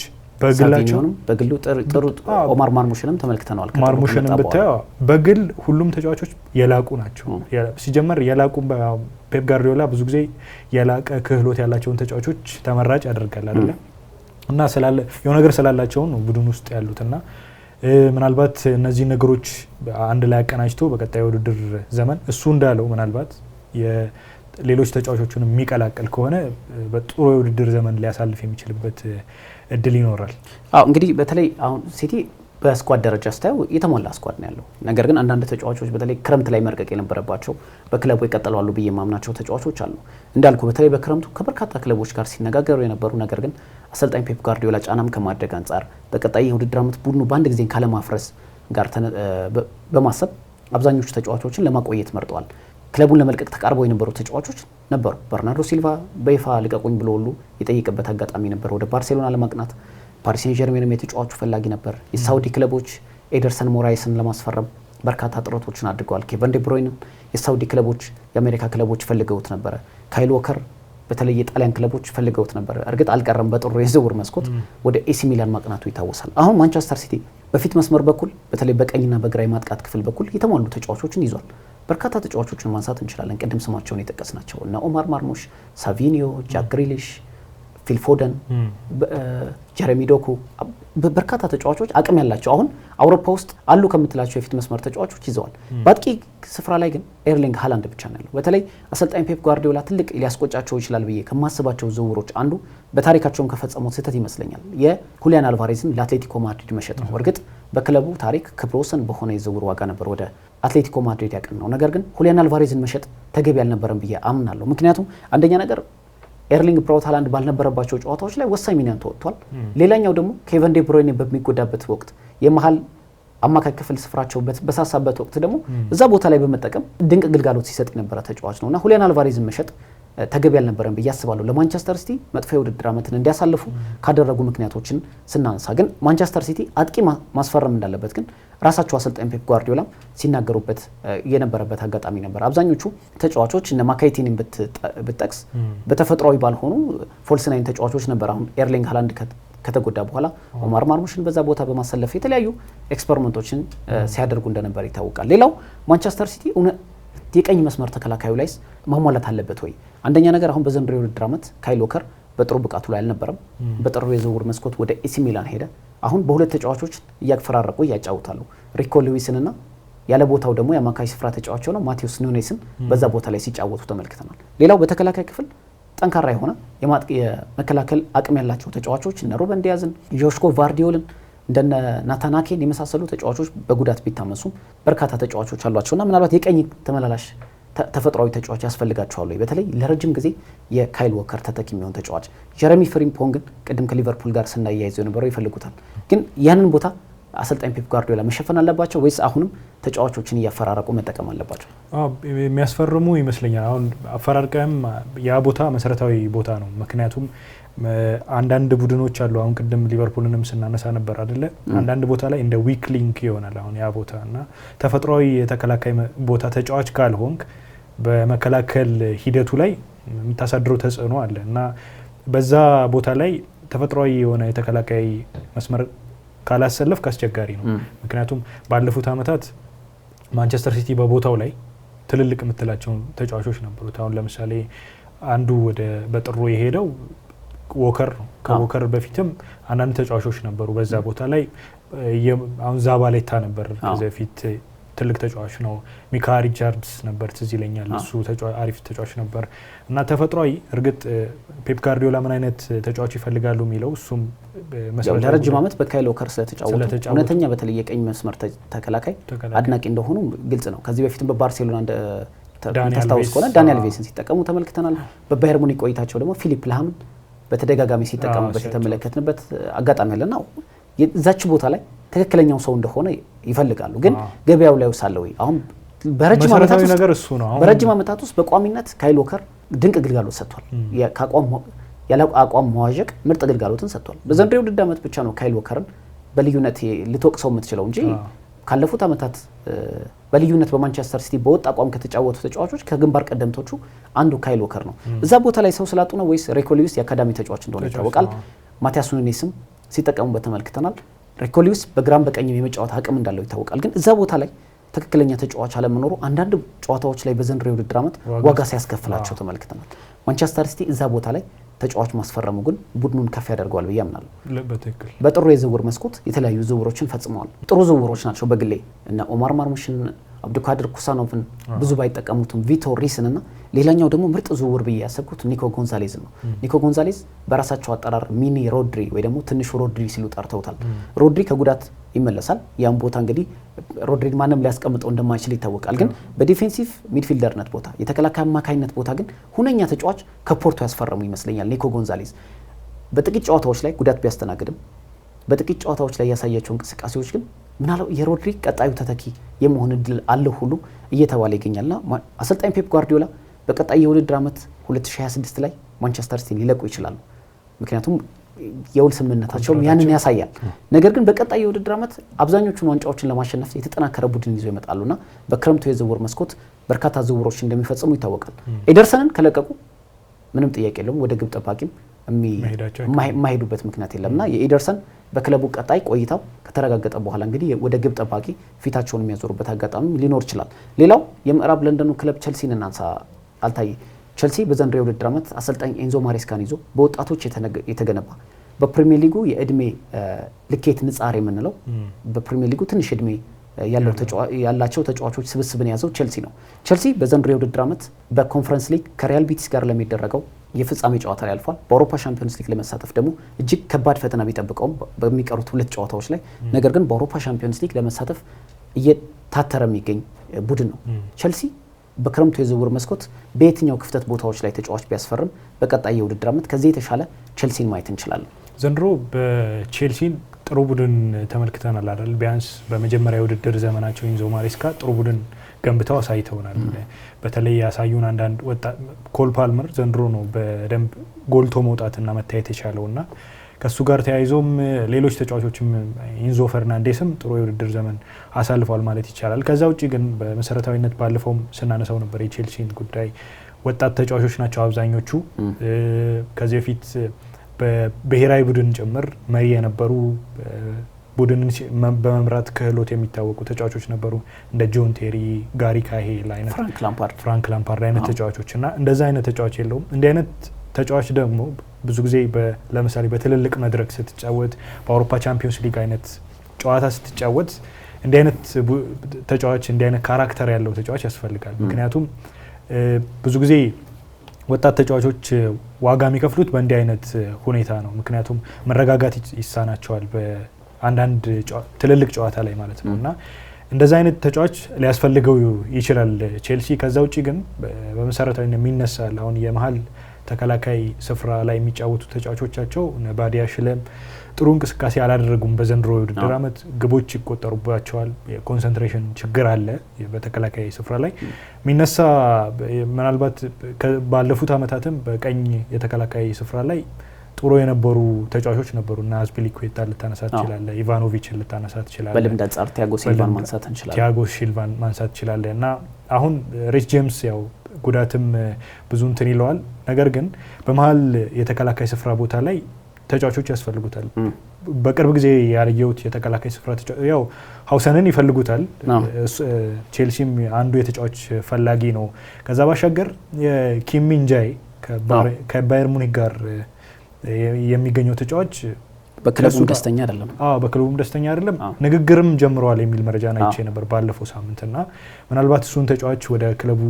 በግሉ ጥሩ ኦማር ማርሙሽንም ተመልክተናል። ማርሙሽንም ብታየው በግል ሁሉም ተጫዋቾች የላቁ ናቸው። ሲጀመር የላቁ ፔፕ ጋርዲዮላ ብዙ ጊዜ የላቀ ክህሎት ያላቸውን ተጫዋቾች ተመራጭ ያደርጋል አይደል? እና የሆነ ነገር ስላላቸው ነው ቡድን ውስጥ ያሉትና ምናልባት እነዚህ ነገሮች አንድ ላይ አቀናጅቶ በቀጣዩ ውድድር ዘመን እሱ እንዳለው ምናልባት ሌሎች ተጫዋቾችን የሚቀላቀል ከሆነ በጥሩ የውድድር ዘመን ሊያሳልፍ የሚችልበት እድል ይኖራል። እንግዲህ በተለይ አሁን ሲቲ በስኳድ ደረጃ ስታየው የተሟላ ስኳድ ነው ያለው። ነገር ግን አንዳንድ ተጫዋቾች በተለይ ክረምት ላይ መርቀቅ የነበረባቸው በክለቡ ይቀጥላሉ ብዬ የማምናቸው ተጫዋቾች አሉ። እንዳልኩ በተለይ በክረምቱ ከበርካታ ክለቦች ጋር ሲነጋገሩ የነበሩ ነገር ግን አሰልጣኝ ፔፕ ጋርዲዮላ ጫናም ከማድረግ አንጻር በቀጣይ የውድድር አመት ቡድኑ በአንድ ጊዜ ካለማፍረስ ጋር በማሰብ አብዛኞቹ ተጫዋቾችን ለማቆየት መርጠዋል። ክለቡን ለመልቀቅ ተቃርበው የነበሩ ተጫዋቾች ነበሩ። በርናርዶ ሲልቫ በይፋ ልቀቁኝ ብሎ ሁሉ የጠየቀበት አጋጣሚ ነበር ወደ ባርሴሎና ለማቅናት። ፓሪስ ሴን ጀርሜንም የተጫዋቹ ፈላጊ ነበር። የሳውዲ ክለቦች ኤደርሰን ሞራይስን ለማስፈረም በርካታ ጥረቶችን አድርገዋል። ኬቨን ዴ ብሮይነ የሳውዲ ክለቦች የአሜሪካ ክለቦች ፈልገውት ነበረ። ካይል ወከር በተለይ የጣሊያን ክለቦች ፈልገውት ነበር። እርግጥ አልቀረም በጥሩ የዝውውር መስኮት ወደ ኤሲ ሚላን ማቅናቱ ይታወሳል። አሁን ማንቸስተር ሲቲ በፊት መስመር በኩል በተለይ በቀኝና በግራ የማጥቃት ክፍል በኩል የተሟሉ ተጫዋቾችን ይዟል። በርካታ ተጫዋቾችን ማንሳት እንችላለን። ቅድም ስማቸውን የጠቀስናቸው እና ኦማር ማርሙሽ፣ ሳቪኒዮ፣ ጃክ ግሪሊሽ፣ ፊል ፎደን፣ ጀረሚ ዶኩ በርካታ ተጫዋቾች አቅም ያላቸው አሁን አውሮፓ ውስጥ አሉ ከምትላቸው የፊት መስመር ተጫዋቾች ይዘዋል። በአጥቂ ስፍራ ላይ ግን ኤርሊንግ ሃላንድ ብቻ ነው ያለው። በተለይ አሰልጣኝ ፔፕ ጓርዲዮላ ትልቅ ሊያስቆጫቸው ይችላል ብዬ ከማስባቸው ዝውውሮች አንዱ በታሪካቸውም ከፈጸሙት ስህተት ይመስለኛል የሁሊያን አልቫሬዝን ለአትሌቲኮ ማድሪድ መሸጥ ነው። እርግጥ በክለቡ ታሪክ ክብረ ወሰን በሆነ የዝውውር ዋጋ ነበር ወደ አትሌቲኮ ማድሪድ ያቀናው። ነገር ግን ሁሊያን አልቫሬዝን መሸጥ ተገቢ አልነበረም ብዬ አምናለሁ። ምክንያቱም አንደኛ ነገር ኤርሊንግ ብራውት ሃላንድ ባልነበረባቸው ጨዋታዎች ላይ ወሳኝ ሚናን ተወጥቷል። ሌላኛው ደግሞ ኬቨን ዴ ብሮይኔ በሚጎዳበት ወቅት የመሃል አማካይ ክፍል ስፍራቸው በሳሳበት ወቅት ደግሞ እዛ ቦታ ላይ በመጠቀም ድንቅ ግልጋሎት ሲሰጥ የነበረ ተጫዋች ነውና ሁሊያን አልቫሬዝን መሸጥ ተገቢ አልነበረም ብዬ አስባለሁ። ለማንቸስተር ሲቲ መጥፎ የውድድር ዓመትን እንዲያሳልፉ ካደረጉ ምክንያቶችን ስናነሳ ግን ማንቸስተር ሲቲ አጥቂ ማስፈረም እንዳለበት ግን ራሳቸው አሰልጣኝ ፔፕ ጓርዲዮላ ሲናገሩበት የነበረበት አጋጣሚ ነበር። አብዛኞቹ ተጫዋቾች እነ ማካይቲንን ብትጠቅስ በተፈጥሯዊ ባልሆኑ ፎልስ ናይን ተጫዋቾች ነበር። አሁን ኤርሊንግ ሃላንድ ከተጎዳ በኋላ ኦማር ማርሙሽን በዛ ቦታ በማሰለፍ የተለያዩ ኤክስፐሪመንቶችን ሲያደርጉ እንደነበር ይታወቃል። ሌላው ማንቸስተር ሲቲ የቀኝ መስመር ተከላካዩ ላይ ማሟላት አለበት ወይ? አንደኛ ነገር አሁን በዘንድሮ የውድድር ዓመት ካይል ዎከር በጥሩ ብቃቱ ላይ አልነበረም። በጥሩ የዝውውር መስኮት ወደ ኤሲ ሚላን ሄደ። አሁን በሁለት ተጫዋቾች እያፈራረቁ እያጫውታሉ። ሪኮ ሉዊስንና ያለ ቦታው ደግሞ የአማካይ ስፍራ ተጫዋች ነው ማቴዎስ ኑኔስን በዛ ቦታ ላይ ሲጫወቱ ተመልክተናል። ሌላው በተከላካይ ክፍል ጠንካራ የሆነ የመከላከል አቅም ያላቸው ተጫዋቾች እነ ሩበን ዲያዝን፣ ጆሽኮ ቫርዲዮልን እንደነ ናታናኬን የመሳሰሉ ተጫዋቾች በጉዳት ቢታመሱም በርካታ ተጫዋቾች አሏቸውና ምናልባት የቀኝ ተመላላሽ ተፈጥሯዊ ተጫዋች ያስፈልጋቸዋል። በተለይ ለረጅም ጊዜ የካይል ዎከር ተተኪ የሚሆን ተጫዋች ጀረሚ ፍሪምፖንግን ቅድም ከሊቨርፑል ጋር ስናያይዘው የነበረው ይፈልጉታል። ግን ያንን ቦታ አሰልጣኝ ፔፕ ጓርዲዮላ መሸፈን አለባቸው ወይስ አሁንም ተጫዋቾችን እያፈራረቁ መጠቀም አለባቸው? የሚያስፈርሙ ይመስለኛል። አሁን አፈራርቀም ያ ቦታ መሰረታዊ ቦታ ነው። ምክንያቱም አንዳንድ ቡድኖች አሉ። አሁን ቅድም ሊቨርፑልንም ስናነሳ ነበር አይደለ? አንዳንድ ቦታ ላይ እንደ ዊክ ሊንክ ይሆናል አሁን ያ ቦታ እና ተፈጥሯዊ የተከላካይ ቦታ ተጫዋች ካልሆንክ በመከላከል ሂደቱ ላይ የምታሳድረው ተጽዕኖ አለ እና በዛ ቦታ ላይ ተፈጥሯዊ የሆነ የተከላካይ መስመር ካላሰለፍ አስቸጋሪ ነው። ምክንያቱም ባለፉት አመታት ማንቸስተር ሲቲ በቦታው ላይ ትልልቅ የምትላቸው ተጫዋቾች ነበሩት። አሁን ለምሳሌ አንዱ ወደ በጥሩ የሄደው ዎከር ነው። ከዎከር በፊትም አንዳንድ ተጫዋቾች ነበሩ በዛ ቦታ ላይ። አሁን ዛባሌታ ነበር ከዚህ በፊት ትልቅ ተጫዋች ነው። ሚካ ሪቻርድስ ነበር ትዝ ይለኛል። እሱ አሪፍ ተጫዋች ነበር እና ተፈጥሯዊ እርግጥ ፔፕ ጋርዲዮላ ምን አይነት ተጫዋች ይፈልጋሉ የሚለው እሱም መሰለኝ ለረጅም ዓመት በካይል ዎከር ስለተጫወቱ እውነተኛ በተለይ የቀኝ መስመር ተከላካይ አድናቂ እንደሆኑ ግልጽ ነው። ከዚህ በፊትም በባርሴሎና ታስታውስ ከሆነ ዳንኤል ቬስን ሲጠቀሙ ተመልክተናል። በባየር ሙኒክ ቆይታቸው ደግሞ ፊሊፕ ላምን በተደጋጋሚ ሲጠቀሙበት የተመለከትንበት አጋጣሚ አለና እዛች ቦታ ላይ ትክክለኛው ሰው እንደሆነ ይፈልጋሉ። ግን ገበያው ላይ ወሳለው አሁን በረጅም ዓመታት ውስጥ በቋሚነት ካይል ዎከር ድንቅ ግልጋሎት ሰጥቷል። ያለ አቋም መዋዠቅ ምርጥ ግልጋሎትን ሰጥቷል። በዘንድሮ የውድድር ዓመት ብቻ ነው ካይል ዎከርን በልዩነት ልትወቅሰው የምትችለው እንጂ ካለፉት ዓመታት በልዩነት በማንቸስተር ሲቲ በወጥ አቋም ከተጫወቱ ተጫዋቾች ከግንባር ቀደምቶቹ አንዱ ካይል ዎከር ነው። እዛ ቦታ ላይ ሰው ስላጡ ነው ወይስ ሪኮ ሉዊስ የአካዳሚ ተጫዋች እንደሆነ ይታወቃል። ማቲያስ ኑኔስም ሲጠቀሙበት ተመልክተናል። ሪኮ ሉዊስ በግራም በቀኝም የመጫወት አቅም እንዳለው ይታወቃል። ግን እዛ ቦታ ላይ ትክክለኛ ተጫዋች አለመኖሩ አንዳንድ ጨዋታዎች ላይ በዘንድሮ የውድድር ዓመት ዋጋ ሲያስከፍላቸው ተመልክተናል። ማንቸስተር ሲቲ እዛ ቦታ ላይ ተጫዋች ማስፈረሙ ግን ቡድኑን ከፍ ያደርገዋል ብዬ አምናለሁ። በጥሩ የዝውውር መስኮት የተለያዩ ዝውውሮችን ፈጽመዋል። ጥሩ ዝውውሮች ናቸው በግሌ እና ኦማር ማርሙሽን፣ አብዱልካድር ኩሳኖቭን ብዙ ባይጠቀሙትም ቪቶር ሪስን እና ሌላኛው ደግሞ ምርጥ ዝውውር ብዬ ያሰብኩት ኒኮ ጎንዛሌዝ ነው። ኒኮ ጎንዛሌዝ በራሳቸው አጠራር ሚኒ ሮድሪ ወይ ደግሞ ትንሹ ሮድሪ ሲሉ ጠርተውታል። ሮድሪ ከጉዳት ይመለሳል። ያን ቦታ እንግዲህ ሮድሪ ማንም ሊያስቀምጠው እንደማይችል ይታወቃል። ግን በዲፌንሲቭ ሚድፊልደርነት ቦታ የተከላካይ አማካይነት ቦታ ግን ሁነኛ ተጫዋች ከፖርቶ ያስፈረሙ ይመስለኛል። ኒኮ ጎንዛሌዝ በጥቂት ጨዋታዎች ላይ ጉዳት ቢያስተናግድም በጥቂት ጨዋታዎች ላይ ያሳያቸው እንቅስቃሴዎች ግን ምናልባት የሮድሪ ቀጣዩ ተተኪ የመሆን እድል አለው ሁሉ እየተባለ ይገኛልና አሰልጣኝ ፔፕ ጓርዲዮላ በቀጣይ የውድድር ዓመት 2026 ላይ ማንቸስተር ሲቲን ሊለቁ ይችላሉ። ምክንያቱም የውል ስምምነታቸውም ያንን ያሳያል። ነገር ግን በቀጣይ የውድድር ዓመት አብዛኞቹን ዋንጫዎችን ለማሸነፍ የተጠናከረ ቡድን ይዘው ይመጣሉና በክረምቱ የዝውውር መስኮት በርካታ ዝውውሮች እንደሚፈጽሙ ይታወቃል። ኤደርሰንን ከለቀቁ ምንም ጥያቄ የለውም። ወደ ግብ ጠባቂም የማይሄዱበት ምክንያት የለምና የኤደርሰን በክለቡ ቀጣይ ቆይታው ከተረጋገጠ በኋላ እንግዲህ ወደ ግብ ጠባቂ ፊታቸውን የሚያዞሩበት አጋጣሚ ሊኖር ይችላል። ሌላው የምዕራብ ለንደኑ ክለብ ቸልሲን እናንሳ። አልታይ ቸልሲ በዘንድሮ የውድድር ዓመት አሰልጣኝ ኤንዞ ማሬስካን ይዞ በወጣቶች የተገነባ በፕሪሚየር ሊጉ የእድሜ ልኬት ንጻር የምንለው በፕሪሚየር ሊጉ ትንሽ እድሜ ያላቸው ተጫዋቾች ስብስብን ያዘው ቸልሲ ነው። ቸልሲ በዘንድሮ የውድድር ዓመት በኮንፈረንስ ሊግ ከሪያል ቤቲስ ጋር ለሚደረገው የፍጻሜ ጨዋታ ላይ አልፏል። በአውሮፓ ሻምፒዮንስ ሊግ ለመሳተፍ ደግሞ እጅግ ከባድ ፈተና ቢጠብቀውም በሚቀሩት 2 ጨዋታዎች ላይ ነገር ግን በአውሮፓ ሻምፒዮንስ ሊግ ለመሳተፍ እየታተረ የሚገኝ ቡድን ነው። ቸልሲ በክረምቱ የዝውውር መስኮት በየትኛው ክፍተት ቦታዎች ላይ ተጫዋች ቢያስፈርም በቀጣይ የውድድር ዓመት ከዚህ የተሻለ ቸልሲን ማየት እንችላለን። ዘንድሮ በቼልሲን ጥሩ ቡድን ተመልክተናል አይደል? ቢያንስ በመጀመሪያ የውድድር ዘመናቸው ኢንዞ ማሬስካ ጥሩ ቡድን ገንብተው አሳይተውናል። በተለይ ያሳዩን አንዳንድ ኮል ፓልመር ዘንድሮ ነው በደንብ ጎልቶ መውጣትና መታየት የቻለውና ከሱ ጋር ተያይዞም ሌሎች ተጫዋቾችም ኢንዞ ፈርናንዴስም ጥሩ የውድድር ዘመን አሳልፈዋል ማለት ይቻላል። ከዛ ውጪ ግን በመሰረታዊነት ባለፈውም ስናነሳው ነበር የቼልሲን ጉዳይ ወጣት ተጫዋቾች ናቸው አብዛኞቹ። ከዚህ በፊት በብሔራዊ ቡድን ጭምር መሪ የነበሩ ቡድንን በመምራት ክህሎት የሚታወቁ ተጫዋቾች ነበሩ እንደ ጆን ቴሪ፣ ጋሪ ካሄል አይነት ፍራንክ ላምፓርድ አይነት ተጫዋቾች እና እንደዛ አይነት ተጫዋች የለውም። እንዲህ አይነት ተጫዋች ደግሞ ብዙ ጊዜ ለምሳሌ በትልልቅ መድረክ ስትጫወት በአውሮፓ ቻምፒዮንስ ሊግ አይነት ጨዋታ ስትጫወት እንዲህ አይነት ተጫዋች እንዲህ አይነት ካራክተር ያለው ተጫዋች ያስፈልጋል። ምክንያቱም ብዙ ጊዜ ወጣት ተጫዋቾች ዋጋ የሚከፍሉት በእንዲህ አይነት ሁኔታ ነው። ምክንያቱም መረጋጋት ይሳናቸዋል በአንዳንድ ትልልቅ ጨዋታ ላይ ማለት ነው እና እንደዛ አይነት ተጫዋች ሊያስፈልገው ይችላል ቼልሲ። ከዛ ውጪ ግን በመሰረታዊ የሚነሳል አሁን የመሀል ተከላካይ ስፍራ ላይ የሚጫወቱ ተጫዋቾቻቸው ባዲያ ሽለም ጥሩ እንቅስቃሴ አላደረጉም። በዘንድሮ የውድድር ዓመት ግቦች ይቆጠሩባቸዋል። የኮንሰንትሬሽን ችግር አለ በተከላካይ ስፍራ ላይ የሚነሳ ምናልባት ባለፉት ዓመታትም በቀኝ የተከላካይ ስፍራ ላይ ጥሩ የነበሩ ተጫዋቾች ነበሩ እና አዝፒሊኩዌታ ልታነሳ ትችላለህ፣ ኢቫኖቪችን ልታነሳ ትችላለህ። በልምድ አንጻር ቲያጎ ሲልቫን ማንሳት ትችላለህ እና አሁን ሪስ ጄምስ ያው ጉዳትም ብዙ እንትን ይለዋል። ነገር ግን በመሀል የተከላካይ ስፍራ ቦታ ላይ ተጫዋቾች ያስፈልጉታል። በቅርብ ጊዜ ያለየሁት የተከላካይ ስፍራ ያው ሀውሰንን ይፈልጉታል። ቼልሲም አንዱ የተጫዋች ፈላጊ ነው። ከዛ ባሻገር የኪም ሚንጃይ ከባየር ሙኒክ ጋር የሚገኘው ተጫዋች በክለቡም ደስተኛ አይደለም። በክለቡም ደስተኛ አይደለም። ንግግርም ጀምረዋል የሚል መረጃ አይቼ ነበር ባለፈው ሳምንትና ምናልባት እሱን ተጫዋች ወደ ክለቡ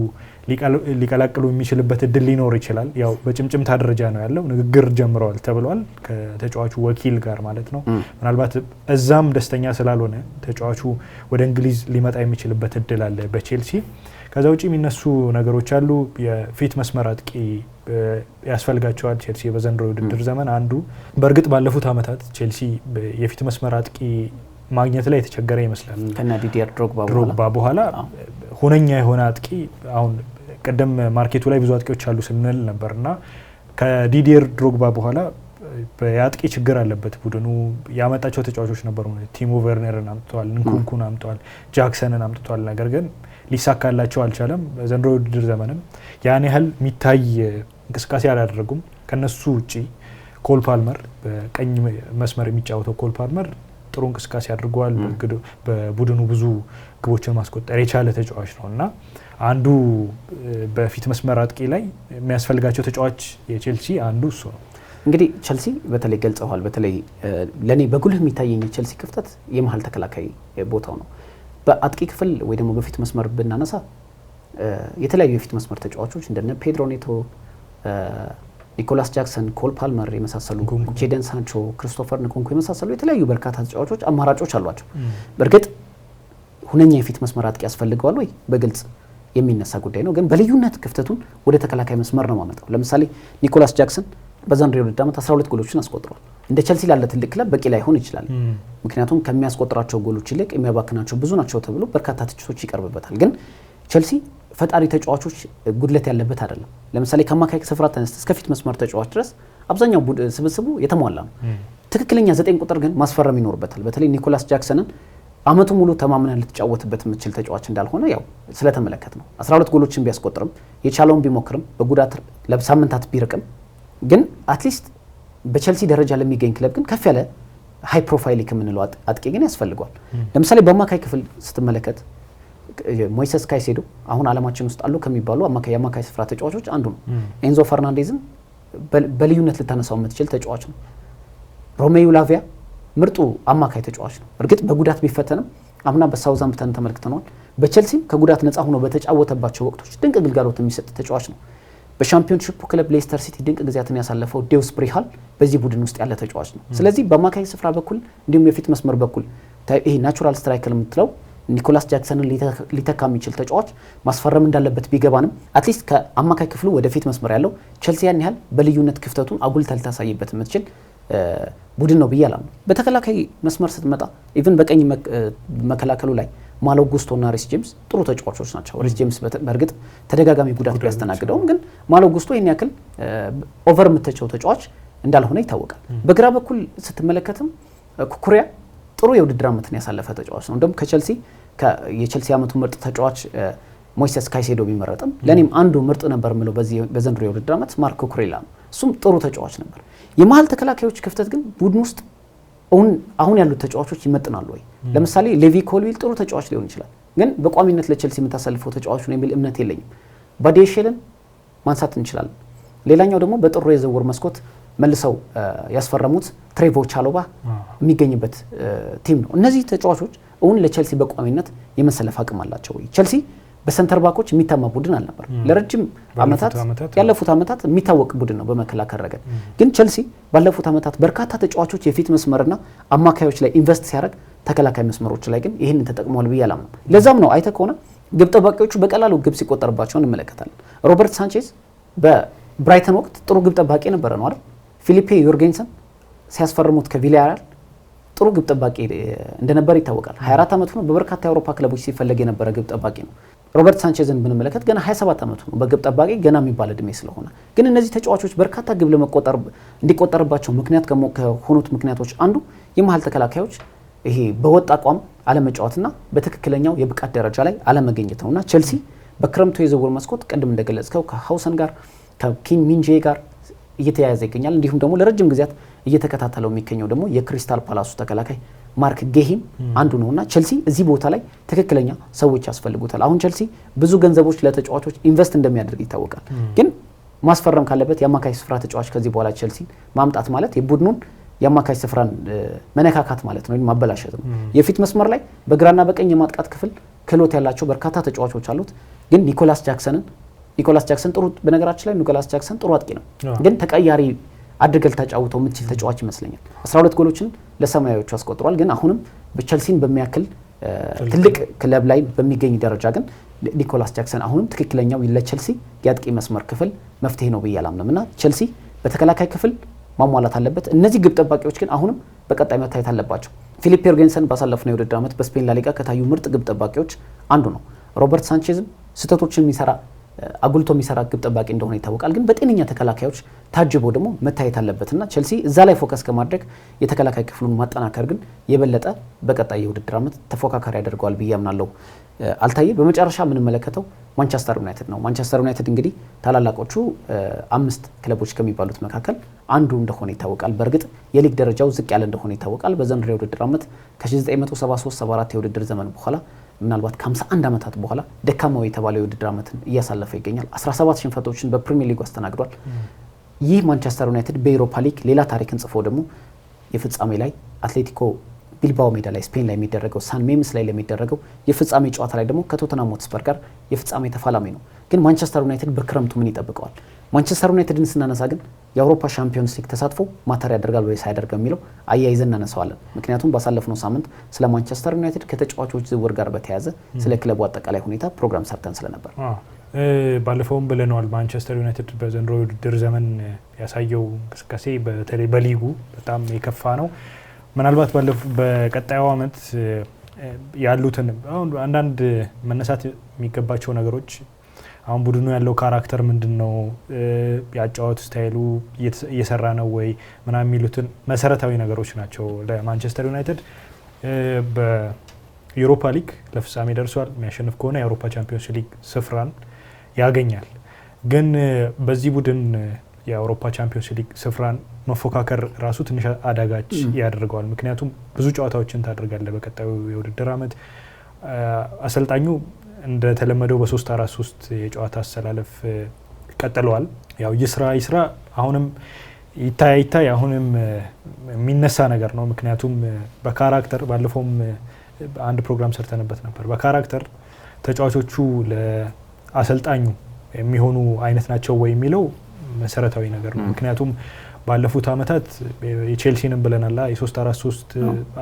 ሊቀላቅሉ የሚችልበት እድል ሊኖር ይችላል። ያው በጭምጭምታ ደረጃ ነው ያለው። ንግግር ጀምረዋል ተብሏል ከተጫዋቹ ወኪል ጋር ማለት ነው። ምናልባት እዛም ደስተኛ ስላልሆነ ተጫዋቹ ወደ እንግሊዝ ሊመጣ የሚችልበት እድል አለ በቼልሲ። ከዛ ውጪ የሚነሱ ነገሮች አሉ። የፊት መስመር አጥቂ ያስፈልጋቸዋል ቼልሲ በዘንድሮ ውድድር ዘመን አንዱ። በእርግጥ ባለፉት ዓመታት ቼልሲ የፊት መስመር አጥቂ ማግኘት ላይ የተቸገረ ይመስላል። ከና ዲዲየር ድሮግባ በኋላ ሁነኛ የሆነ አጥቂ አሁን ቀደም ማርኬቱ ላይ ብዙ አጥቂዎች አሉ ስንል ነበርና ከዲዲየር ድሮግባ በኋላ የአጥቂ ችግር አለበት ቡድኑ። ያመጣቸው ተጫዋቾች ነበሩ። ቲሞ ቨርነርን አምጥቷል፣ ንኩንኩን አምጥቷል፣ ጃክሰንን አምጥቷል። ነገር ግን ሊሳካላቸው አልቻለም። በዘንድሮ ውድድር ዘመንም ያን ያህል የሚታይ እንቅስቃሴ አላደረጉም። ከነሱ ውጪ ኮል ፓልመር በቀኝ መስመር የሚጫወተው ኮል ፓልመር ጥሩ እንቅስቃሴ አድርጓል። በቡድኑ ብዙ ግቦችን ማስቆጠር የቻለ ተጫዋች ነው እና አንዱ በፊት መስመር አጥቂ ላይ የሚያስፈልጋቸው ተጫዋች የቼልሲ አንዱ እሱ ነው። እንግዲህ ቸልሲ በተለይ ገልጸዋል። በተለይ ለኔ በጉልህ የሚታየኝ የቸልሲ ክፍተት የመሀል ተከላካይ ቦታው ነው። በአጥቂ ክፍል ወይ ደግሞ በፊት መስመር ብናነሳ የተለያዩ የፊት መስመር ተጫዋቾች እንደነ ፔድሮ ኔቶ፣ ኒኮላስ ጃክሰን፣ ኮል ፓልመር የመሳሰሉ ጄደን ሳንቾ፣ ክሪስቶፈር ንኩንኩ የመሳሰሉ የተለያዩ በርካታ ተጫዋቾች አማራጮች አሏቸው። በእርግጥ ሁነኛ የፊት መስመር አጥቂ ያስፈልገዋል ወይ በግልጽ የሚነሳ ጉዳይ ነው። ግን በልዩነት ክፍተቱን ወደ ተከላካይ መስመር ነው ማመጣው። ለምሳሌ ኒኮላስ ጃክሰን በዘንድሮው ውድድር ዓመት 12 ጎሎችን አስቆጥሯል። እንደ ቸልሲ ላለ ትልቅ ክለብ በቂ ላይሆን ይችላል። ምክንያቱም ከሚያስቆጥራቸው ጎሎች ይልቅ የሚያባክናቸው ብዙ ናቸው ተብሎ በርካታ ትችቶች ይቀርብበታል። ግን ቸልሲ ፈጣሪ ተጫዋቾች ጉድለት ያለበት አይደለም። ለምሳሌ ከአማካይ ስፍራ ተነስተ እስከ ፊት መስመር ተጫዋች ድረስ አብዛኛው ስብስቡ የተሟላ ነው። ትክክለኛ 9 ቁጥር ግን ማስፈረም ይኖርበታል። በተለይ ኒኮላስ ጃክሰንን አመቱ ሙሉ ተማምነህ ልትጫወትበት የምትችል ተጫዋች እንዳልሆነ ያው ስለተመለከት ነው። 12 ጎሎችን ቢያስቆጥርም የቻለውን ቢሞክርም በጉዳት ለሳምንታት ቢርቅም ግን አትሊስት በቸልሲ ደረጃ ለሚገኝ ክለብ ግን ከፍ ያለ ሃይ ፕሮፋይል ከምንለው አጥቂ ግን ያስፈልጓል። ለምሳሌ በአማካይ ክፍል ስትመለከት ሞይሰስ ካይሴዶ አሁን ዓለማችን ውስጥ አሉ ከሚባሉ የአማካይ ስፍራ ተጫዋቾች አንዱ ነው። ኤንዞ ፈርናንዴዝን በልዩነት ልታነሳው የምትችል ተጫዋች ነው። ሮሜዮ ላቪያ ምርጡ አማካይ ተጫዋች ነው። እርግጥ በጉዳት ቢፈተንም አምና በሳውዛምፕተን ተመልክተናል። በቸልሲም ከጉዳት ነፃ ሆኖ በተጫወተባቸው ወቅቶች ድንቅ ግልጋሎት የሚሰጥ ተጫዋች ነው። በሻምፒዮንሺፕ ክለብ ሌስተር ሲቲ ድንቅ ጊዜያትን ያሳለፈው ዴውስ ብሪሃል በዚህ ቡድን ውስጥ ያለ ተጫዋች ነው። ስለዚህ በአማካይ ስፍራ በኩል እንዲሁም የፊት መስመር በኩል ይሄ ናቹራል ስትራይከር የምትለው ኒኮላስ ጃክሰንን ሊተካ የሚችል ተጫዋች ማስፈረም እንዳለበት ቢገባንም አትሊስት ከአማካይ ክፍሉ ወደ ፊት መስመር ያለው ቸልሲ ያን ያህል በልዩነት ክፍተቱን አጉልታ ልታሳይበት የምትችል ቡድን ነው ብዬ አላምነው። በተከላካይ መስመር ስትመጣ ኢቭን በቀኝ መከላከሉ ላይ ማሎ ጉስቶ እና ሪስ ጄምስ ጥሩ ተጫዋቾች ናቸው። ሪስ ጄምስ በእርግጥ ተደጋጋሚ ጉዳት ቢያስተናግደውም ግን ማሎ ጉስቶ ይህን ያክል ኦቨር የምትተቸው ተጫዋች እንዳልሆነ ይታወቃል። በግራ በኩል ስትመለከትም ኩኩሪያ ጥሩ የውድድር ዓመትን ያሳለፈ ተጫዋች ነው። እንደውም ከቸልሲ የቸልሲ ዓመቱ ምርጥ ተጫዋች ሞይሰስ ካይሴዶ ቢመረጥም ለኔም አንዱ ምርጥ ነበር ምለው በዘንድሮ የውድድር ዓመት ማርኮ ኩሬላ ነው። እሱም ጥሩ ተጫዋች ነበር። የመሃል ተከላካዮች ክፍተት ግን ቡድን ውስጥ አሁን ያሉት ተጫዋቾች ይመጥናሉ ወይ? ለምሳሌ ሌቪ ኮልዊል ጥሩ ተጫዋች ሊሆን ይችላል፣ ግን በቋሚነት ለቸልሲ የምታሳልፈው ተጫዋች ነው የሚል እምነት የለኝም። ባዲየሼልን ማንሳት እንችላለን። ሌላኛው ደግሞ በጥሩ የዝውውር መስኮት መልሰው ያስፈረሙት ትሬቮ ቻሎባ የሚገኝበት ቲም ነው። እነዚህ ተጫዋቾች ለቸልሲ በቋሚነት የመሰለፍ አቅም አላቸው ወይ? ቸልሲ በሰንተር ባኮች የሚታማ ቡድን አልነበር። ለረጅም ዓመታት ያለፉት ዓመታት የሚታወቅ ቡድን ነው በመከላከል ረገድ። ግን ቸልሲ ባለፉት ዓመታት በርካታ ተጫዋቾች የፊት መስመርና አማካዮች ላይ ኢንቨስት ሲያደርግ ተከላካይ መስመሮች ላይ ግን ይህንን ተጠቅመዋል ብዬ አላምነው። ለዛም ነው አይተህ ከሆነ ግብ ጠባቂዎቹ በቀላሉ ግብ ሲቆጠርባቸው እንመለከታለን። ሮበርት ሳንቼዝ በብራይተን ወቅት ጥሩ ግብ ጠባቂ ነበረ ነው አይደል? ፊሊፔ ዮርጌንሰን ሲያስፈርሙት ከቪላሪያል ጥሩ ግብ ጠባቂ እንደነበር ይታወቃል። 24 ዓመቱ ነው። በበርካታ የአውሮፓ ክለቦች ሲፈለግ የነበረ ግብ ጠባቂ ነው። ሮበርት ሳንቼዝን ብንመለከት ገና 27 ዓመቱ ነው። በግብ ጠባቂ ገና የሚባል እድሜ ስለሆነ ግን እነዚህ ተጫዋቾች በርካታ ግብ እንዲቆጠርባቸው ምክንያት ከሆኑት ምክንያቶች አንዱ የመሃል ተከላካዮች ይሄ በወጥ አቋም አለመጫወትና በትክክለኛው የብቃት ደረጃ ላይ አለመገኘት ነውና ቸልሲ በክረምቱ የዝውውር መስኮት ቅድም እንደገለጽከው ከሃውሰን ጋር ከኪን ሚንጄ ጋር እየተያያዘ ይገኛል። እንዲሁም ደግሞ ለረጅም ጊዜያት እየተከታተለው የሚገኘው ደግሞ የክሪስታል ፓላሱ ተከላካይ ማርክ ጌሂም አንዱ ነውና ቸልሲ እዚህ ቦታ ላይ ትክክለኛ ሰዎች ያስፈልጉታል። አሁን ቸልሲ ብዙ ገንዘቦች ለተጫዋቾች ኢንቨስት እንደሚያደርግ ይታወቃል። ግን ማስፈረም ካለበት የአማካይ ስፍራ ተጫዋች ከዚህ በኋላ ቸልሲ ማምጣት ማለት የቡድኑን የአማካይ ስፍራን መነካካት ማለት ነው፣ ማበላሸት ነው። የፊት መስመር ላይ በግራና በቀኝ የማጥቃት ክፍል ክህሎት ያላቸው በርካታ ተጫዋቾች አሉት። ግን ኒኮላስ ጃክሰን ጥሩ በነገራችን ላይ ኒኮላስ ጃክሰን ጥሩ አጥቂ ነው፣ ግን ተቀያሪ አድርገህ ልታጫውተው የምትችል ተጫዋች ይመስለኛል። 12 ጎሎችን ለሰማያዊዎቹ አስቆጥሯል። ግን አሁንም በቸልሲን በሚያክል ትልቅ ክለብ ላይ በሚገኝ ደረጃ ግን ኒኮላስ ጃክሰን አሁንም ትክክለኛው ለቸልሲ የአጥቂ መስመር ክፍል መፍትሄ ነው ብዬ አላምንም እና ቸልሲ በተከላካይ ክፍል ማሟላት አለበት። እነዚህ ግብ ጠባቂዎች ግን አሁንም በቀጣይ መታየት አለባቸው። ፊሊፕ ዮርጌንሰን ባሳለፍነው የውድድር ዓመት በስፔን ላሊጋ ከታዩ ምርጥ ግብ ጠባቂዎች አንዱ ነው። ሮበርት ሳንቼዝም ስህተቶችን አጉልቶ የሚሰራ ግብ ጠባቂ እንደሆነ ይታወቃል። ግን በጤነኛ ተከላካዮች ታጅቦ ደግሞ መታየት አለበትና ቸልሲ እዛ ላይ ፎከስ ከማድረግ የተከላካይ ክፍሉን ማጠናከር ግን የበለጠ በቀጣይ የውድድር ዓመት ተፎካካሪ ያደርገዋል ብዬ አምናለሁ። አልታየ በመጨረሻ የምንመለከተው ማንቸስተር ዩናይትድ ነው። ማንቸስተር ዩናይትድ እንግዲህ ታላላቆቹ 5 ክለቦች ከሚባሉት መካከል አንዱ እንደሆነ ይታወቃል። በእርግጥ የሊግ ደረጃው ዝቅ ያለ እንደሆነ ይታወቃል። በዘንድሮው የውድድር ዓመት ከ1973/74 የውድድር ዘመን በኋላ ምናልባት ከ51 ዓመታት በኋላ ደካማው የተባለው የውድድር ዓመትን እያሳለፈ ይገኛል። 17 ሽንፈቶችን በፕሪሚየር ሊግ አስተናግዷል። ይህ ማንቸስተር ዩናይትድ በኤሮፓ ሊግ ሌላ ታሪክን ጽፎ ደግሞ የፍጻሜ ላይ አትሌቲኮ ቢልባኦ ሜዳ ላይ ስፔን ላይ የሚደረገው ሳን ሜምስ ላይ ለሚደረገው የፍጻሜ ጨዋታ ላይ ደግሞ ከቶተንሃም ሆትስፐር ጋር የፍጻሜ ተፋላሚ ነው። ግን ማንቸስተር ዩናይትድ በክረምቱ ምን ይጠብቀዋል? ማንቸስተር ዩናይትድን ስናነሳ ግን የአውሮፓ ሻምፒዮንስ ሊግ ተሳትፎ ማተር ያደርጋል ወይስ አያደርግም የሚለው አያይዘን እናነሳዋለን። ምክንያቱም ባሳለፍነው ሳምንት ስለ ማንቸስተር ዩናይትድ ከተጫዋቾች ዝውውር ጋር በተያያዘ ስለ ክለቡ አጠቃላይ ሁኔታ ፕሮግራም ሰርተን ስለነበር ባለፈውም ብለነዋል። ማንቸስተር ዩናይትድ በዘንድሮ የውድድር ዘመን ያሳየው እንቅስቃሴ በተለይ በሊጉ በጣም የከፋ ነው። ምናልባት በቀጣዩ ዓመት ያሉትን አሁን አንዳንድ መነሳት የሚገባቸው ነገሮች አሁን ቡድኑ ያለው ካራክተር ምንድነው፣ ያጫወት ስታይሉ እየሰራ ነው ወይ ምናምን የሚሉትን መሰረታዊ ነገሮች ናቸው ለማንቸስተር ዩናይትድ። ዩሮፓ ሊግ ለፍጻሜ ደርሷል። የሚያሸንፍ ከሆነ የአውሮፓ ቻምፒዮንስ ሊግ ስፍራን ያገኛል። ግን በዚህ ቡድን የአውሮፓ ቻምፒዮንስ ሊግ ስፍራን መፎካከር ራሱ ትንሽ አዳጋች ያደርገዋል። ምክንያቱም ብዙ ጨዋታዎችን ታደርጋለህ በቀጣዩ የውድድር ዓመት። አሰልጣኙ እንደተለመደው በ3-4-3 የጨዋታ አሰላለፍ ቀጥለዋል። ያው ይስራ አሁንም ይታይ አሁንም የሚነሳ ነገር ነው። ምክንያቱም በካራክተር ባለፈውም አንድ ፕሮግራም ሰርተንበት ነበር። በካራክተር ተጫዋቾቹ ለአሰልጣኙ የሚሆኑ አይነት ናቸው ወይ የሚለው መሰረታዊ ነገር ነው። ምክንያቱም ባለፉት አመታት የቼልሲንም ብለናል የ3-4-3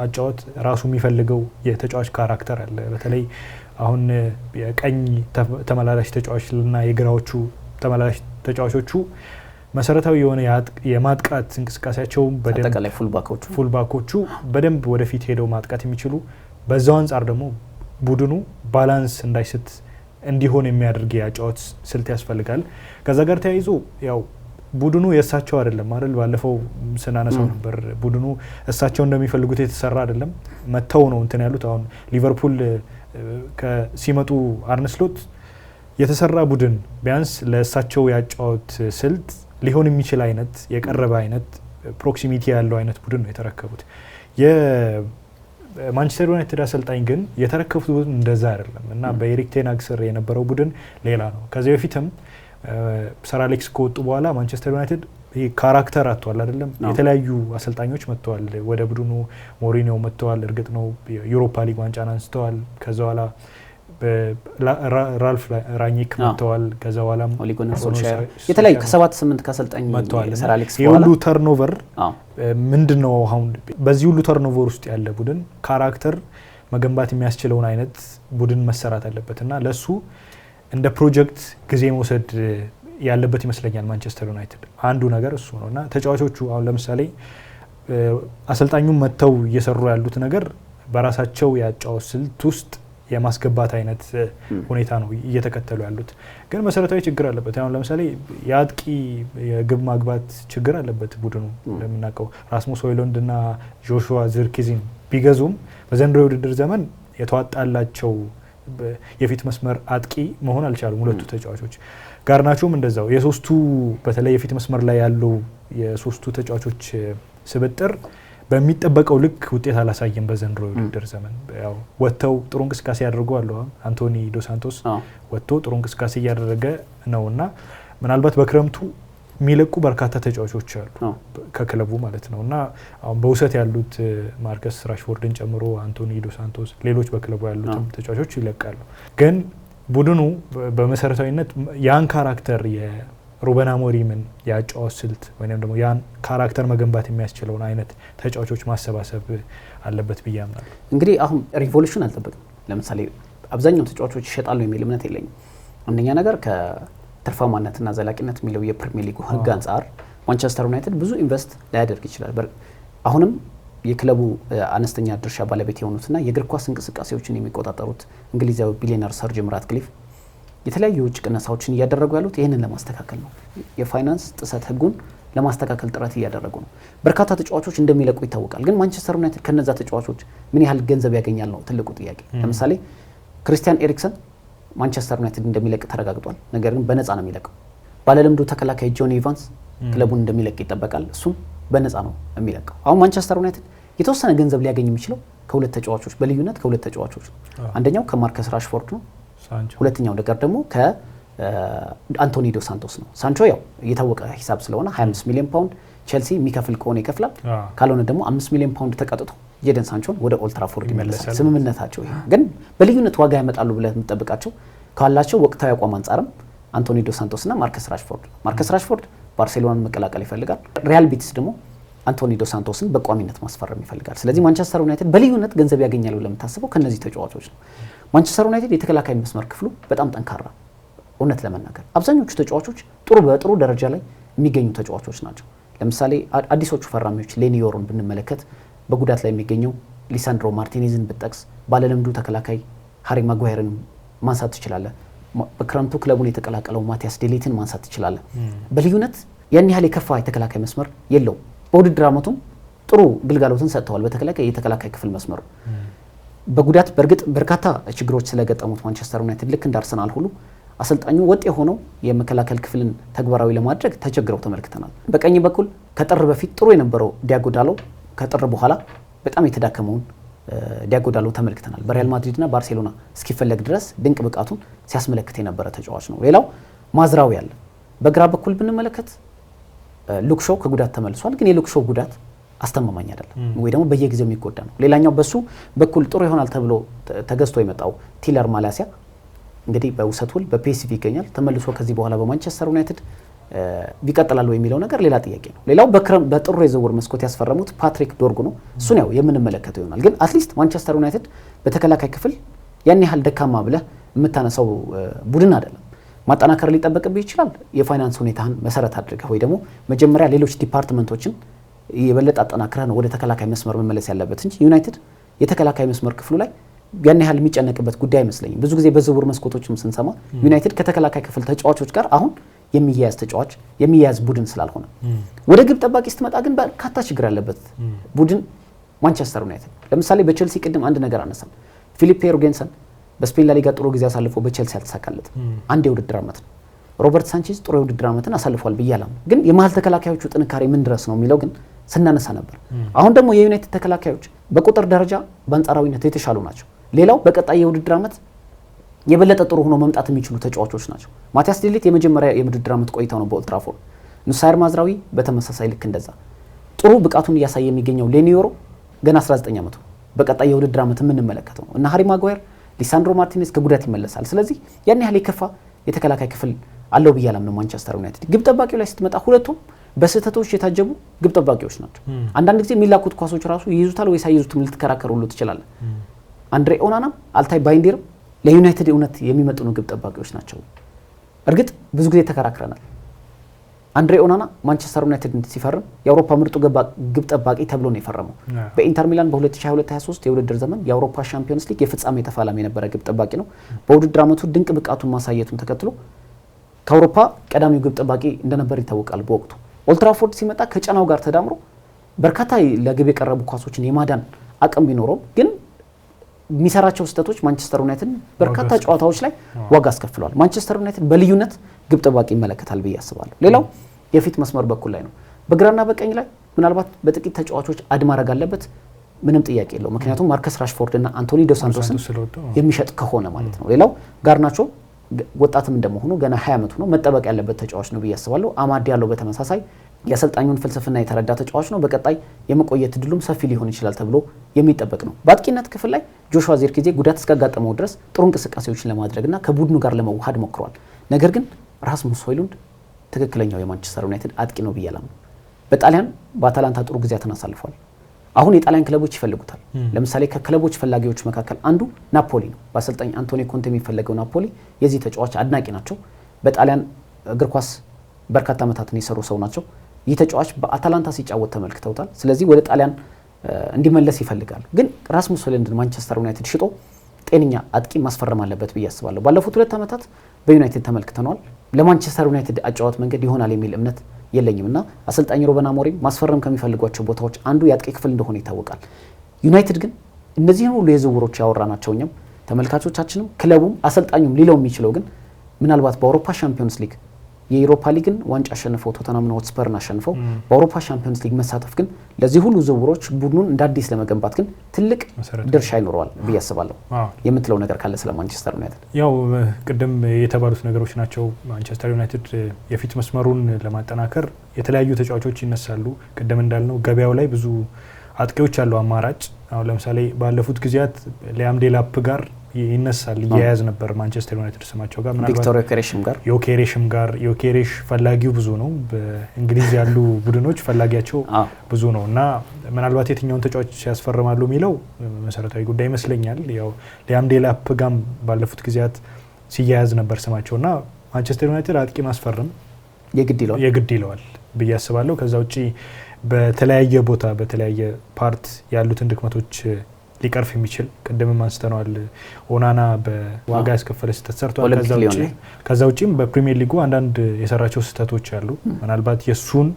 አጫወት ራሱ የሚፈልገው የተጫዋች ካራክተር አለ። በተለይ አሁን የቀኝ ተመላላሽ ተጫዋችና የግራዎቹ ተመላላሽ ተጫዋቾቹ መሰረታዊ የሆነ የማጥቃት እንቅስቃሴያቸው በደንብ ፉልባኮቹ በደንብ ወደፊት ሄደው ማጥቃት የሚችሉ በዛው አንፃር ደግሞ ቡድኑ ባላንስ እንዳይስት እንዲሆን የሚያደርግ የአጫወት ስልት ያስፈልጋል። ከዛ ጋር ተያይዞ ያው ቡድኑ የእሳቸው አይደለም አይደል? ባለፈው ስናነሳው ነበር። ቡድኑ እሳቸው እንደሚፈልጉት የተሰራ አይደለም። መተው ነው እንትን ያሉት። አሁን ሊቨርፑል ሲመጡ አርነ ስሎት የተሰራ ቡድን ቢያንስ ለእሳቸው ያጫወት ስልት ሊሆን የሚችል አይነት የቀረበ አይነት ፕሮክሲሚቲ ያለው አይነት ቡድን ነው የተረከቡት። የማንቸስተር ዩናይትድ አሰልጣኝ ግን የተረከቡት ቡድን እንደዛ አይደለም እና በኤሪክ ቴን ሃግ ስር የነበረው ቡድን ሌላ ነው። ከዚህ በፊትም ሰር አሌክስ ከወጡ በኋላ ማንቸስተር ዩናይትድ ካራክተር አጥቷል አይደለም። የተለያዩ አሰልጣኞች መጥተዋል ወደ ቡድኑ። ሞሪኒዮ መጥተዋል፣ እርግጥ ነው ዩሮፓ ሊግ ዋንጫን አንስተዋል። ከዛ በኋላ ራልፍ ራኒክ መጥተዋል። ከዛ በኋላም ኦሊ ጉናር ሶልሻየር የተለያዩ ከ7-8 ከአሰልጣኝ መጥተዋል። ሰር አሌክስ የሁሉ ተርኖቨር ምንድነው? አሁን በዚህ ሁሉ ተርኖቨር ውስጥ ያለ ቡድን ካራክተር መገንባት የሚያስችለውን አይነት ቡድን መሰራት አለበት እና ለሱ እንደ ፕሮጀክት ጊዜ መውሰድ ያለበት ይመስለኛል ማንቸስተር ዩናይትድ። አንዱ ነገር እሱ ነው እና ተጫዋቾቹ አሁን ለምሳሌ አሰልጣኙም መጥተው እየሰሩ ያሉት ነገር በራሳቸው ያጫወት ስልት ውስጥ የማስገባት አይነት ሁኔታ ነው እየተከተሉ ያሉት። ግን መሰረታዊ ችግር አለበት። አሁን ለምሳሌ የአጥቂ የግብ ማግባት ችግር አለበት ቡድኑ። እንደምናውቀው ራስሙስ ሆይሉንድ እና ጆሹዋ ዚርክዚን ቢገዙም በዘንድሮው የውድድር ዘመን የተዋጣላቸው የፊት መስመር አጥቂ መሆን አልቻሉም ሁለቱ ተጫዋቾች። ጋርናቾም እንደዛው የሶስቱ በተለይ የፊት መስመር ላይ ያለው የሶስቱ ተጫዋቾች ስብጥር በሚጠበቀው ልክ ውጤት አላሳየም በዘንድሮ የውድድር ዘመን። ያው ወጥተው ጥሩ እንቅስቃሴ ያደርጋሉ። አንቶኒ ዶ ሳንቶስ ወጥቶ ጥሩ እንቅስቃሴ እያደረገ ነውና ምናልባት በክረምቱ የሚለቁ በርካታ ተጫዋቾች አሉ ከክለቡ ማለት ነውና አሁን በውሰት ያሉት ማርከስ ራሽፎርድን ጨምሮ አንቶኒ ዶ ሳንቶስ ሌሎች በክለቡ ያሉትም ተጫዋቾች ይለቃሉ። ግን ቡድኑ በመሰረታዊነት ያን ካራክተር የሩበን አሞሪምን የአጫዋች ስልት ወይንም ደግሞ ያን ካራክተር መገንባት የሚያስችለውን አይነት ተጫዋቾች ማሰባሰብ አለበት ብዬ አምናለሁ። እንግዲህ አሁን ሪቮሉሽን አልጠበቅም። ለምሳሌ አብዛኛው ተጫዋቾች ይሸጣሉ የሚል እምነት የለኝም። አንደኛ ነገር ትርፋማነትና ዘላቂነት የሚለው የፕሪሚየር ሊግ ህግ አንፃር ማንቸስተር ዩናይትድ ብዙ ኢንቨስት ሊያደርግ ይችላል። አሁንም የክለቡ አነስተኛ ድርሻ ባለቤት የሆኑትና የእግር ኳስ እንቅስቃሴዎችን የሚቆጣጠሩት እንግሊዛዊ ቢሊየነር ሰር ጂም ራትክሊፍ የተለያዩ የውጭ ቅነሳዎችን እያደረጉ ያሉት ይህንን ለማስተካከል ነው። የፋይናንስ ጥሰት ህጉን ለማስተካከል ጥረት እያደረጉ ነው። በርካታ ተጫዋቾች እንደሚለቁ ይታወቃል። ግን ማንቸስተር ዩናይትድ ከነዛ ተጫዋቾች ምን ያህል ገንዘብ ያገኛል ነው ትልቁ ጥያቄ። ለምሳሌ ክሪስቲያን ኤሪክሰን ማንቸስተር ዩናይትድ እንደሚለቅ ተረጋግጧል። ነገር ግን በነፃ ነው የሚለቀው። ባለልምዱ ተከላካይ ጆኒ ኢቫንስ ክለቡን እንደሚለቅ ይጠበቃል። እሱም በነፃ ነው የሚለቀው። አሁን ማንቸስተር ዩናይትድ የተወሰነ ገንዘብ ሊያገኝ የሚችለው ከሁለት ተጫዋቾች በልዩነት ከሁለት ተጫዋቾች ነው። አንደኛው ከማርከስ ራሽፎርድ ነው። ሁለተኛው ነገር ደግሞ ከአንቶኒ ዶ ሳንቶስ ነው። ሳንቾ ያው የታወቀ ሂሳብ ስለሆነ 25 ሚሊዮን ፓውንድ ቼልሲ የሚከፍል ከሆነ ይከፍላል። ካልሆነ ደግሞ 5 ሚሊዮን ፓውንድ ተቀጥቶ ጄደን ሳንቾን ወደ ኦልድ ትራፎርድ ይመለሳል። ስምምነታቸው ይሄ ግን በልዩነት ዋጋ ያመጣሉ ብለህ የምትጠብቃቸው ካላቸው ወቅታዊ አቋም አንፃርም አንቶኒ ዶ ሳንቶስ እና ማርከስ ራሽፎርድ ባርሴሎናን መቀላቀል ይፈልጋል። ሪያል ቤቲስ ደግሞ አንቶኒ ዶ ሳንቶስን በቋሚነት ማስፈረም ይፈልጋል። ስለዚህ ማንቸስተር ዩናይትድ በልዩነት ገንዘብ ያገኛል ብለህ የምታስበው ከነዚህ ተጫዋቾች ነው። ማንቸስተር ዩናይትድ የተከላካይ መስመር ክፍሉ በጣም ጠንካራ፣ እውነት ለመናገር አብዛኞቹ ተጫዋቾች በጥሩ ደረጃ ላይ የሚገኙ ተጫዋቾች ናቸው። ለምሳሌ አዲሶቹ ፈራሚዎች ሌኒዮርን ብንመለከት በጉዳት ላይ የሚገኘው ሊሳንድሮ ማርቲኔዝን ብትጠቅስ፣ ባለልምዱ ተከላካይ ሃሪ ማጓየርን ማንሳት ትችላለህ። በክረምቱ ክለቡን የተቀላቀለው ማቲያስ ዴሊትን ማንሳት ትችላለህ። በልዩነት ያን ያህል የከፋ የተከላካይ መስመር የለውም። በውድድር ዓመቱም ጥሩ ግልጋሎትን ሰጥተዋል። የተከላካይ ክፍል መስመሩ በጉዳት በርግጥ በርካታ ችግሮች ስለገጠሙት ማንቸስተር ዩናይትድ ልክ እንደ አርሰናል ሁሉ አሰልጣኙ ወጥ የሆነው የመከላከል ክፍልን ተግባራዊ ለማድረግ ተቸግረው ተመልክተናል። በቀኝ በኩል ከጥር በፊት ጥሩ የነበረው ዲያጎ ዳሎ ከጥር በኋላ በጣም የተዳከመውን ዲያጎ ዳሎ ተመልክተናል። በሪያል ማድሪድና ባርሴሎና እስኪፈለግ ድረስ ድንቅ ብቃቱን ሲያስመለክት የነበረ ተጫዋች ነው። ሌላው ማዝራዊ ያለ በግራ በኩል ብንመለከት ሉክ ሾው ከጉዳት ተመልሷል። ግን የሉክ ሾው ጉዳት አስተማማኝ አይደለም ወይ ደግሞ በየጊዜው የሚጎዳ ነው። ሌላኛው በሱ በኩል ጥሩ ይሆናል ተብሎ ተገዝቶ የመጣው ቲለር ማላሲያ እንግዲህ በውሰት ውል በፒኤስቪ ይገኛል። ተመልሶ ከዚህ በኋላ በማንቸስተር ዩናይትድ ቢቀጥላል የሚለው ነገር ሌላ ጥያቄ ነው። ሌላው በጥሩ የዝውውር መስኮት ያስፈረሙት ፓትሪክ ዶርጉ ነው። እሱን ያው የምንመለከተው ይሆናል። ግን አትሊስት ማንቸስተር ዩናይትድ በተከላካይ ክፍል ያን ያህል ደካማ ብለህ የምታነሳው ቡድን አይደለም። ማጠናከር ሊጠበቅብህ ይችላል። የፋይናንስ ሁኔታህን መሰረት አድርገህ ወይ ደግሞ መጀመሪያ ሌሎች ዲፓርትመንቶችን የበለጠ አጠናክረህ ነው ወደ ተከላካይ መስመር መመለስ ያለበት እንጂ ዩናይትድ የተከላካይ መስመር ክፍሉ ላይ ያን ያህል የሚጨነቅበት ጉዳይ አይመስለኝም። ብዙ ጊዜ በዝውውር መስኮቶችም ስንሰማ ዩናይትድ ከተከላካይ ክፍል ተጫዋቾች ጋር አሁን የሚያያዝ ተጫዋች የሚያያዝ ቡድን ስላልሆነ፣ ወደ ግብ ጠባቂ ስትመጣ ግን በርካታ ችግር ያለበት ቡድን ማንቸስተር ዩናይትድ። ለምሳሌ በቼልሲ ቅድም አንድ ነገር አነሳን። ፊሊፔ ዮርጌንሰን በስፔን ላሊጋ ጥሩ ጊዜ አሳልፎ በቼልሲ አልተሳካለትም። አንድ የውድድር ዓመት ነው። ሮበርት ሳንቼዝ ጥሩ የውድድር ዓመትን አሳልፏል ብያለሁ። ግን የመሀል ተከላካዮቹ ጥንካሬ ምን ድረስ ነው የሚለው ግን ስናነሳ ነበር። አሁን ደግሞ የዩናይትድ ተከላካዮች በቁጥር ደረጃ በአንጻራዊነት የተሻሉ ናቸው። ሌላው በቀጣይ የውድድር ዓመት የበለጠ ጥሩ ሆኖ መምጣት የሚችሉ ተጫዋቾች ናቸው። ማቲያስ ዴሊት የመጀመሪያ የውድድር ዓመት ቆይታው ነው በኦልድ ትራፎርድ። ኑሳይር ማዝራዊ በተመሳሳይ ልክ እንደዛ ጥሩ ብቃቱን እያሳየ የሚገኘው ሌኒዮሮ ገና 19 ዓመቱ በቀጣይ የውድድር ዓመት የምንመለከተው ነው እና ሃሪ ማጓየር፣ ሊሳንድሮ ማርቲኔዝ ከጉዳት ይመለሳል። ስለዚህ ያን ያህል የከፋ የተከላካይ ክፍል አለው ብዬ አላምንም ማንቸስተር ዩናይትድ። ግብ ጠባቂው ላይ ስትመጣ ሁለቱም በስህተቶች የታጀቡ ግብ ጠባቂዎች ናቸው። አንዳንድ ጊዜ የሚላኩት ኳሶች ራሱ ይይዙታል ወይስ አይይዙትም ልትከራከሩ ሁሉ ትችላለህ። አንድሬ ኦናናም አልታይ ባይንዴርም ለዩናይትድ እውነት የሚመጥኑ ግብ ጠባቂዎች ናቸው። እርግጥ ብዙ ጊዜ ተከራክረናል። አንድሬ ኦናና ማንቸስተር ዩናይትድ ሲፈርም የአውሮፓ ምርጡ ግብ ጠባቂ ተብሎ ነው የፈረመው። በኢንተር ሚላን በ2022-23 የውድድር ዘመን የአውሮፓ ሻምፒዮንስ ሊግ የፍጻሜ ተፋላሚ የነበረ ግብ ጠባቂ ነው። በውድድር ዓመቱ ድንቅ ብቃቱን ማሳየቱን ተከትሎ ከአውሮፓ ቀዳሚው ግብ ጠባቂ እንደነበር ይታወቃል። በወቅቱ ኦልድ ትራፎርድ ሲመጣ ከጫናው ጋር ተዳምሮ በርካታ ለግብ የቀረቡ ኳሶችን የማዳን አቅም ቢኖረውም ግን የሚሰራቸው ስህተቶች ማንቸስተር ዩናይትድ በርካታ ጨዋታዎች ላይ ዋጋ አስከፍለዋል። ማንቸስተር ዩናይትድ በልዩነት ግብ ጠባቂ ይመለከታል ብዬ አስባለሁ። ሌላው የፊት መስመር በኩል ላይ ነው። በግራና በቀኝ ላይ ምናልባት በጥቂት ተጫዋቾች አድ ማድረግ አለበት፣ ምንም ጥያቄ የለው። ምክንያቱም ማርከስ ራሽፎርድ እና አንቶኒ ዶ ሳንቶስን የሚሸጥ ከሆነ ማለት ነው። ሌላው ጋርናቾ ወጣትም እንደመሆኑ ገና 20 ዓመቱ ነው፣ መጠበቅ ያለበት ተጫዋች ነው ብዬ አስባለሁ። አማድ ያለው በተመሳሳይ የአሰልጣኙን ፍልስፍና የተረዳ ተጫዋች ነው። በቀጣይ የመቆየት እድሉም ሰፊ ሊሆን ይችላል ተብሎ የሚጠበቅ ነው። በአጥቂነት ክፍል ላይ ጆሹዋ ዚርክዜ ጉዳት እስካጋጠመው ድረስ ጥሩ እንቅስቃሴዎችን ለማድረግና ከቡድኑ ጋር ለመዋሃድ ሞክሯል። ነገር ግን ራስሙስ ሆይሉንድ ትክክለኛው የማንቸስተር ዩናይትድ አጥቂ ነው ብዬ አላምንም። በጣሊያን በአታላንታ ጥሩ ጊዜያትን አሳልፏል። አሁን የጣሊያን ክለቦች ይፈልጉታል። ለምሳሌ ከክለቦች ፈላጊዎች መካከል አንዱ ናፖሊ ነው። በአሰልጣኝ አንቶኒ ኮንቴ የሚፈለገው ናፖሊ የዚህ ተጫዋች አድናቂ ናቸው። በጣሊያን እግር ኳስ በርካታ ዓመታትን የሰሩ ሰው ናቸው። ይህ ተጫዋች በአታላንታ ሲጫወት ተመልክተውታል። ስለዚህ ወደ ጣሊያን እንዲመለስ ይፈልጋሉ። ግን ራስሙስ ሆይሉንድን ማንቸስተር ዩናይትድ ሽጦ ጤነኛ አጥቂ ማስፈረም አለበት ብዬ አስባለሁ። ባለፉት 2 ዓመታት በዩናይትድ ተመልክተነዋል። ለማንቸስተር ዩናይትድ አጫዋት መንገድ ይሆናል የሚል እምነት የለኝም እና አሰልጣኝ ሮበን አሞሪም ማስፈረም ከሚፈልጓቸው ቦታዎች አንዱ የአጥቂ ክፍል እንደሆነ ይታወቃል። ዩናይትድ ግን እነዚህን ሁሉ የዝውውሮች ያወራናቸው እኛም ተመልካቾቻችንም ክለቡም አሰልጣኙም ሊለው የሚችለው ግን ምናልባት በአውሮፓ ሻምፒዮንስ ሊግ የዩሮፓ ሊግን ዋንጫ አሸንፈው ቶተንሃምና ሆትስፐርን አሸንፈው በአውሮፓ ሻምፒዮንስ ሊግ መሳተፍ ግን ለዚህ ሁሉ ዝውውሮች ቡድኑን እንደ አዲስ ለመገንባት ግን ትልቅ ድርሻ ይኖረዋል ብዬ አስባለሁ። የምትለው ነገር ካለ ስለ ማንቸስተር ዩናይትድ? ያው ቅድም የተባሉት ነገሮች ናቸው። ማንቸስተር ዩናይትድ የፊት መስመሩን ለማጠናከር የተለያዩ ተጫዋቾች ይነሳሉ። ቅድም እንዳልነው ገበያው ላይ ብዙ አጥቂዎች ያሉ አማራጭ። አሁን ለምሳሌ ባለፉት ጊዜያት ሊያም ዴላፕ ጋር ይነሳል እያያዝ ነበር ማንቸስተር ዩናይትድ ስማቸው ጋር ቪክቶር ዮኬሬሽም ጋር ዮኬሬሽ ፈላጊው ብዙ ነው። በእንግሊዝ ያሉ ቡድኖች ፈላጊያቸው ብዙ ነው እና ምናልባት የትኛውን ተጫዋች ያስፈርማሉ የሚለው መሰረታዊ ጉዳይ ይመስለኛል። ያው ሊያም ዴላፕ ጋም ባለፉት ጊዜያት ሲያያዝ ነበር ስማቸውና ማንቸስተር ዩናይትድ አጥቂ ማስፈረም የግድ ይለዋል ብዬ አስባለሁ። ከዛ ውጪ በተለያየ ቦታ በተለያየ ፓርት ያሉትን ድክመቶች ሊቀርፍ የሚችል ቅድምም አንስተነዋል። ኦናና በዋጋ ያስከፈለ ስህተት ሰርቷል። ከዛ ውጪም በፕሪሚየር ሊጉ አንዳንድ የሰራቸው ስህተቶች አሉ። ምናልባት የሱን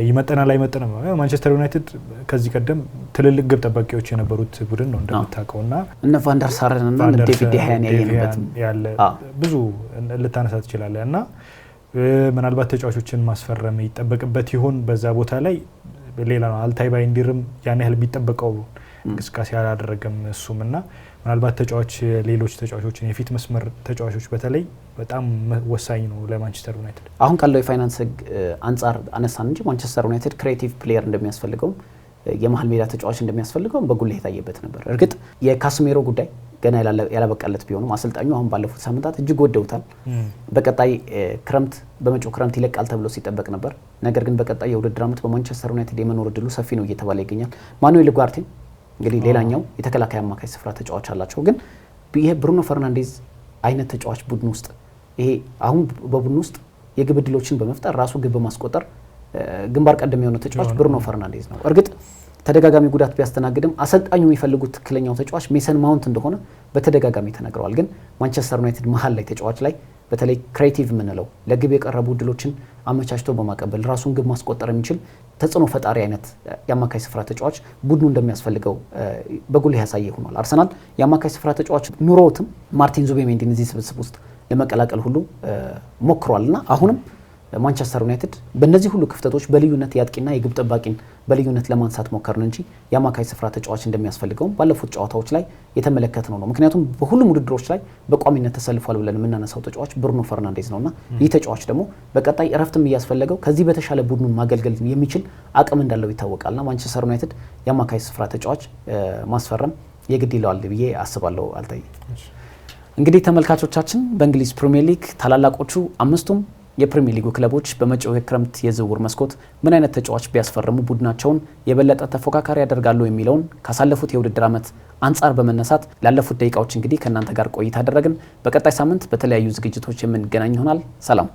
ይመጠናል አይመጠንም። ማንቸስተር ዩናይትድ ከዚህ ቀደም ትልልቅ ግብ ጠባቂዎች የነበሩት ቡድን ነው እንደምታውቀውና እነ ቫንደር ሳርን እና ዴቪድ ዴሃያን ያየንበት ያለ ብዙ ልታነሳ ትችላለህ እና ምናልባት ተጫዋቾችን ማስፈረም ይጠበቅበት ይሆን በዛ ቦታ ላይ ሌላ ነው። አልታይ ባይንዲርም ያን ያህል የሚጠበቀው እንቅስቃሴ አላደረገም እሱም እና ምናልባት ሌሎች ተጫዋቾችን የፊት መስመር ተጫዋቾች በተለይ በጣም ወሳኝ ነው ለማንቸስተር ዩናይትድ። አሁን ካለው የፋይናንስ አንጻር አነሳን እንጂ ማንቸስተር ዩናይትድ ክሬቲቭ ፕሌየር እንደሚያስፈልገው የመሀል ሜዳ ተጫዋች እንደሚያስፈልገው በጉልህ የታየበት ነበር። እርግጥ የካስሜሮ ጉዳይ ገና ያላበቃለት ቢሆንም አሰልጣኙ አሁን ባለፉት ሳምንታት እጅግ ወደውታል። በቀጣይ በመጪው ክረምት ይለቃል ተብሎ ሲጠበቅ ነበር። ነገር ግን በቀጣይ የውድድር ዓመት በማንቸስተር ዩናይትድ የመኖር እድሉ ሰፊ ነው እየተባለ ይገኛል። ማኑኤል ኡጋርቴ እንግዲህ ሌላኛው የተከላካይ አማካይ ስፍራ ተጫዋች አላቸው። ግን ይሄ ብሩኖ ፈርናንዴዝ አይነት ተጫዋች ቡድን ውስጥ ይሄ አሁን በቡድን ውስጥ የግብ ዕድሎችን በመፍጠር ራሱ ግብ በማስቆጠር ግንባር ቀደም የሆነ ተጫዋች ብሩኖ ፈርናንዴዝ ነው። እርግጥ ተደጋጋሚ ጉዳት ቢያስተናግድም አሰልጣኙ የሚፈልጉት ትክክለኛው ተጫዋች ሜሰን ማውንት እንደሆነ በተደጋጋሚ ተነግረዋል። ግን ማንቸስተር ዩናይትድ መሀል ላይ ተጫዋች ላይ በተለይ ክሬቲቭ የምንለው ለግብ የቀረቡ ዕድሎችን አመቻችቶ በማቀበል ራሱን ግብ ማስቆጠር የሚችል ተጽዕኖ ፈጣሪ አይነት የአማካይ ስፍራ ተጫዋች ቡድኑ እንደሚያስፈልገው በጉልህ ያሳየ ሆኗል። አርሰናል የአማካይ ስፍራ ተጫዋች ኑሮውትም ማርቲን ዙቤሜንዲን እዚህ ስብስብ ውስጥ ለመቀላቀል ሁሉ ሞክሯልና አሁንም ማንቸስተር ዩናይትድ በእነዚህ ሁሉ ክፍተቶች በልዩነት ያጥቂና የግብ ጠባቂን በልዩነት ለማንሳት ሞከርን እንጂ የአማካይ ስፍራ ተጫዋች እንደሚያስፈልገው ባለፉት ጨዋታዎች ላይ የተመለከትነው ነው። ምክንያቱም በሁሉም ውድድሮች ላይ በቋሚነት ተሰልፏል ብለን የምናነሳው ተጫዋች ብሩኖ ፈርናንዴዝ ነውና ይህ ተጫዋች ደግሞ በቀጣይ እረፍትም እያስፈለገው ከዚህ በተሻለ ቡድኑን ማገልገል የሚችል አቅም እንዳለው ይታወቃልና ማንቸስተር ዩናይትድ የአማካይ ስፍራ ተጫዋች ማስፈረም የግድ ይለዋል ብዬ አስባለሁ። አልታይ እንግዲህ ተመልካቾቻችን በእንግሊዝ ፕሪሚየር ሊግ ታላላቆቹ አምስቱም የፕሪሚየር ሊጉ ክለቦች በመጪው የክረምት የዝውውር መስኮት ምን አይነት ተጫዋች ቢያስፈርሙ ቡድናቸውን የበለጠ ተፎካካሪ ያደርጋሉ የሚለውን ካሳለፉት የውድድር ዓመት አንጻር በመነሳት ላለፉት ደቂቃዎች እንግዲህ ከእናንተ ጋር ቆይታ አደረግን። በቀጣይ ሳምንት በተለያዩ ዝግጅቶች የምንገናኝ ይሆናል። ሰላም።